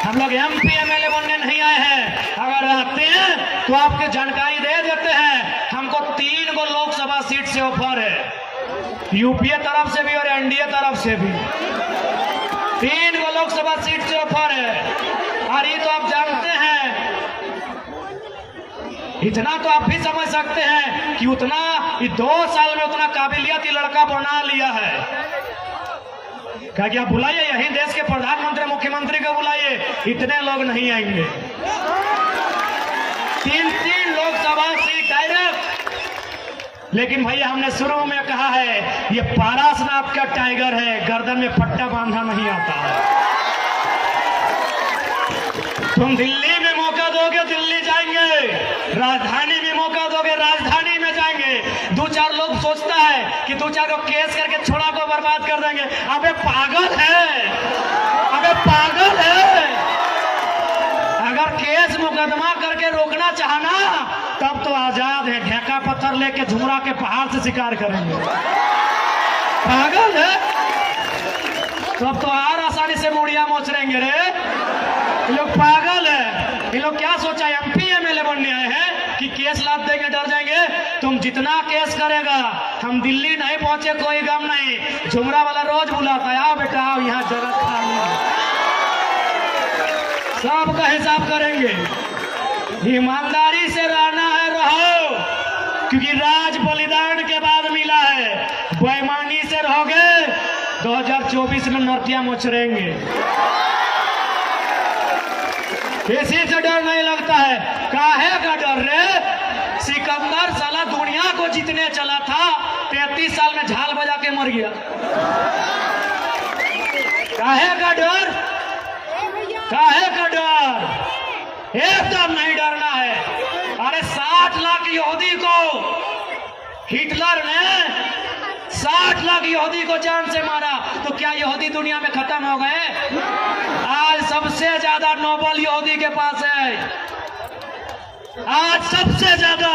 हम लोग एमपी एमएलए बनने नहीं आए हैं। अगर आते हैं तो आपको जानकारी दे देते हैं, हमको 3 गो लोकसभा सीट से ऑफर है, यूपीए तरफ से भी और एनडीए तरफ से भी 3 गो लोकसभा सीट से ऑफर है। और ये तो आप जानते हैं, इतना तो आप भी समझ सकते हैं कि उतना 2 साल में उतना काबिलियत लड़का बना लिया है। क्या क्या बुलाइए, यही देश के प्रधानमंत्री मुख्यमंत्री को बुलाइए, इतने लोग नहीं आएंगे। 3 लोकसभा सीट डायरेक्ट। लेकिन भैया हमने शुरू में कहा है, ये पारासनाथ का टाइगर है, गर्दन में पट्टा बांधा नहीं आता है। तुम दिल्ली में मौका दोगे दिल्ली जाएंगे, राजधानी में मौका दोगे राजधानी में जाएंगे। 2-4 लोग सोचता है कि 2-4 को केस करके छोड़ा को बर्बाद कर देंगे। अबे पागल है, अबे पागल है। अगर केस मुकदमा करके रोकना चाहना तब तो आजाद है, ढेका पत्थर लेके झुमरा के पहाड़ से शिकार करेंगे। पागल है तब तो और आसानी से मुड़िया मोचरेंगे रे। ये लोग पागल है। ये लोग क्या सोचा एमपी एमएलए बनने आए हैं कि केस लाद देंगे डर जाएंगे। तुम जितना केस करेगा, हम दिल्ली नहीं पहुंचे कोई गम नहीं। झुमरा वाला रोज बुलाता है, आओ बेटा आओ, यहाँ जगह खाली है, सबका हिसाब करेंगे। ईमानदारी से रहना है रहो, क्योंकि राज बलिदान के बाद मिला है। बेईमानी से रहोगे 2024 में नर्तियां मोचरेंगे। किसी से डर नहीं लगता है। काहे का डर रे? सिकंदर साला दुनिया को जीतने चला था, 33 साल में झाल बजा के मर गया। काहे का डर? काहे का डर? एकदम नहीं डरना है। अरे 60 लाख यहूदी को हिटलर ने 60 लाख यहूदी को जान से मारा, तो क्या यहूदी दुनिया में खत्म हो गए? आज सबसे ज्यादा नोबेल यहूदी के पास है। आज सबसे ज्यादा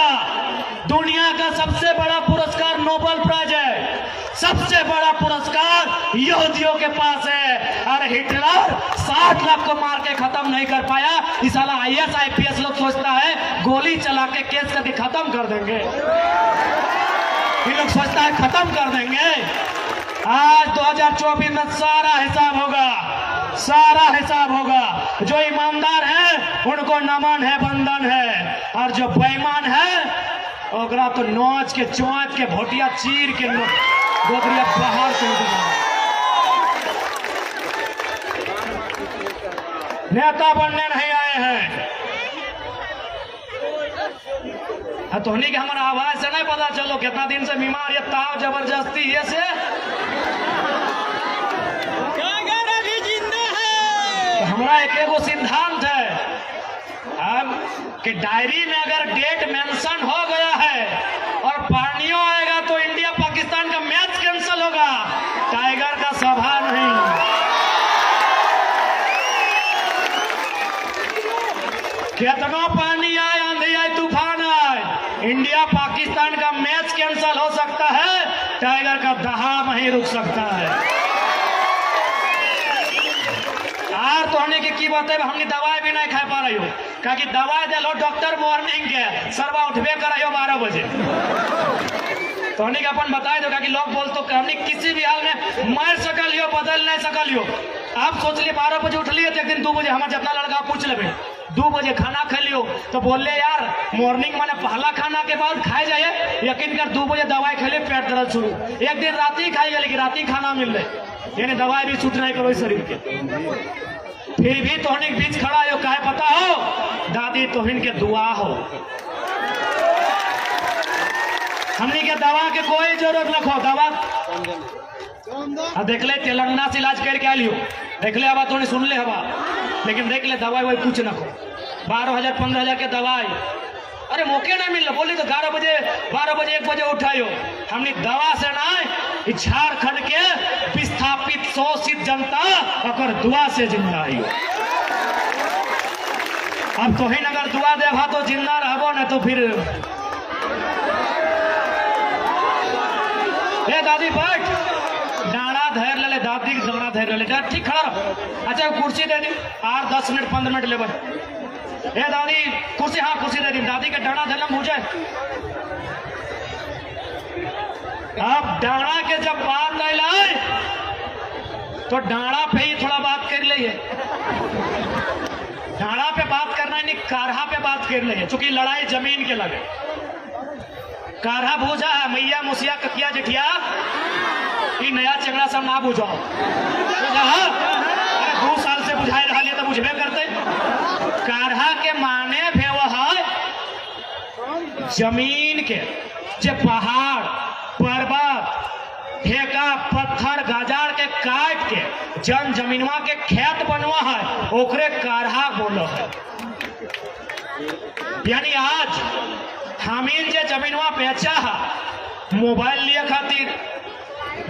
दुनिया का सबसे बड़ा पुरस्कार नोबेल प्राइज है, सबसे बड़ा पुरस्कार यहूदियों के पास है। और हिटलर 60 लाख को मार के खत्म नहीं कर पाया। इस साला IAS IPS लोग सोचता है गोली चला के केस करके खत्म कर देंगे। ये लोग सोचता है खत्म कर देंगे। आज 2024 में सारा हिसाब होगा, सारा हिसाब होगा। जो ईमानदार है उनको नमन है, बंधन है, और जो बेईमान है ओकरा तो नोच के चोंच के भोटिया चीर के गोदरिया बाहर से नेता बनने नहीं आए हैं। तोहनी के हमारा आवाज से नहीं पता चलो कितना दिन से बीमार ये ताव जबरदस्ती ये से तो हमारा एक एगो सिद्धांत है अब कि डायरी में अगर डेट मेंशन हो गया है और पानियों आएगा तो इंडिया पाकिस्तान का मैच कैंसिल होगा, टाइगर का सभा नहीं। कितना पानी आए, आंधी आए, तूफान आए, इंडिया पाकिस्तान का मैच कैंसिल हो सकता है, टाइगर का दहा नहीं रुक सकता है। आर तो होने की बात है, हमने दवाई भी नहीं खा पा रही हो क्योंकि दवाई दे लो डॉक्टर मॉर्निंग के सरवा उठबे कर 12 बजे तो हमने अपन बताए दो कि लोग बोल तो हमने किसी भी हाल में मार सकल हो बदल नहीं सकल हो। आप सोच लिए 12 बजे उठ लिए तो एक दिन 2 बजे हमारे जितना लड़का पूछ ले 2 बजे खाना खा लियो तो बोल ले यार मॉर्निंग मैंने पहला खाना के बाद खाए जाए, यकीन कर 2 बजे दवाई खा लियो पेट दर्द शुरू, एक दिन रात ही खाई लेकिन रात ही खाना मिल रहे यानी दवाई भी छूट नहीं करो शरीर के, फिर भी तोहनी के बीच खड़ा हो काहे पता हो, दादी तोहिन के दुआ हो। हमनी के दवा के कोई जरूरत न हो, दवा देख ले तेलंगाना से इलाज करके आ लियो, देख ले हवा तो सुन ले हवा, लेकिन देख ले दवाई वही कुछ न हो, 12,000 15,000 के दवाई, अरे मौके नहीं मिल रहा बोली तो 11 बजे 12 बजे 1 बजे उठायो। हमने दवा से ना झारखंड के विस्थापित शोषित जनता और दुआ से जिंदा आई। अब तो ही अगर दुआ देवा तो जिंदा रहो न तो फिर ए दादी बैठ डाड़ा धैर ले दादी की डाड़ा धैर ले ठीक खड़ा रहो। अच्छा कुर्सी दे दी 8-10 मिनट 15 मिनट ले ए दादी कुर्सी, हाँ कुर्सी दे दी, दादी के डाड़ा धैला मुझे। अब डाड़ा के जब बात आए तो डाड़ा पे ही थोड़ा बात कर लिए, डाड़ा पे बात करना नहीं कारहा पे बात कर लिए, चूंकि लड़ाई जमीन के लगे। कारहा बूझा है मैया मुसिया ककिया जेठिया ई नया चंगड़ा सब ना बुझाओ, अरे 2 साल से बुझाए रहा तो बुझबे करते। कारहा के माने व्यवहार जमीन के जे पहाड़ पर्वत ठेका पत्थर गाजार के काट के जन जमीनवा के खेत बनवा है ओकरे कारहा बोलो है। यानी आज हमीन जे जमीनवा बेचा है मोबाइल लिए खातिर,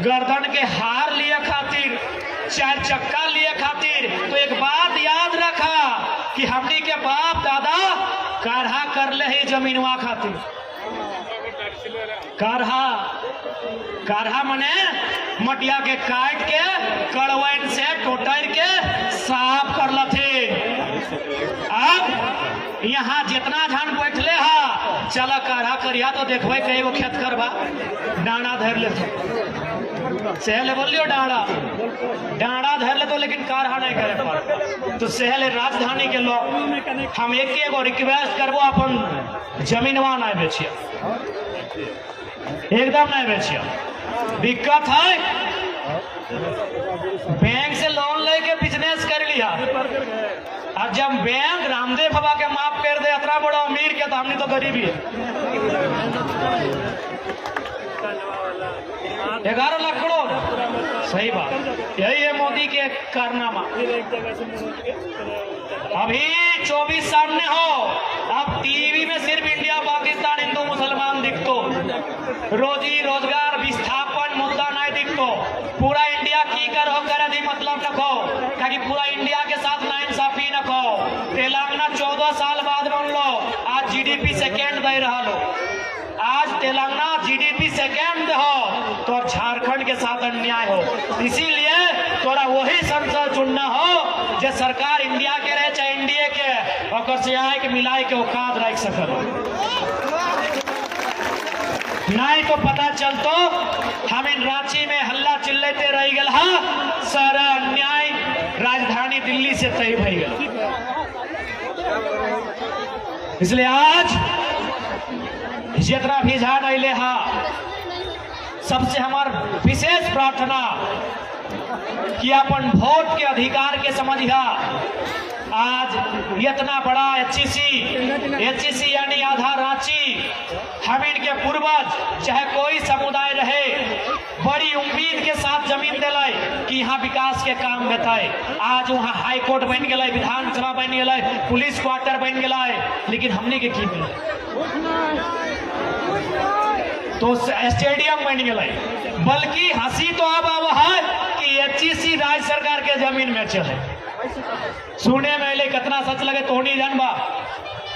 गर्दन के हार लिए खातिर, 4 चक्का लिए खातिर, तो एक बात याद रखा कि हमनी के बाप दादा कारहा कर ले ही जमीनवा खातिर। कारहा मने मटिया के काट के कड़वैन से टोटर के साफ कर लथे। अब यहाँ जितना झन बैठले हा चला कारहा करिया तो देखबे कई वो खेत करबा डांडा धर लेते सहले बोलियो डांडा धर ले तो लेकिन कारहा नहीं करे पर तो सहले राजधानी के लोग हम एक रिक्वेस्ट करबो अपन जमीनवा नहीं बेचिए, एकदम नहीं बेचिए। दिक्कत है बैंक से लोन लेके बिजनेस कर लिया और जब बैंक रामदेव बाबा के माफ कर दे इतना बड़ा अमीर के तो हमने तो गरीबी है। 11 लाख करोड़ सही बात, यही है मोदी के कारनामा। अभी 24 सामने हो, अब टीवी में सिर्फ इंडिया पाकिस्तान हिंदू मुसलमान दिखतो, रोजी रोजगार विस्थापन मुद्दा नहीं दिखतो। पूरा इंडिया की करो करे दी मतलब रखो ताकि पूरा इंडिया के साथ नाइंसाफी न को। तेलंगाना 14 साल बाद बन लो, आज जीडीपी सेकेंड दे रहा लो, आज तेलंगाना जीडीपी सेकेंड हो तो झारखंड के साथ अन्याय हो। इसीलिए तोरा वही संसद चुनना हो जो सरकार इंडिया के रहे चाहे इंडिया के और से आए के मिलाए के औकात रख सकल, नहीं तो पता चलतो हम इन रांची में हल्ला चिल्लाते रह गल हा सारा अन्याय राजधानी दिल्ली से तय भई गल। इसलिए आज जितना भी झाड़ अले हा सबसे हमार विशेष प्रार्थना कि अपन वोट के अधिकार के समझिया आज इतना बड़ा एचईसी यानी आधा रांची, हम इनके पूर्वज चाहे कोई समुदाय रहे बड़ी उम्मीद के साथ जमीन दिलाई कि यहाँ विकास के काम बताए। आज वहाँ हाई कोर्ट बन गया, विधानसभा बन गया, पुलिस क्वार्टर बन गया, लेकिन हमने के की मिला तो स्टेडियम बन गया। बल्कि हंसी तो अब है कि एचईसी राज्य सरकार के जमीन में चले। सुने में ले कितना सच लगे तो नहीं जानबा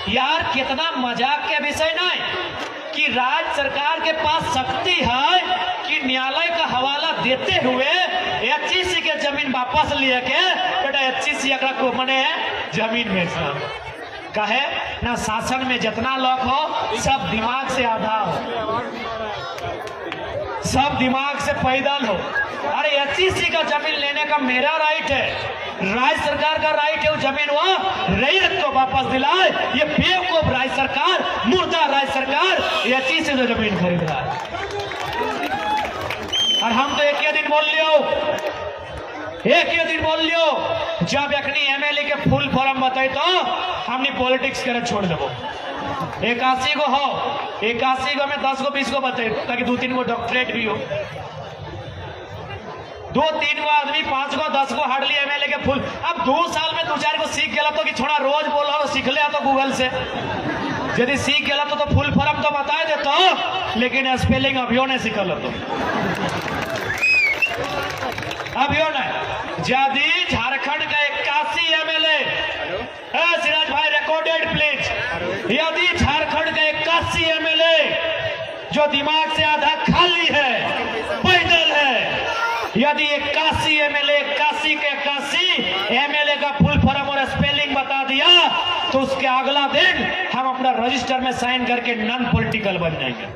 यार, कितना मजाक के विषय नहीं कि राज्य सरकार के पास शक्ति है कि न्यायालय का हवाला देते हुए एचईसी के जमीन वापस लिए के बेटा एचईसी अगर को मने जमीन बेचना कहे ना। शासन में जितना लोग हो सब दिमाग से आधा हो, सब दिमाग से पैदल हो। अरे एचईसी का जमीन लेने का मेरा राइट है, राज्य सरकार का राइट है वो जमीन वो रैयत को वापस दिलाए। ये बेवकूफ राज्य सरकार, मुर्दा राज्य सरकार एचईसी से जमीन खरीद रहा है। और हम तो एक ही दिन बोल लियो जब अखनी एमएलए के फुल फॉर्म बताई तो हमने पॉलिटिक्स करे छोड़ देवो। 81 गो हो, 81 गो में 10 गो 20 गो बताए ताकि 2-3 गो डॉक्टरेट भी हो, 2-3 गो आदमी 5 गो 10 गो हार्डली एमएलए के फुल। अब 2 साल में 2-4 गो सीख गया तो कि छोड़ा रोज बोला सीख लिया तो गूगल से यदि सीख गया तो फुल फॉर्म तो बता दे तो, लेकिन स्पेलिंग अभियो नहीं सीखल तो अभियो नहीं। यदि झारखंड का 81 एमएलए, सिराज भाई रिकॉर्डेड प्लीज, यदि झारखंड का 81 एमएलए जो दिमाग से आधा खाली है, पैदल है, यदि 81 एमएलए 81 के 81 एमएलए का फुल फॉर्म और स्पेलिंग बता दिया तो उसके अगला दिन हम अपना रजिस्टर में साइन करके नॉन पॉलिटिकल बन जाएंगे।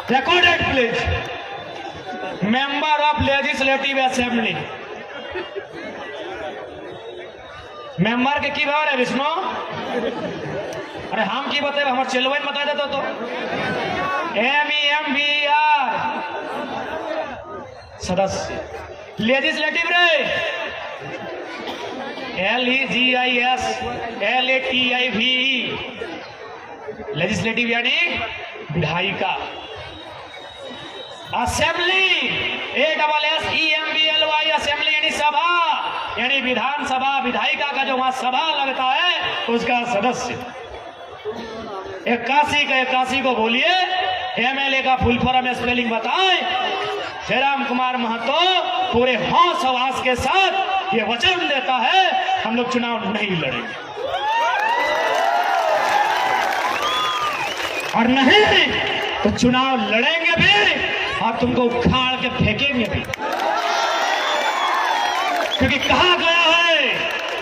Recorded please, member of legislative assembly. Member के की भाव है विष्णु? अरे हम की बताए हमारे चेलवन बता देता तो MEMBR सदस्य लेजिस्लेटिव रे LEGIS लेजिस्लेटिव यानी विधायिका। असेंबली ASSEMBLY असेंबली यानी सभा, यानी विधानसभा, विधायिका का जो वहां सभा लगता है उसका सदस्य। 81 का 81 को बोलिए, एमएलए का फुल फॉर्म स्पेलिंग बताए। जयराम कुमार महतो पूरे होश हवास के साथ ये वचन देता है हम लोग चुनाव नहीं लड़ेंगे, और नहीं तो चुनाव लड़ेंगे भी और तुमको उखाड़ के फेंकेंगे भी। क्योंकि कहा गया है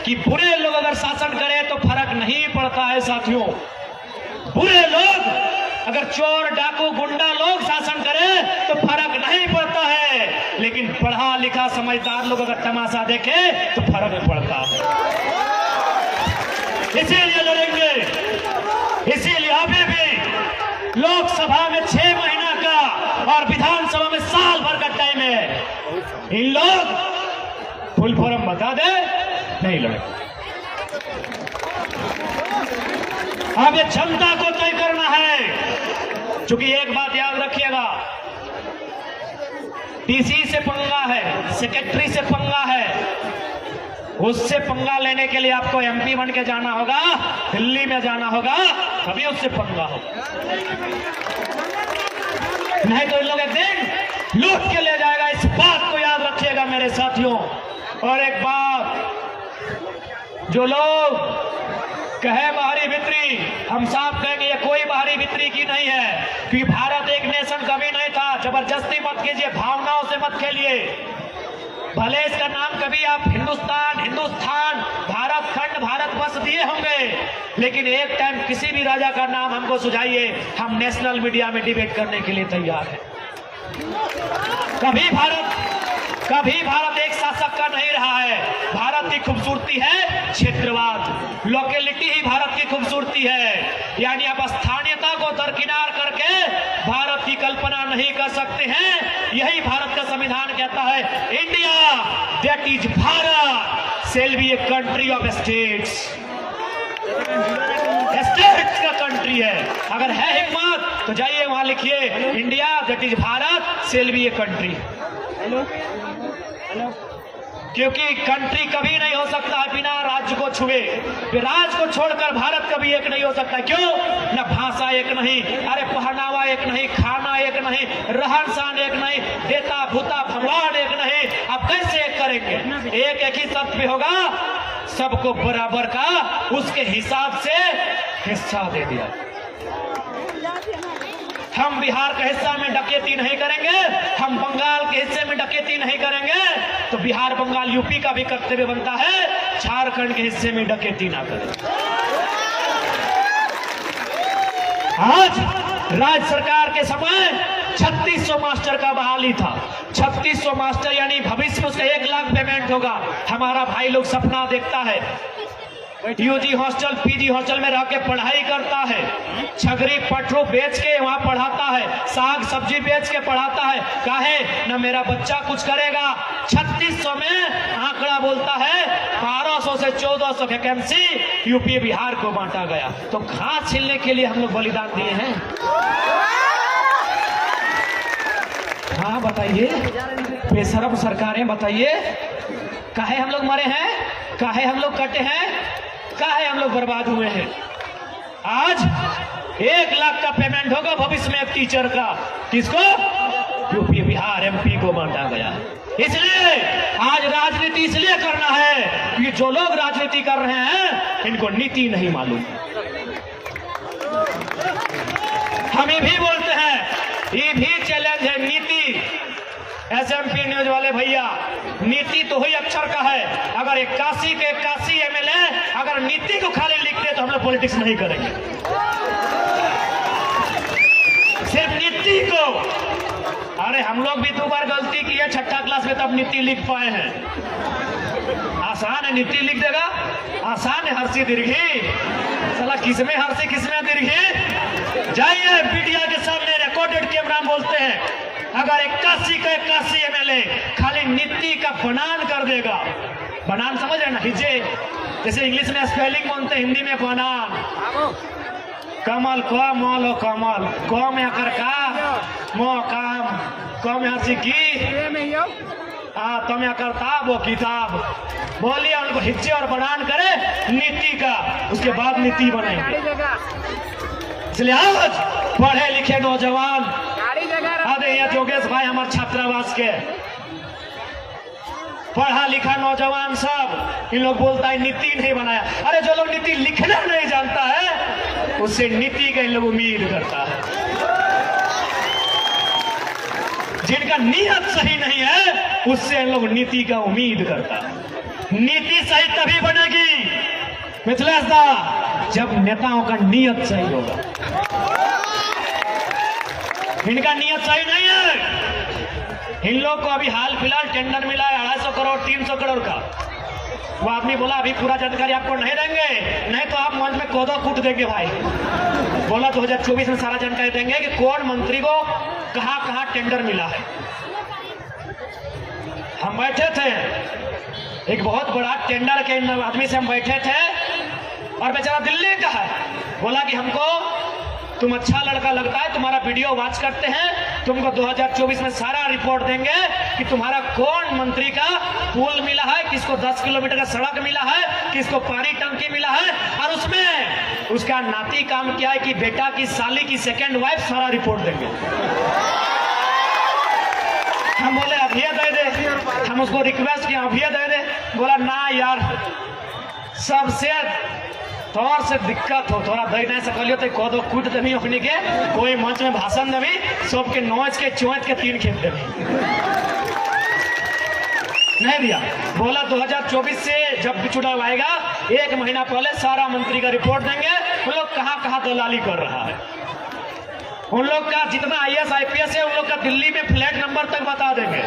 कि बुरे लोग अगर शासन करें तो फर्क नहीं पड़ता है साथियों। बुरे लोग अगर चोर डाकू गुंडा लोग शासन करें तो फर्क नहीं पड़ता है, लेकिन पढ़ा लिखा समझदार लोग अगर तमाशा देखे तो फर्क पड़ता है। इसीलिए लड़ेंगे, इसीलिए अभी भी लोकसभा में 6 महीना का और विधानसभा में साल भर का टाइम है। इन लोग फुल फॉर्म बता दे, नहीं लड़ेंगे। अब ये जनता को तय करना है। क्योंकि एक बात याद रखिएगा, डीसी से पंगा है, सेक्रेटरी से पंगा है, उससे पंगा लेने के लिए आपको MP बन के जाना होगा, दिल्ली में जाना होगा, तभी उससे पंगा होगा। नहीं तो इन लोग एक दिन लूट के ले जाएगा। इस बात को याद रखिएगा मेरे साथियों। और एक बात, जो लोग कहे बाहरी भित्री, हम साफ कहेंगे ये कोई बाहरी भित्री की नहीं है, क्योंकि भारत एक नेशन कभी नहीं था। जबरदस्ती मत कीजिए, भावनाओं से मत खेलिए। भले इसका नाम कभी आप हिंदुस्तान, भारत खंड, भारत वर्ष दिए होंगे, लेकिन एक टाइम किसी भी राजा का नाम हमको सुझाइए, हम नेशनल मीडिया में डिबेट करने के लिए तैयार हैं। कभी भारत एक शासक का नहीं रहा है। भारत की खूबसूरती है क्षेत्रवाद, लोकेलिटी ही भारत की खूबसूरती है। यानी अब स्थानीयता को दरकिनार करके भारत की कल्पना नहीं कर सकते हैं। यही भारत का संविधान कहता है, India that is Bharat shall be a country of states. States का कंट्री है। अगर है हिम्मत तो जाइए वहां लिखिए, India that is Bharat shall be a country. क्योंकि कंट्री कभी नहीं हो सकता है बिना राज्य को छुए। राज्य को छोड़कर भारत कभी एक नहीं हो सकता। क्यों? न भाषा एक नहीं, अरे पहनावा एक नहीं, खाना एक नहीं, रहन सहन एक नहीं, देता भूता भगवान एक नहीं। अब कैसे एक करेंगे? एक ही शर्त पे होगा, सबको बराबर का उसके हिसाब से हिस्सा दे दिया। हम बिहार के हिस्सा में डकैती नहीं करेंगे, हम बंगाल के हिस्से में डकैती नहीं करेंगे, तो बिहार बंगाल यूपी का भी कर्तव्य बनता है झारखंड के हिस्से में डकैती ना करें। आज राज्य सरकार के समय 3600 मास्टर का बहाली था। 3600 मास्टर यानी भविष्य में उसका 1 लाख पेमेंट होगा। हमारा भाई लोग सपना देखता है, यूजी हॉस्टल पीजी हॉस्टल में रह के पढ़ाई करता है, छगरी पटरू बेच के वहां पढ़ाता है, साग सब्जी बेच के पढ़ाता है। काहे न मेरा बच्चा कुछ करेगा। 3600 में आंकड़ा बोलता है 1200 से 1400 वैकेंसी यूपी बिहार को बांटा गया। तो घास छीलने के लिए हम लोग बलिदान दिए हैं। हाँ बताइए, बेशरम सरकारें बताइए, काहे हम लोग मरे हैं, काहे हम लोग कटे हैं, काहे हम लोग बर्बाद हुए हैं। आज 1 लाख का पेमेंट होगा भविष्य में एक टीचर का। किसको? यूपी बिहार एमपी को बांटा गया। इसलिए आज राजनीति इसलिए करना है कि जो लोग राजनीति कर रहे हैं इनको नीति नहीं मालूम। हम ये भी बोलते हैं, ये भी चैलेंज है नीति। एसएमपी न्यूज वाले भैया, नीति तो ही अक्षर का है। अगर 81 के 81 एमएलए अगर नीति को खाली लिखते तो हम लोग पॉलिटिक्स नहीं करेंगे। सिर्फ नीति को, अरे हम लोग भी 2 बार गलती की है 6ठा क्लास में, तब नीति लिख पाए हैं। आसान है नीति लिख देगा, आसान है हर्षी दीर्घी। साला किसमें हर्षी किसमें दीर्घी। जाइए मीडिया के सामने रिकॉर्डेड कैमरा में बोलते हैं, अगर 81 का 81 एमएलए खाली नीति का बनान कर देगा, बनान समझ रहे ना, हिजे जैसे इंग्लिश में स्पेलिंग बोलते हैं, हिंदी में बनान। कमल क मल कमल, क में आकर का मो काम, क में हंसी की तुम करता वो किताब। बोलिए उनको हिज्जे और बनान करे नीति का, उसके बाद नीति बनेंगे। इसलिए आज पढ़े लिखे नौजवान, अरे ये जोगेश भाई हमारे छात्रावास के पढ़ा लिखा नौजवान सब, इन लोग बोलता है नीति नहीं बनाया। अरे जो लोग नीति लिखना नहीं जानता है उससे नीति का इन लोग उम्मीद करता है। जिनका नियत सही नहीं है उससे इन लोग नीति का उम्मीद करता है। नीति सही तभी बनेगी मिथिलेश दा, जब नेताओं का नियत सही होगा। इनका नियत सही नहीं है। इन लोग को अभी हाल फिलहाल टेंडर मिला है 250 करोड़ 300 करोड़ का। वो आदमी बोला अभी पूरा जानकारी आपको नहीं देंगे, नहीं तो आप मंच में कोदो कूट देंगे भाई। बोला 2024 में सारा जानकारी देंगे कि कौन मंत्री को कहां कहां टेंडर मिला है। हम बैठे थे, एक बहुत बड़ा टेंडर के आदमी से हम बैठे थे और बेचारा दिल्ली का है। बोला कि हमको तुम अच्छा लड़का लगता है, तुम्हारा वीडियो वॉच करते हैं, तुमको 2024 में सारा रिपोर्ट देंगे कि तुम्हारा कौन मंत्री का पुल मिला है, किसको 10 किलोमीटर का सड़क मिला है, किसको पानी टंकी मिला है, और उसमें उसका नाती काम क्या है कि बेटा की साली की सेकेंड वाइफ, सारा रिपोर्ट देंगे। हम बोले अब ये दे दे, हम उसको रिक्वेस्ट किया अब ये दे दे। बोला ना यार, सबसे तौर से दिक्कत हो, थोड़ा दही नहीं सकलियो तो कोदो कूट देवी अपनी के, कोई मंच में भाषण देवी, सबके नोच के चोट के 3 खेत देवी। नहीं दिया। बोला 2024 से जब भी चुनाव आएगा 1 महीना पहले सारा मंत्री का रिपोर्ट देंगे, उन लोग कहां कहां दलाली कर रहा है, उन लोग का जितना IAS IPS है उन लोग का दिल्ली में फ्लैट नंबर तक बता देंगे।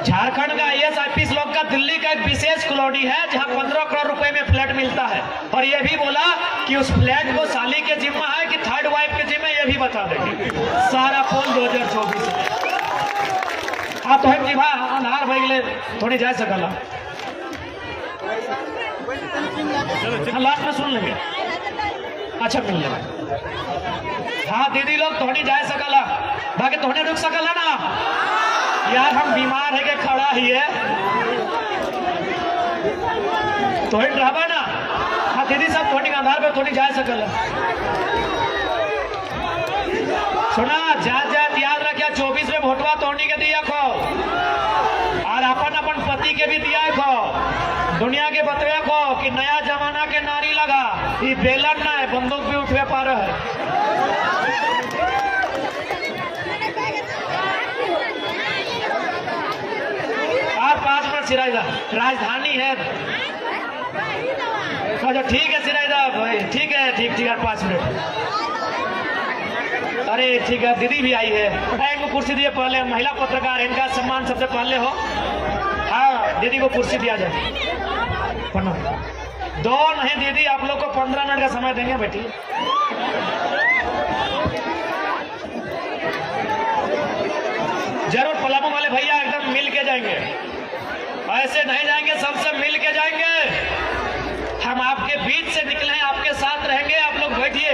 झारखंड का IAS लोग का दिल्ली का एक विशेष कॉलोनी है जहां 15 करोड़ रुपए में फ्लैट मिलता है, और ये भी बोला कि उस फ्लैट को साली के जिम्मा है कि थर्ड वाइफ के जिम्मे, ये भी बता देंगे। सारा पोल 2024 हाँ तो है जी भा अनार भाई थोड़ी जा सकला लास्ट में सुन लेंगे। अच्छा मिल लेगा। हाँ दीदी लोग थोड़ी जा सकला, बाकी थोड़े रुक सकला ना यार, हम बीमार है के खड़ा ही है तो ड्रामा ना। हाँ दीदी सब थोड़ी आधार पे थोड़ी जा सकल। सुना जात याद रखिया 24 में वोटवा तोड़ने के दिया खो, और अपन अपन पति के भी दिया खो, दुनिया के बतवे को कि नया जमाना के नारी लगा, ये बेलन ना है, बंदूक भी उठवे पा रहा है। और 5 मिनट सिराइदा राजधानी है। अच्छा ठीक है सिराइदा भाई, ठीक है ठीक है 5 मिनट। अरे ठीक है दीदी भी आई है, इनको कुर्सी दिए पहले, महिला पत्रकार इनका सम्मान सबसे पहले हो। हाँ दीदी को कुर्सी दिया जाए। 2 नहीं दीदी आप लोग को 15 मिनट का समय देंगे बेटी। जरूर पलामू वाले भैया एकदम मिल के जाएंगे, ऐसे नहीं जाएंगे, सबसे मिल के जाएंगे। हम आपके बीच से निकले हैं, आपके साथ रहेंगे। आप लोग बैठिए,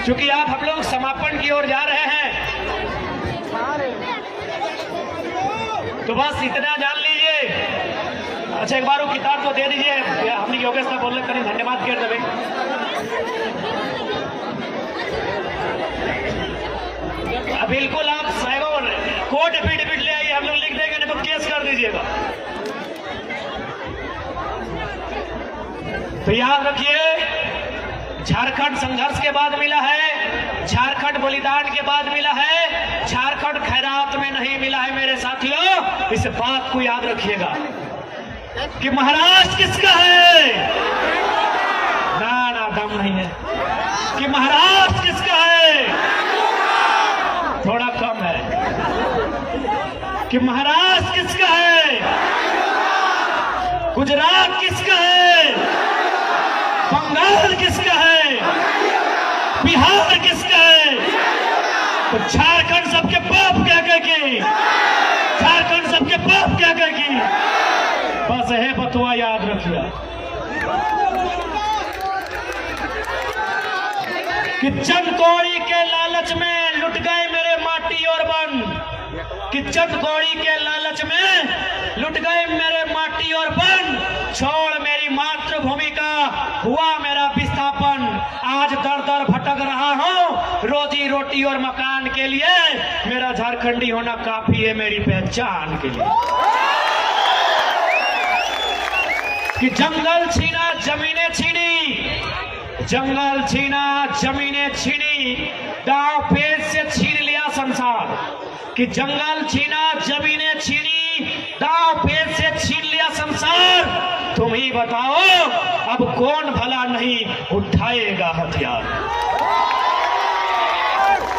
क्योंकि आप हम लोग समापन की ओर जा रहे हैं, तो बस इतना जान लीजिए। अच्छा एक बार वो किताब तो दे दीजिए, हमने योगेश साहब बोल रहे धन्यवाद कर देवे। बिल्कुल आप कोर्ट एफिडेविट ले आइए, हम लोग लिख देंगे, नहीं तो केस कर दीजिएगा। तो याद रखिए झारखंड संघर्ष के बाद मिला है, झारखंड बलिदान के बाद मिला है, झारखंड खैरात में नहीं मिला है मेरे साथियों। इस बात को याद रखिएगा कि महाराष्ट्र किसका है, ना दम नहीं है। कि महाराष्ट्र किसका है, थोड़ा कम है। कि महाराष्ट्र किसका है, गुजरात किसका है, बंगाल किसका है, बिहार किसका है। तो झारखंड सबके बाप क्या कहेगी, झारखंड सबके बाप क्या कहेगी, बस है बतुआ याद रखिए। कि चंद कौड़ी के लालच में लुट गए मेरे माटी और बन, कि चंद कौड़ी के लालच में लुट गए मेरे माटी और बन, छोड़ मेरी मातृभूमि का हुआ मेरा विस्थापन। आज दर दर भटक रहा हूँ रोजी रोटी और मकान के लिए, मेरा झारखंडी होना काफी है मेरी पहचान के लिए। कि जंगल छीना जमीनें छीनी, जंगल छीना जमीनें छीनी, दांव पेच से छीन लिया संसार। कि जंगल छीना जमीनें छीनी, दांव पेच से छीन लिया संसार। तुम ही बताओ अब कौन भला नहीं उठाएगा हथियार।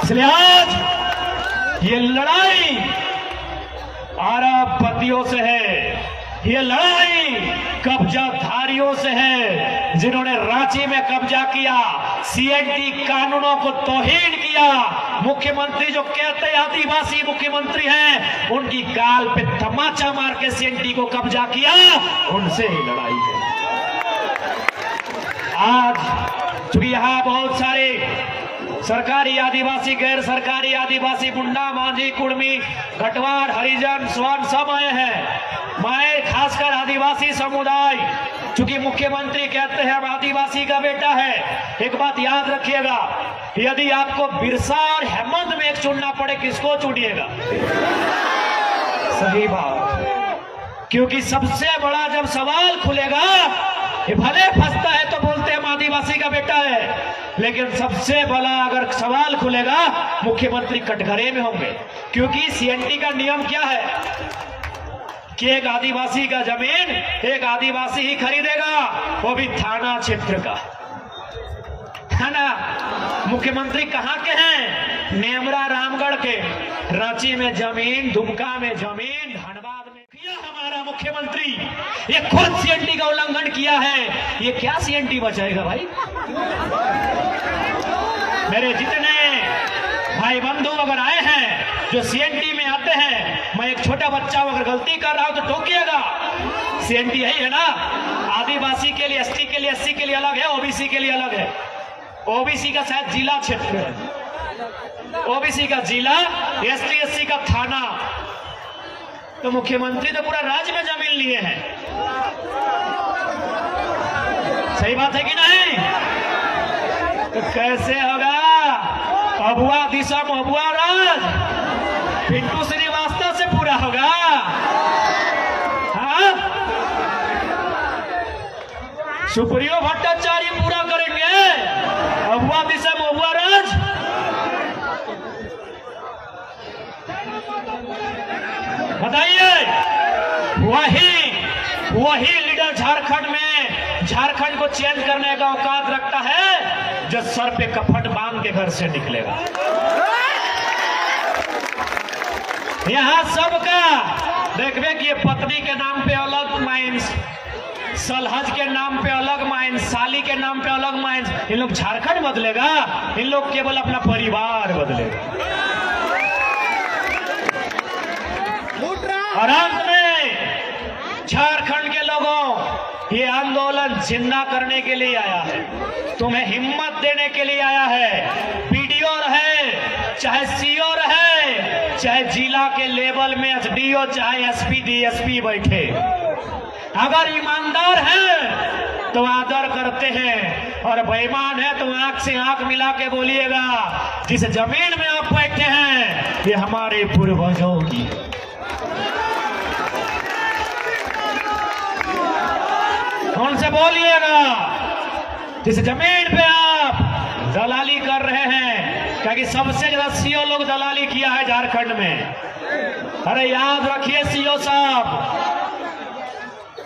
इसलिए आज ये लड़ाई अरबपतियों से है, ये लड़ाई कब्जाधारियों से है, जिन्होंने रांची में कब्जा किया, सीएनटी कानूनों को तौहीन किया। मुख्यमंत्री जो कहते आदिवासी मुख्यमंत्री हैं, उनकी गाल पे तमाचा मार के सीएनटी को कब्जा किया, उनसे ही लड़ाई है। आज चूंकि यहाँ बहुत सारे सरकारी आदिवासी, गैर सरकारी आदिवासी, मुंडा, मांझी, कुर्मी, घटवाड़, हरिजन, स्वर्ण सब आए हैं। मैं खासकर आदिवासी समुदाय, चूंकि मुख्यमंत्री कहते हैं हम आदिवासी का बेटा है, एक बात याद रखिएगा, यदि आपको बिरसा और हेमंत में एक चुनना पड़े, किसको चुनिएगा? सही बात, क्योंकि सबसे बड़ा जब सवाल खुलेगा, ये भले फंसता है तो बोलते हैं हम आदिवासी का बेटा है, लेकिन सबसे बड़ा अगर सवाल खुलेगा मुख्यमंत्री कटघरे में होंगे। क्योंकि सीएनटी का नियम क्या है कि एक आदिवासी का जमीन एक आदिवासी ही खरीदेगा, वो भी थाना क्षेत्र का, है ना। मुख्यमंत्री कहाँ के हैं? नेमरा रामगढ़ के, रांची में जमीन, दुमका में जमीन, धनबाद में किया हमारा मुख्यमंत्री। ये खुद सीएनटी का उल्लंघन किया है, ये क्या सीएनटी बचाएगा भाई? मेरे जितने भाई बंधु अगर आए हैं जो सीएनटी में आते हैं, मैं एक छोटा बच्चा अगर गलती कर रहा हूं तो टोकिएगा। सीएनटी यही है ना, आदिवासी के लिए, एसटी के लिए, एससी के लिए अलग है, ओबीसी के लिए अलग है। ओबीसी का शायद जिला क्षेत्र है, ओबीसी का जिला, एसटी एससी का थाना। तो मुख्यमंत्री तो पूरा राज्य में जमीन लिए हैं। सही बात है कि नहीं? तो कैसे होगा? अबुआ दिशा मबुआ राज पिंटू श्रीवास्तव से पूरा होगा? हाँ, सुप्रियो भट्टाचार्य पूरा करेंगे अबुआ दिशा मबुआ राज? बताइए। वही लीडर झारखंड में झारखंड को चेंज करने का औकात रखता है जो सर पे कफन बांध के घर से निकलेगा। यहां सबका देखबे कि ये पत्नी के नाम पे अलग माइंस, सलहज के नाम पे अलग माइंस, साली के नाम पे अलग माइंस। इन लोग झारखंड बदलेगा? इन लोग केवल अपना परिवार बदलेगा। और अंत में झारखंड के लोगों, ये आंदोलन जिंदा करने के लिए आया है, तुम्हें हिम्मत देने के लिए आया है। बीडीओ रहे, चाहे सीओ रहे, चाहे जिला के लेवल में एसडीओ, चाहे एसपी डीएसपी बैठे, अगर ईमानदार हैं तो आदर करते हैं, और बेईमान है तो आंख से आंख मिला के बोलिएगा जिस जमीन में आप बैठे हैं ये हमारे पूर्वजों की। उनसे बोलिएगा जिस जमीन पे आप दलाली कर रहे हैं, क्योंकि सबसे ज्यादा सीओ लोग दलाली किया है झारखंड में। अरे याद रखिए सीओ साहब,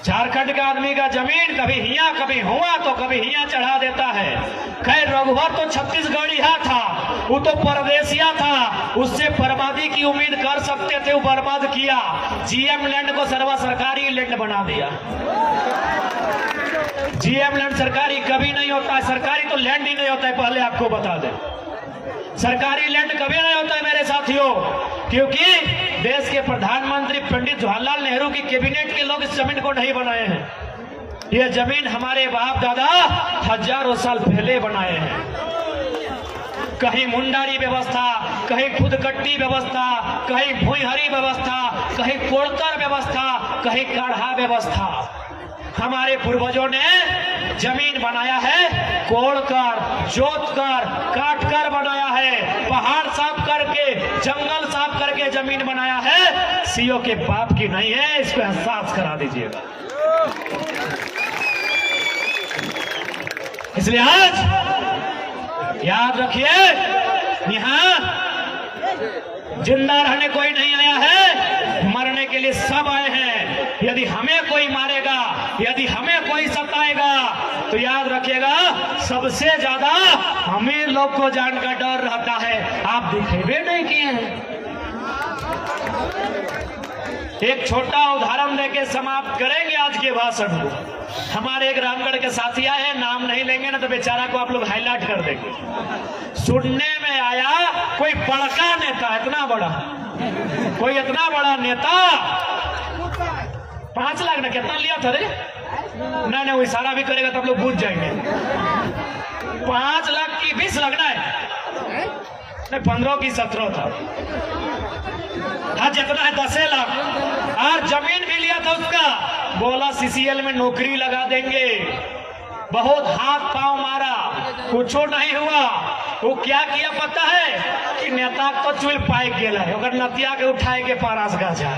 झारखंड का आदमी का जमीन कभी हिया कभी हुआ तो कभी हिया चढ़ा देता है। खैर रघुवर तो छत्तीसगढ़िया था, वो तो परदेसिया था, उससे बर्बादी की उम्मीद कर सकते थे, वो बर्बाद किया। जीएम लैंड को सर्वा सरकारी लैंड बना दिया। जीएम लैंड सरकारी कभी नहीं होता है, सरकारी तो लैंड ही नहीं होता है, पहले आपको बता दें। सरकारी लैंड कभी नहीं होता है मेरे साथियों, क्योंकि देश के प्रधानमंत्री पंडित जवाहरलाल नेहरू की कैबिनेट के लोग इस जमीन को नहीं बनाए हैं। यह जमीन हमारे बाप दादा हजारों साल पहले बनाए हैं। कहीं मुंडारी व्यवस्था, कहीं खुदकट्टी व्यवस्था, कहीं भुईहरी व्यवस्था, कहीं कोड़कर व्यवस्था, कहीं काढ़ा व्यवस्था। हमारे पूर्वजों ने जमीन बनाया है कोड़कर, जोतकर, काटकर बनाया है, पहाड़ साफ करके, जंगल साफ करके जमीन बनाया है। सीओ के बाप की नहीं है, इसको एहसास करा दीजिएगा। इसलिए आज याद रखिए, यहां जिंदा रहने कोई नहीं आया है, मरने के लिए सब आए हैं। यदि हमें कोई मारेगा, यदि हमें कोई सताएगा तो याद रखिएगा सबसे ज्यादा हमें लोग को जान का डर रहता है। आप दिखेबे नहीं किए हैं। एक छोटा उदाहरण देके समाप्त करेंगे आज के भाषण को। हमारे एक रामगढ़ के साथी आए हैं, नाम नहीं लेंगे ना तो बेचारा को आप लोग हाईलाइट कर देंगे। सुनने में आया कोई बड़का नेता, इतना बड़ा, कोई इतना बड़ा नेता 5 लाख ना कितना लिया था रे? नहीं वो इशारा भी करेगा तब लोग बुझ जाएंगे। 5 लाख की 20 लगना है, नहीं 15 की 17 था। हाँ जितना है 10 लाख। और जमीन भी लिया था उसका, बोला सीसीएल में नौकरी लगा देंगे। बहुत हाथ पांव मारा, कुछ नहीं हुआ। वो क्या किया पता है कि नेता तो चुल पाई गेला है, अगर नतिया के उठाए के पारास गाजा।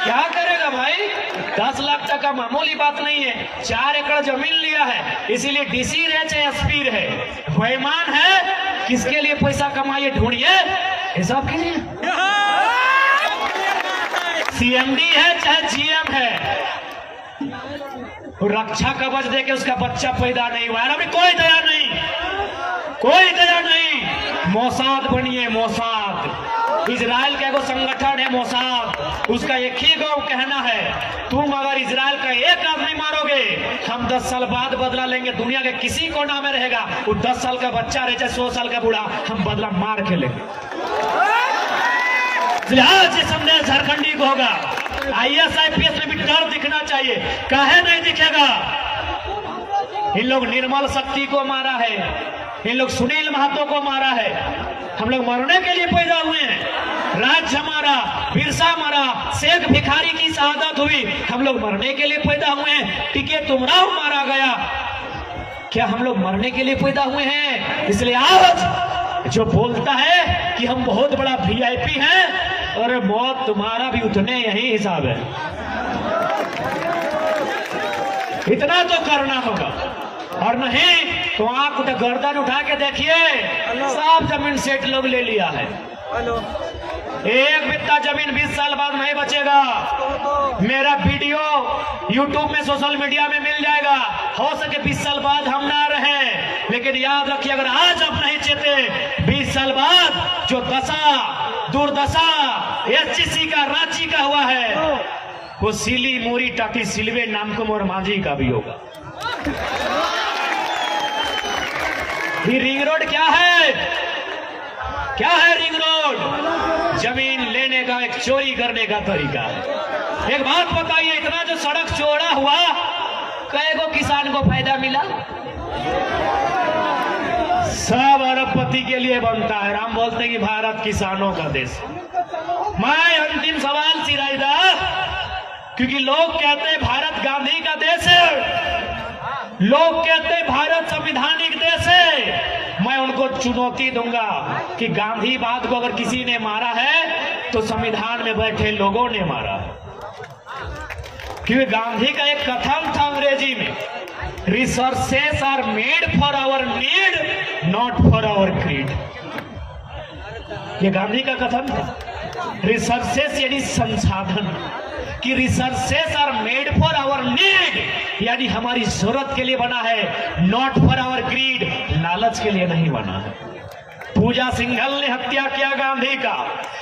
क्या करेगा भाई? 10 लाख टका मामूली बात नहीं है। 4 एकड़ जमीन लिया है, इसीलिए डीसी रहे चाहे एसपी रहे, बेईमान है। किसके लिए पैसा कमाइए, ढूंढिए, हिसाब कीजिए। सीएमडी है चाहे जीएम है, रक्षा कवच देके उसका बच्चा पैदा नहीं हुआ है, अभी कोई दया नहीं। कोई दया नहीं। मोसाद बनिए, मोसाद। इजराइल का एगो संगठन है मोसाद, उसका एक ही गो कहना है, तुम अगर इजराइल का एक आदमी मारोगे, हम 10 साल बाद बदला लेंगे। दुनिया के किसी कोना में रहेगा, वो 10 साल का बच्चा रहे चाहे 100 साल का बूढ़ा, हम बदला मार के लेंगे। आज ये संदेश झारखंडी को होगा। IAS IPS में भी डर दिखना चाहिए, काहे नहीं दिखेगा? इन लोग निर्मल शक्ति को मारा है, इन लोग सुनील महतो को मारा है। हम लोग मरने के लिए पैदा हुए हैं। राज्य हमारा, बिरसा मरा, शेख भिखारी की शहादत हुई, हम लोग मरने के लिए पैदा हुए हैं। टीके तुमराव मारा गया, क्या हम लोग मरने के लिए पैदा हुए हैं? इसलिए आज जो बोलता है कि हम बहुत बड़ा VIP हैं, और मौत तुम्हारा भी उतने यही हिसाब है। इतना तो करना होगा, और नहीं तो आंख उठा गर्दन उठा के देखिए, सब जमीन सेठ लोग ले लिया है। एक बित्ता जमीन 20 साल बाद नहीं बचेगा। मेरा वीडियो YouTube में, सोशल मीडिया में मिल जाएगा। हो सके 20 साल बाद हम ना रहे, लेकिन याद रखिए, अगर आज आप नहीं चेते, 20 साल बाद जो दशा, दुर्दशा SGC का, रांची का हुआ है, वो सिली मोरी टाटी सिलवे नाम को मोर माझी का भी होगा। ये रिंग रोड क्या है? क्या है रिंग रोड? जमीन लेने का एक चोरी करने का तरीका है। एक बात बताइए, इतना जो सड़क चौड़ा हुआ, कई गो किसान को फायदा मिला? सब अरबपति के लिए बनता है। राम बोलते हैं कि भारत किसानों का देश। मैं अंतिम सवाल सिराइदा, क्योंकि लोग कहते हैं भारत गांधी का देश है, लोग कहते हैं भारत संवैधानिक देश है। मैं उनको चुनौती दूंगा कि गांधीवाद को अगर किसी ने मारा है तो संविधान में बैठे लोगों ने मारा है। क्योंकि गांधी का एक कथन था अंग्रेजी में, resources are made for our need, not for our creed. ये गांधी का कथन था। रिसोर्सेस यानी संसाधन, कि resources are made for our need, यानी हमारी जरूरत के लिए बना है, नॉट फॉर आवर ग्रीड, लालच के लिए नहीं बना है। पूजा सिंघल ने हत्या किया गांधी का,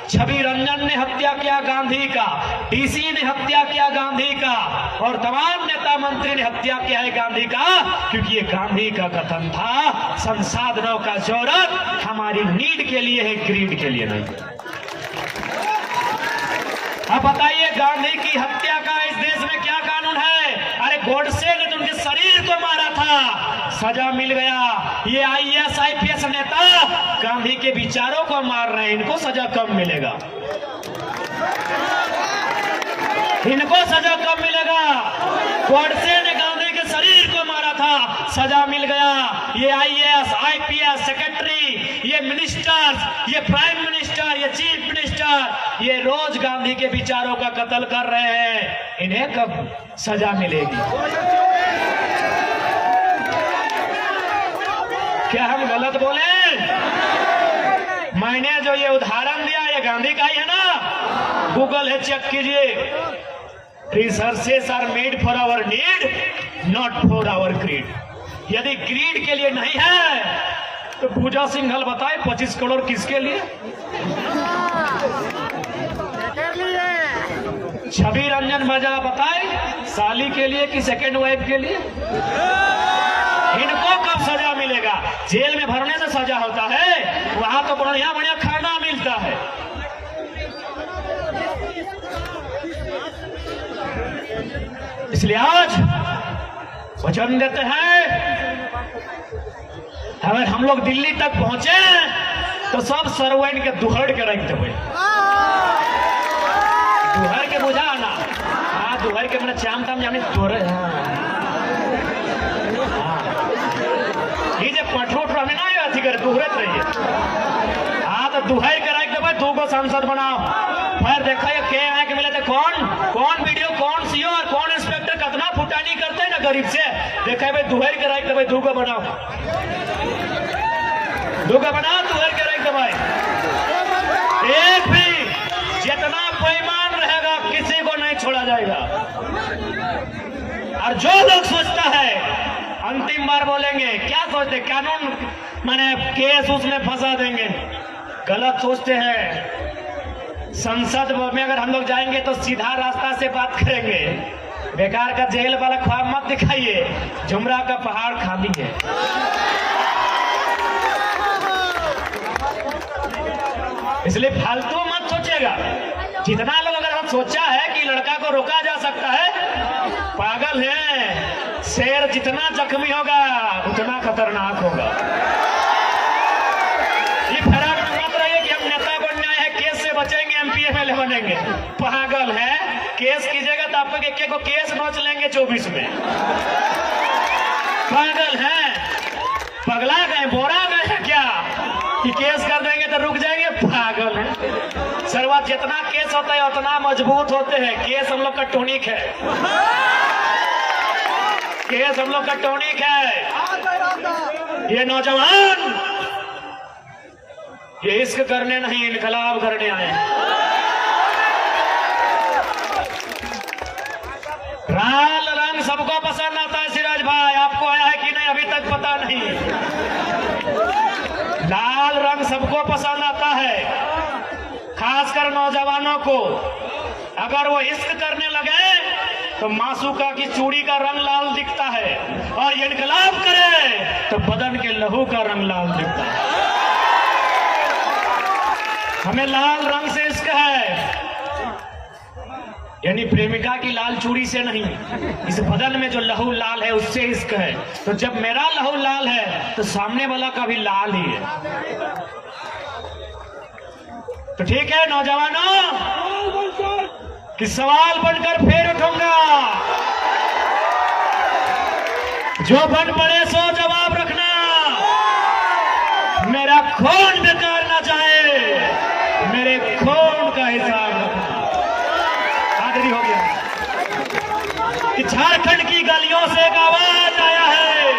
छवि रंजन ने हत्या किया गांधी का, DC ने हत्या किया गांधी का, और तमाम नेता मंत्री ने हत्या किया है गांधी का, क्योंकि ये गांधी का कथन था, संसाधनों का जरूरत हमारी नीड के लिए है, ग्रीड के लिए नहीं। अब बताइए, गांधी की हत्या का इस देश में क्या कानून है? अरे गोडसे ने तो उनके शरीर को मारा था, सजा मिल गया। ये IAS IPS नेता गांधी के विचारों को मार रहे हैं, इनको सजा कम मिलेगा, इनको सजा कम मिलेगा। गोडसे ने गांधी के शरीर को मारा था, सजा मिल गया। ये IAS IPS सेक्रेटरी, ये मिनिस्टर, ये प्राइम मिनिस्टर, ये चीफ मिनिस्टर, ये रोज गांधी के विचारों का कत्ल कर रहे हैं, इन्हें कब सजा मिलेगी? क्या हम गलत बोले? मैंने जो ये उदाहरण दिया, ये गांधी का ही है ना? गूगल है, चेक कीजिए। Resources are made for our need, not for our greed. यदि ग्रीड के लिए नहीं है तो पूजा सिंघल बताए 25 करोड़ किसके लिए? छवि रंजन मजा बताए साली के लिए कि सेकेंड वाइफ के लिए? इनको कब सजा मिलेगा? जेल में भरने से सजा होता है, वहां तो बढ़िया बढ़िया खाना मिलता है। इसलिए आज वचन देते हैं, अगर हम लोग दिल्ली तक पहुंचे तो सब सर्वेंट के दुहड़ के रख देवे। दुहड़ के बुझा ना? हाँ, दुहड़ के मैंने चाम ताम जाने तोरे। ये पठो हमें ना अथी कर दुहरत रहिए। हाँ, तो दुहड़ के रख देवे, 2 गो सांसद बनाओ। फिर देखा के आए के मिले थे, कौन वीडियो, कौन सीओ और कौन इंस्पेक्टर कितना फुटानी करते हैं ना गरीब से। देखा भाई दुहड़ के रख देवे, 2 गो बनाओ, 2 गो बनाओ, दुहड़ के रख देवे। एक भी जितना बेईमान रहेगा किसी को नहीं छोड़ा जाएगा। और जो लोग सोचता है अंतिम बार बोलेंगे। क्या सोचते कानून माने केस उसमें फंसा देंगे, गलत सोचते हैं। संसद में अगर हम लोग जाएंगे तो सीधा रास्ता से बात करेंगे। बेकार का जेल वाला ख्वाब मत दिखाइए, जुमरा का पहाड़ खाली है। इसलिए फालतू मत सोचिएगा। जितना लोग अगर सोचा है कि लड़का को रोका जा सकता है, पागल है। शेर जितना जख्मी होगा उतना खतरनाक होगा। ये फर्क मत रहिए कि हम नेता बनना है, केस से बचेंगे, MP MLA बनेंगे। पागल है, केस कीजिएगा तो आपको एक को केस नोच लेंगे 24 में। पागल है, पगला गए, बोरा गए हैं क्या कि केस कर देंगे तो रुक जाएंगे? पागल है। सर्वा जितना केस होता है उतना मजबूत होते हैं। केस हम लोग का टॉनिक है, केस हम लोग का टॉनिक है। ये नौजवान ये इश्क करने नहीं, इनकलाब करने आए हैं। लाल रंग सबको पसंद आता है सिराज भाई, आपको आया है कि नहीं अभी तक पता नहीं। लाल रंग सबको पसंद आता है, खासकर नौजवानों को। अगर वो इश्क करने लगे तो मासूका की चूड़ी का रंग लाल दिखता है, और इनकलाब करे तो बदन के लहू का रंग लाल दिखता है। हमें लाल रंग से इश्क है, यानी प्रेमिका की लाल चूड़ी से नहीं, इस बदन में जो लहू लाल है उससे इश्क है। तो जब मेरा लहू लाल है तो सामने वाला का भी लाल ही है। तो ठीक है नौजवानों, कि सवाल बनकर फिर उठूंगा। जो बन पड़े सो जवाब रखना, मेरा खून बेकार ना जाए, मेरे खून का हिसाब रखना। आखिरी हो गया कि झारखंड की गलियों से एक आवाज आया है,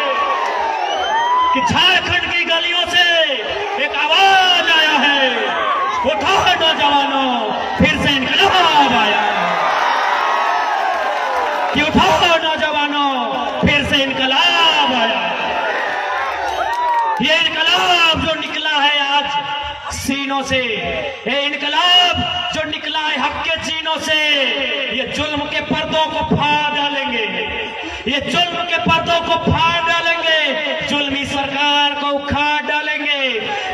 कि झारखंड की गलियों से एक आवाज आया है, उठो नौजवानों फिर से इनकलाब आया। कि उठो नौजवानों फिर से इनकलाब आया। ये इनकलाब जो निकला है आज सीनों से, ये इनकलाब जो निकला है हक के चीनों से, ये जुल्म के पर्दों को फाड़ डालेंगे, ये जुल्म के पर्दों को फाड़ डालेंगे, जुल्मी सरकार को उखाड़ डालेंगे।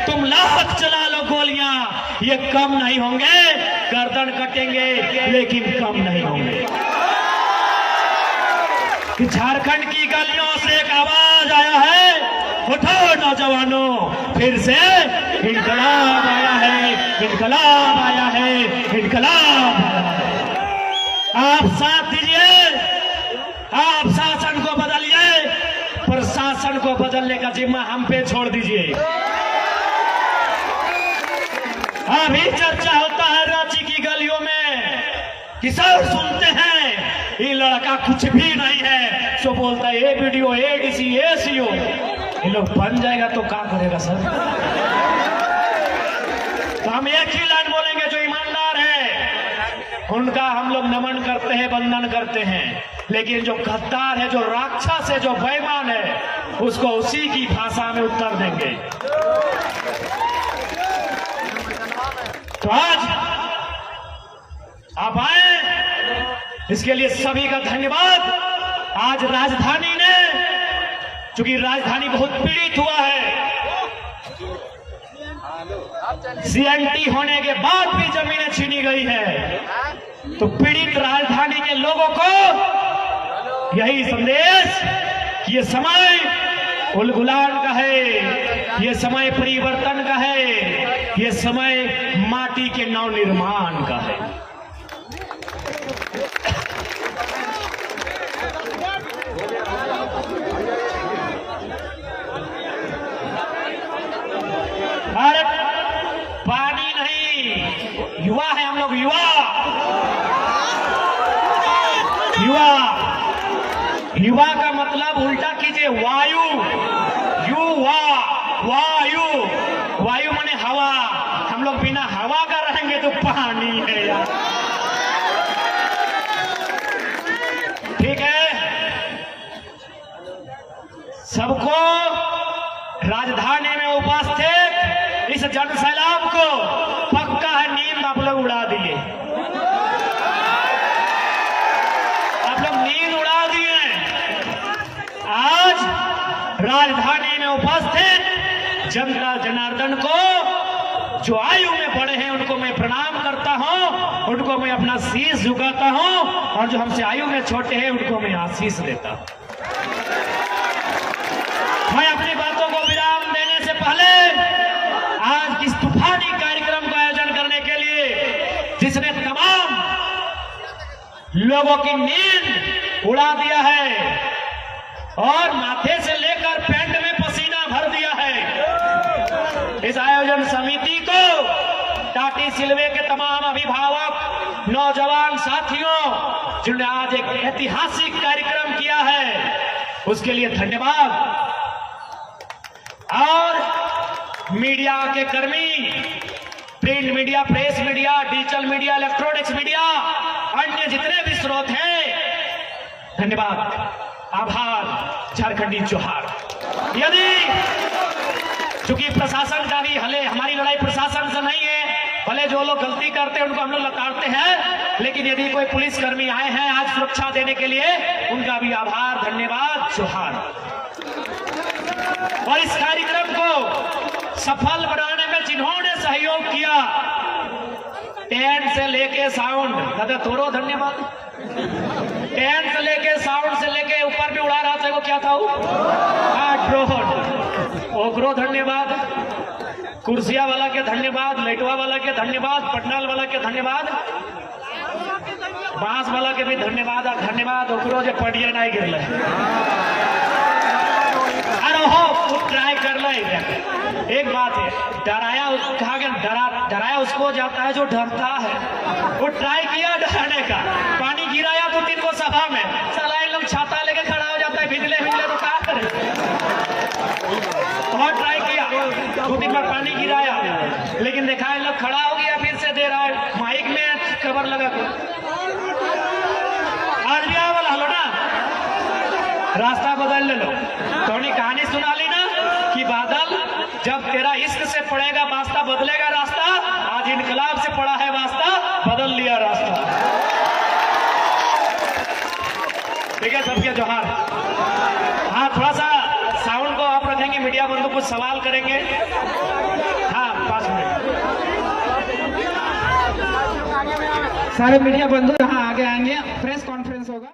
तुम लाख चला लो गोलियां, ये कम नहीं होंगे। गर्दन कटेंगे लेकिन कम नहीं होंगे। कि झारखंड की गलियों से एक आवाज आया है, उठो नौजवानों फिर से इनकलाब आया है, इनकलाब आया है, इनकलाब आया है। आप साथ दीजिए, आप शासन को बदलिए, प्रशासन को बदलने का जिम्मा हम पे छोड़ दीजिए। अभी चर्चा होता है रांची की गलियों में, कि सर सुनते हैं ये लड़का कुछ भी नहीं है, सो बोलता है ABDO, ADC, ACO। ये लोग बन जाएगा तो क्या करेगा सर? तो हम एक ही लाइन बोलेंगे, जो ईमानदार है उनका हम लोग नमन करते हैं, वंदन करते हैं। लेकिन जो गद्दार है, जो राक्षस है, जो बेईमान है, उसको उसी की भाषा में उत्तर देंगे। तो आज आप आए, इसके लिए सभी का धन्यवाद। आज राजधानी ने, चूंकि राजधानी बहुत पीड़ित हुआ है, CNT होने के बाद भी जमीनें छीनी गई है, तो पीड़ित राजधानी के लोगों को यही संदेश कि ये समय उलगुलान का है, ये समय परिवर्तन का है, ये समय माटी के नव निर्माण का है। अरे पानी नहीं, युवा है हम लोग, युवा युवा युवा का मतलब उल्टा कीजिए, वायु, युवा, वायु, वायु माने हवा। हम लोग बिना हवा का रहेंगे तो पानी है यार। ठीक है, सबको राजधानी में उपस्थित इस जन सैलाब को पक्का है नींद आप लोग उड़ा दिए, आप लोग नींद उड़ा दिए। आज राजधानी में उपस्थित जनता जनार्दन को जो आयु में बड़े हैं उनको मैं प्रणाम करता हूं, उनको मैं अपना शीश झुकाता हूं, और जो हमसे आयु में छोटे हैं उनको मैं आशीष देता हूं। मैं अपनी बातों को विराम देने से पहले आज इस तूफानी कार्यक्रम का आयोजन करने के लिए जिसने तमाम लोगों की नींद उड़ा दिया है और माथे से लेकर पैंट में पसीना भर दिया है, इस आयोजन समिति को टाटी सिलवे के तमाम अभिभावक, नौजवान साथियों जिन्होंने आज एक ऐतिहासिक कार्यक्रम किया है, उसके लिए धन्यवाद। और मीडिया के कर्मी, print media, press media, digital media, electronics media, अन्य जितने भी स्रोत हैं, धन्यवाद, आभार, झारखंडी जोहार। यदि चूंकि प्रशासन का भी हले, हमारी लड़ाई प्रशासन से नहीं है, भले जो लोग गलती करते हैं उनको हम लोग लताड़ते हैं, लेकिन यदि कोई पुलिसकर्मी आए हैं आज सुरक्षा देने के लिए, उनका भी आभार, धन्यवाद, जोहार। और इस कार्यक्रम को सफल बनाने में जिन्होंने सहयोग किया, टेंट से लेके साउंड, दादा तोरो धन्यवाद, टेंट से लेके साउंड से लेके ऊपर भी उड़ा रहा था, वो क्या था वो ड्रोन, ओकरो धन्यवाद, कुर्सिया वाला के धन्यवाद, लाइटवा वाला के धन्यवाद, पंडाल वाला के धन्यवाद, बांस वाला के भी धन्यवाद, और धन्यवाद ओकरो जो पटिया नहीं गिरल, अरे हो ट्राई कर ले। एक बात है, डराया कहा गया, डराया उसको जाता है जो डरता है, वो ट्राई किया डराने का, पानी गिराया 2-3 को सभा में, साला इन लोग छाता लेके खड़ा हो जाता है, भिजले तो क्या करे, बहुत ट्राई किया, 2-3 बार पानी गिराया, लेकिन देखा इन लोग खड़ा हो गया, फिर से दे रहा है माइक में कवर लगा कर, आज भी वाला हलो ना, रास्ता बदल ले लो। थोड़ी कहानी सुना ली ना कि बादल जब तेरा इश्क से पड़ेगा वास्ता बदलेगा रास्ता, आज इनकलाब से पड़ा है वास्ता, बदल लिया रास्ता। ठीक है, सबके जोहार। हाँ, थोड़ा सा साउंड को आप रखेंगे, मीडिया बंधु कुछ सवाल करेंगे। हाँ, 5 मिनट। सारे मीडिया बंधु यहाँ आगे आएंगे, प्रेस कॉन्फ्रेंस होगा।